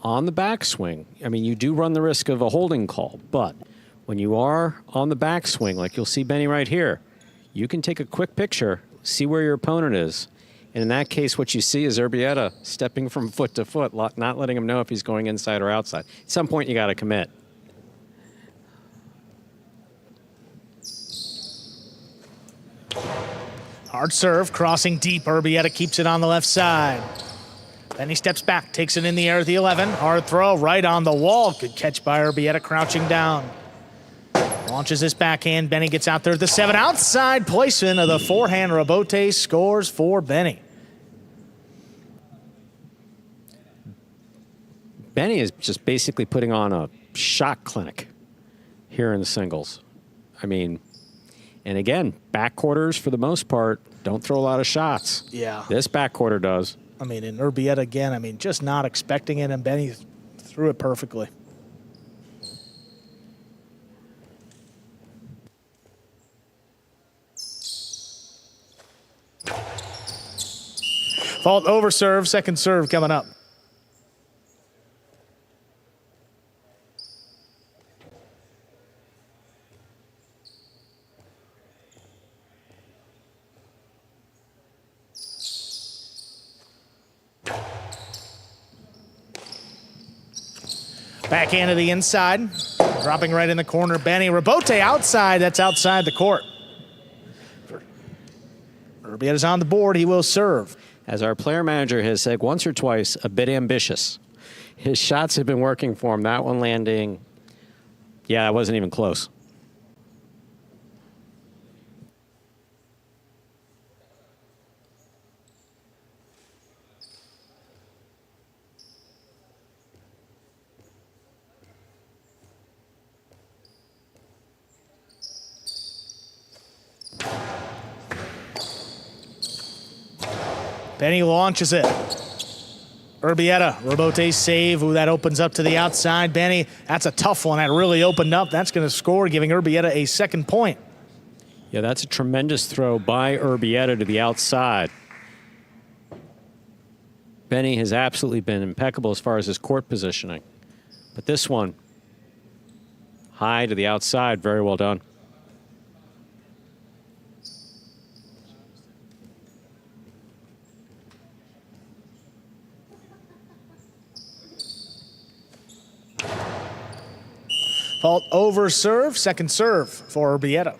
On the backswing, I mean, you do run the risk of a holding call, but when you are on the backswing, like you'll see Benny right here, you can take a quick picture, see where your opponent is. And in that case, what you see is Erbetta stepping from foot to foot, not letting him know if he's going inside or outside. At some point, you got to commit. Hard serve, crossing deep. Erbetta keeps it on the left side. Then he steps back, takes it in the air at the 11. Hard throw right on the wall. Good catch by Erbetta, crouching down. Launches this backhand. Benny gets out there at the 7. Outside placement of the forehand. Rebote scores for Benny. Benny is just basically putting on a shot clinic here in the singles. I mean, and again, backquarters for the most part don't throw a lot of shots. Yeah. This backquarter does. I mean, and Erbetta again, I mean, just not expecting it, and Benny threw it perfectly. Fault over serve, second serve coming up. Backhand to the inside, dropping right in the corner. Benny, rebote outside, that's outside the court. Erbetta's on the board, he will serve. As our player manager has said once or twice, a bit ambitious. His shots have been working for him. That one landing, yeah, that wasn't even close. Benny launches it. Erbetta, rebote save. Ooh, that opens up to the outside. Benny, that's a tough one. That really opened up. That's going to score, giving Erbetta a second point. Yeah, that's a tremendous throw by Erbetta to the outside. Benny has absolutely been impeccable as far as his court positioning. But this one, high to the outside, very well done. Fault over serve, second serve for Erbetta.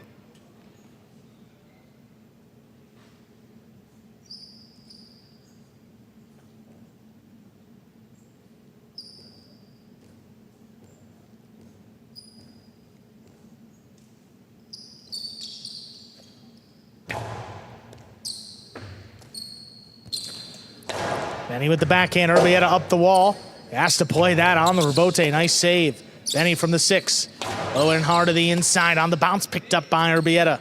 Benny with the backhand, Erbetta up the wall. Has to play that on the rebote, nice save. Benny from the 6. Low and hard to the inside on the bounce, picked up by Erbetta.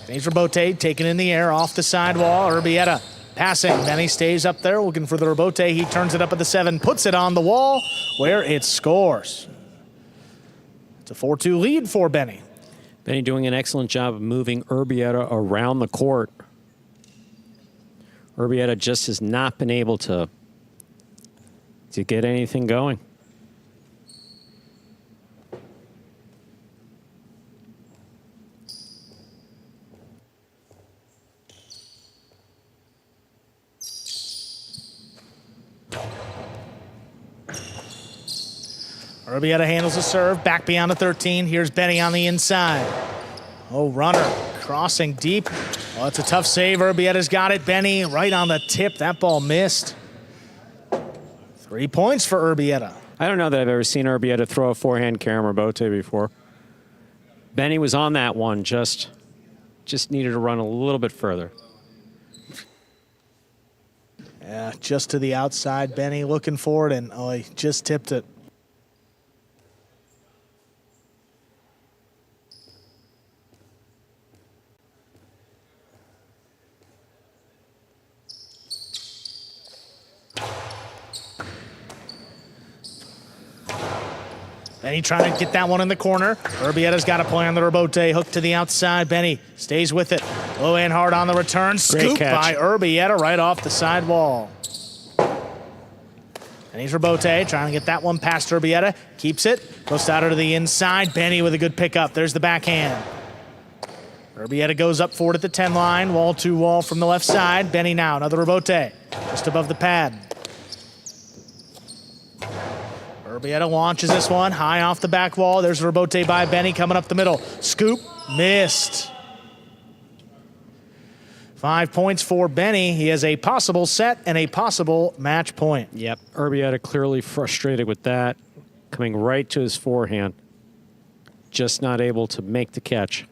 Benny's rebote taken in the air off the sidewall. Erbetta passing. Benny stays up there looking for the rebote. He turns it up at the 7, puts it on the wall where it scores. It's a 4-2 lead for Benny. Benny doing an excellent job of moving Erbetta around the court. Erbetta just has not been able to get anything going. Erbetta handles the serve, back beyond the 13. Here's Benny on the inside. Oh, runner crossing deep. Oh, it's a tough save. Erbetta's got it. Benny right on the tip. That ball missed. 3 points for Erbetta. I don't know that I've ever seen Erbetta throw a forehand carom rebote before. Benny was on that one, just needed to run a little bit further. Yeah, just to the outside. Benny looking for it, and he just tipped it. Benny trying to get that one in the corner. Erbetta's got a play on the rebote. Hook to the outside. Benny stays with it. Low and hard on the return. Scoop by Erbetta right off the side wall. And he's rebote trying to get that one past Erbetta. Keeps it. Goes out to the inside. Benny with a good pickup. There's the backhand. Erbetta goes up forward at the 10 line. Wall to wall from the left side. Benny now. Another rebote. Just above the pad. Erbetta launches this one high off the back wall. There's a rebote by Benny coming up the middle. Scoop, missed. 5 points for Benny. He has a possible set and a possible match point. Yep, Erbetta clearly frustrated with that. Coming right to his forehand. Just not able to make the catch.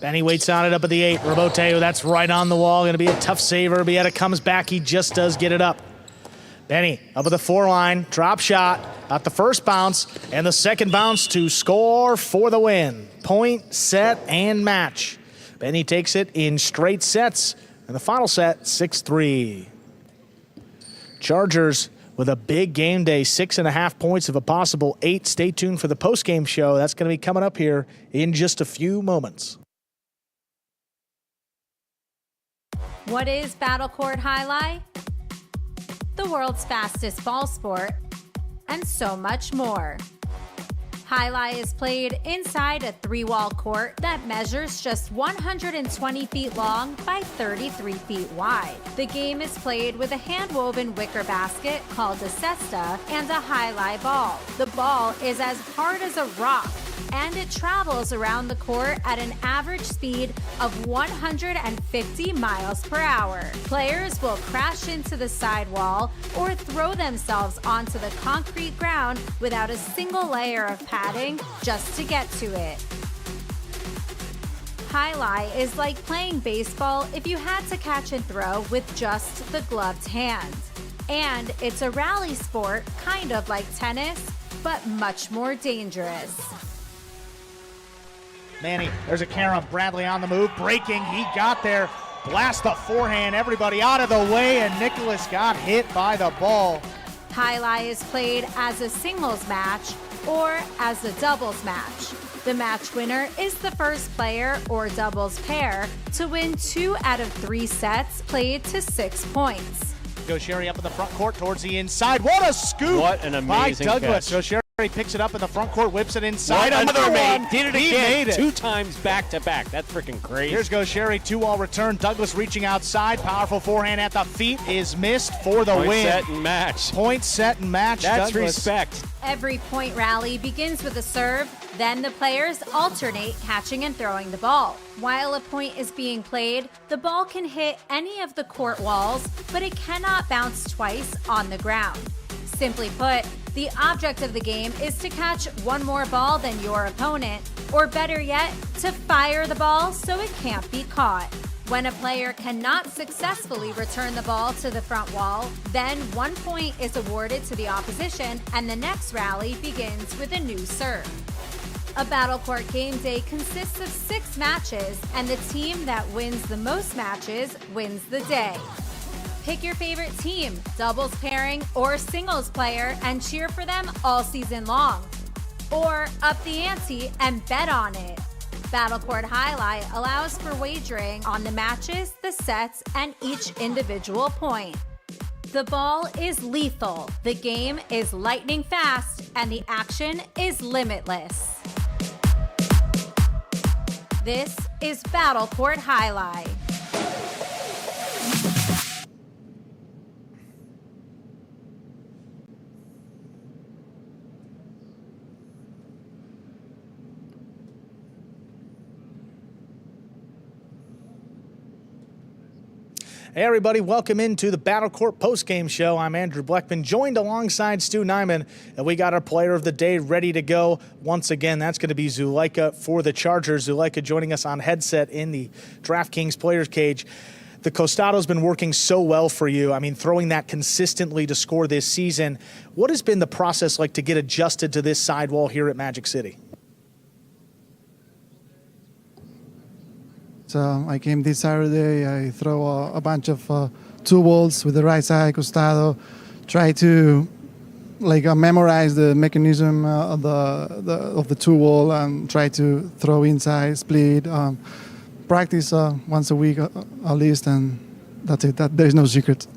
Benny waits on it up at the 8. Rebote, that's right on the wall. Going to be a tough save. Erbetta comes back. He just does get it up. Benny up at the 4 line. Drop shot. Got the first bounce and the second bounce to score for the win. Point, set, and match. Benny takes it in straight sets. And the final set, 6-3. Chargers with a big game day, 6.5 points of a possible 8. Stay tuned for the post-game show. That's going to be coming up here in just a few moments. What is Battle Court Jai-Alai? The world's fastest ball sport, and so much more. Jai-Alai is played inside a 3-wall court that measures just 120 feet long by 33 feet wide. The game is played with a hand-woven wicker basket called a cesta and a Jai-Alai ball. The ball is as hard as a rock, and it travels around the court at an average speed of 150 miles per hour. Players will crash into the sidewall or throw themselves onto the concrete ground without a single layer of padding just to get to it. Jai-Alai is like playing baseball if you had to catch and throw with just the gloved hand. And it's a rally sport, kind of like tennis, but much more dangerous. Manny, there's a carom. Bradley on the move, breaking. He got there. Blast the forehand. Everybody out of the way, and Nicholas got hit by the ball. Jai-Alai is played as a singles match or as a doubles match. The match winner is the first player or doubles pair to win 2 out of 3 sets played to 6 points. Gaucheri up in the front court towards the inside. What a scoop! What an amazing by Douglas. catch. Gaucheri picks it up in the front court, whips it inside. Another one. Did it again. He made it. 2 times back to back. That's freaking crazy. Here's Gaucheri, 2-wall return. Douglas reaching outside. Powerful forehand at the feet is missed for the Point, win. set, and match. Point, set, and match. That's Douglas. respect. Every point rally begins with a serve, then the players alternate catching and throwing the ball. While a point is being played, the ball can hit any of the court walls, but it cannot bounce twice on the ground. Simply put, the object of the game is to catch one more ball than your opponent, or better yet, to fire the ball so it can't be caught. When a player cannot successfully return the ball to the front wall, then 1 point is awarded to the opposition and the next rally begins with a new serve. A Battle Court game day consists of 6 matches, and the team that wins the most matches wins the day. Pick your favorite team, doubles pairing, or singles player, and cheer for them all season long. Or up the ante and bet on it. Battle Court Jai-Alai allows for wagering on the matches, the sets, and each individual point. The ball is lethal, the game is lightning fast, and the action is limitless. This is Battle Court Jai-Alai. Hey everybody, welcome into the Battle Court postgame show. I'm Andrew Bleckman, joined alongside Stu Nyman, and we got our player of the day ready to go. Once again, that's going to be Zulica for the Chargers. Zulica joining us on headset in the DraftKings Players Cage. The Costado's been working so well for you. I mean, throwing that consistently to score this season. What has been the process like to get adjusted to this sidewall here at Magic City? I came this Saturday. I throw a bunch of 2 balls with the right side costado. Try to memorize the mechanism of the 2 ball and try to throw inside, split. Practice once a week at least, and that's it. There's no secret.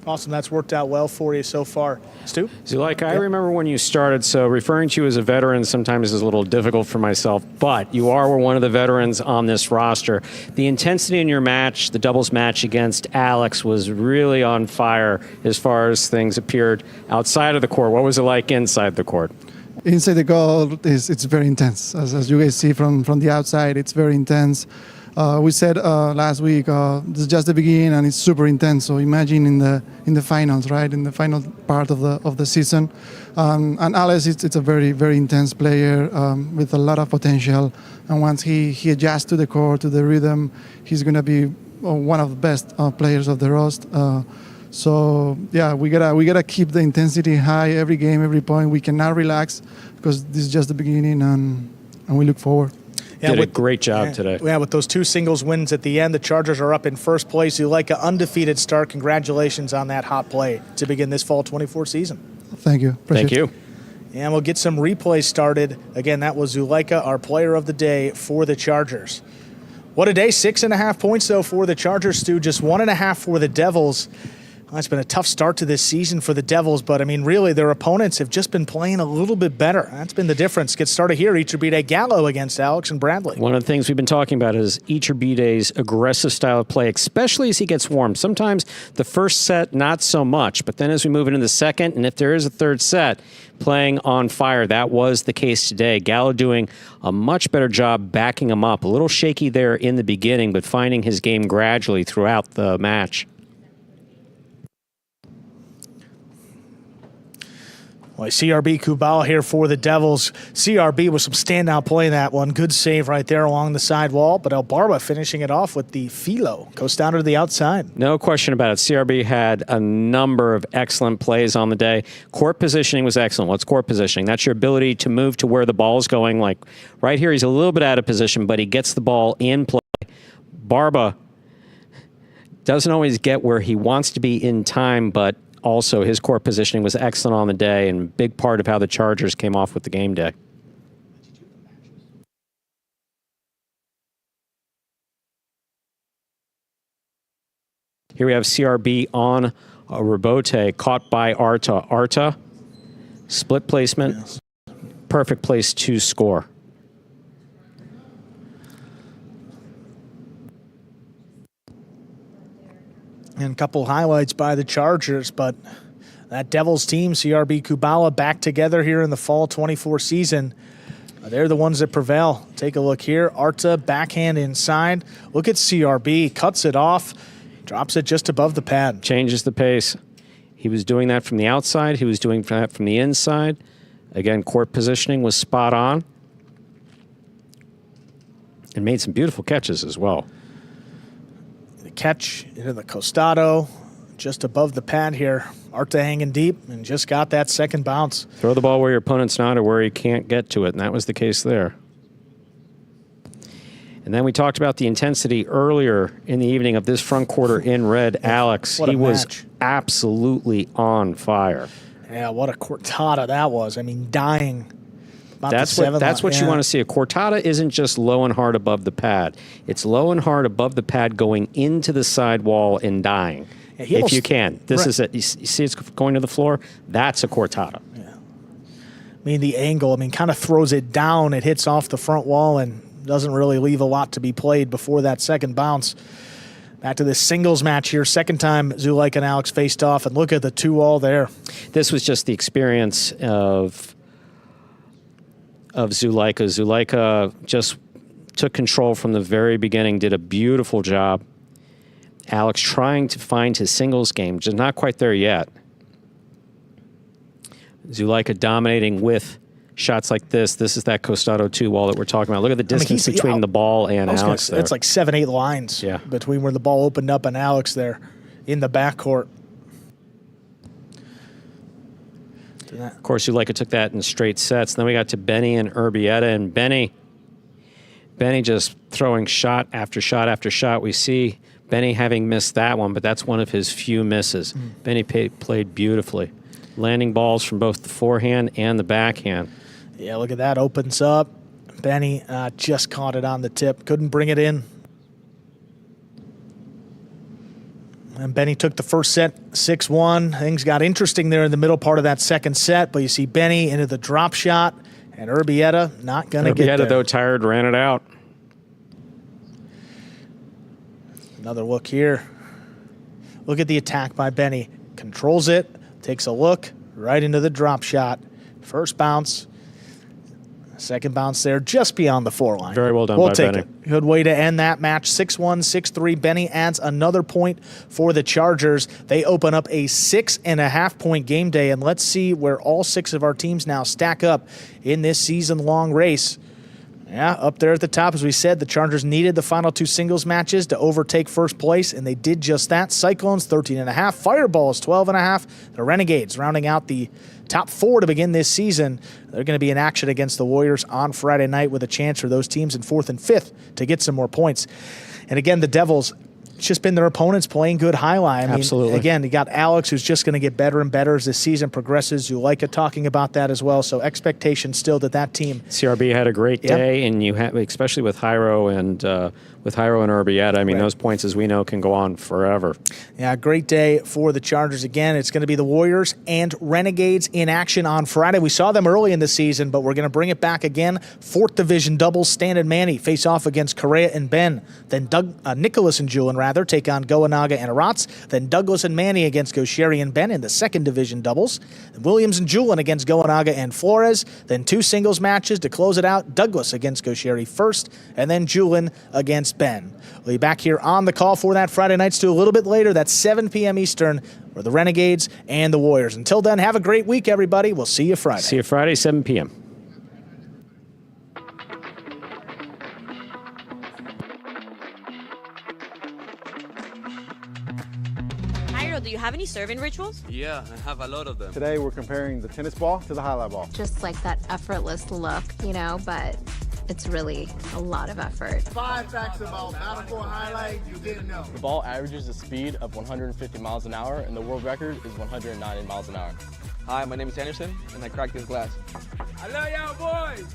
Awesome. That's worked out well for you so far. Stu? Zulica, I remember when you started, so referring to you as a veteran sometimes is a little difficult for myself, but you are one of the veterans on this roster. The intensity in your match, the doubles match against Alex, was really on fire as far as things appeared outside of the court. What was it like inside the court? Inside the court, it's very intense. As you guys see from the outside, it's very intense. We said last week this is just the beginning and it's super intense. So imagine in the finals, right? In the final part of the season, and Alex, it's a very very intense player with a lot of potential. And once he adjusts to the court, to the rhythm, he's gonna be one of the best players of the roster. So yeah, we gotta keep the intensity high every game, every point. We cannot relax because this is just the beginning, and we look forward. Yeah, did a great job today. Yeah, with those 2 singles wins at the end, the Chargers are up in first place. You like an undefeated start. Congratulations on that hot play to begin this fall 24 season. Thank you. Thank you. And we'll get some replays started. Again, that was Zulica, our player of the day for the Chargers. What a day. 6.5 points, though, for the Chargers, Stu. Just 1.5 for the Devils. Well, it's been a tough start to this season for the Devils, but, I mean, really, their opponents have just been playing a little bit better. That's been the difference. Get started here. Iturbide Gallow against Alex and Bradley. One of the things we've been talking about is Iturbide's aggressive style of play, especially as he gets warm. Sometimes the first set, not so much, but then as we move into the second, and if there is a third set, playing on fire. That was the case today. Gallow doing a much better job backing him up. A little shaky there in the beginning, but finding his game gradually throughout the match. Well, CRB Kubala here for the Devils. CRB with some standout play in that one. Good save right there along the side wall, but Barba finishing it off with the filo. Goes down to the outside. No question about it. CRB had a number of excellent plays on the day. Court positioning was excellent. What's court positioning? That's your ability to move to where the ball is going. Like right here, he's a little bit out of position, but he gets the ball in play. Barba doesn't always get where he wants to be in time, but also his court positioning was excellent on the day and a big part of how the Chargers came off with the game day. Here we have CRB on a rebote caught by Arta. Arta, split placement, perfect place to score. And a couple highlights by the Chargers, but that Devils team, CRB Kubala, back together here in the fall 24 season. They're the ones that prevail. Take a look here. Arta, backhand inside. Look at CRB, cuts it off, drops it just above the pad. Changes the pace. He was doing that from the outside. He was doing that from the inside. Again, court positioning was spot on. And made some beautiful catches as well. Catch into the costado, just above the pad here. Arta hanging deep and just got that second bounce. Throw the ball where your opponent's not or where he can't get to it, and that was the case there. And then we talked about the intensity earlier in the evening of this front quarter in red. Alex, he was absolutely on fire. Yeah, what a cortada that was. I mean, dying. That's what you want to see. A cortada isn't just low and hard above the pad. It's low and hard above the pad going into the side wall and dying. Yeah, if you can. This is it. You see it's going to the floor? That's a cortada. Yeah. I mean, the angle, kind of throws it down. It hits off the front wall and doesn't really leave a lot to be played before that second bounce. Back to this singles match here. Second time Zulica and Alex faced off, and look at the 2-all there. This was just the experience of Zulica. Zulica just took control from the very beginning, did a beautiful job. Alex trying to find his singles game, just not quite there yet. Zulica dominating with shots like this. This is that Costado 2 wall that we're talking about. Look at the distance between the ball and Alex there. It's like 7-8 lines between where the ball opened up and Alex there in the backcourt. Of course, Zulica took that in straight sets. Then we got to Benny and Erbetta, and Benny just throwing shot after shot after shot. We see Benny having missed that one, but that's one of his few misses. Benny played beautifully, landing balls from both the forehand and the backhand. Yeah, look at that. Opens up. Benny just caught it on the tip. Couldn't bring it in. And Benny took the first set 6-1. Things got interesting there in the middle part of that second set, but you see Benny into the drop shot, and Erbetta not going to get there. Erbetta, though, tired, ran it out. Another look here. Look at the attack by Benny. Controls it, takes a look, right into the drop shot. First bounce. Second bounce there, just beyond the 4 line. Very well done by Benny. It. Good way to end that match. 6-1, 6-3. Benny adds another point for the Chargers. They open up a 6.5-point game day, and let's see where all 6 of our teams now stack up in this season-long race. Yeah, up there at the top, as we said, the Chargers needed the final 2 singles matches to overtake first place, and they did just that. Cyclones, 13.5. Fireballs, 12.5. The Renegades rounding out the top 4 to begin this season. They're going to be in action against the Warriors on Friday night with a chance for those teams in 4th and 5th to get some more points. And again, the Devils, it's just been their opponents playing good highlight. I mean, absolutely. Again, you got Alex, who's just going to get better and better as the season progresses. Zulica talking about that as well. So expectations still that team. CRB had a great day, and you have, especially with Jairo and Erbetta. I mean, those points, as we know, can go on forever. Yeah, great day for the Chargers. Again, it's going to be the Warriors and Renegades in action on Friday. We saw them early in the season, but we're going to bring it back again. 4th Division doubles. Stan and Manny face off against Correa and Ben. Then Nicholas and Julian, take on Goanaga and Arats. Then Douglas and Manny against Gaucheri and Ben in the 2nd Division doubles. Williams and Julian against Goanaga and Flores. Then 2 singles matches to close it out. Douglas against Gaucheri first, and then Julian against Ben. We'll be back here on the call for that Friday night stew a little bit later. That's 7 p.m. Eastern for the Renegades and the Warriors. Until then, have a great week, everybody. We'll see you Friday. See you Friday, 7 p.m. Do you have any serving rituals? Yeah, I have a lot of them. Today we're comparing the tennis ball to the highlight ball. Just like that effortless look, but it's really a lot of effort. 5 facts about Battlefield highlight you didn't know. The ball averages a speed of 150 miles an hour, and the world record is 190 miles an hour. Hi, my name is Anderson, and I cracked this glass. I love y'all boys!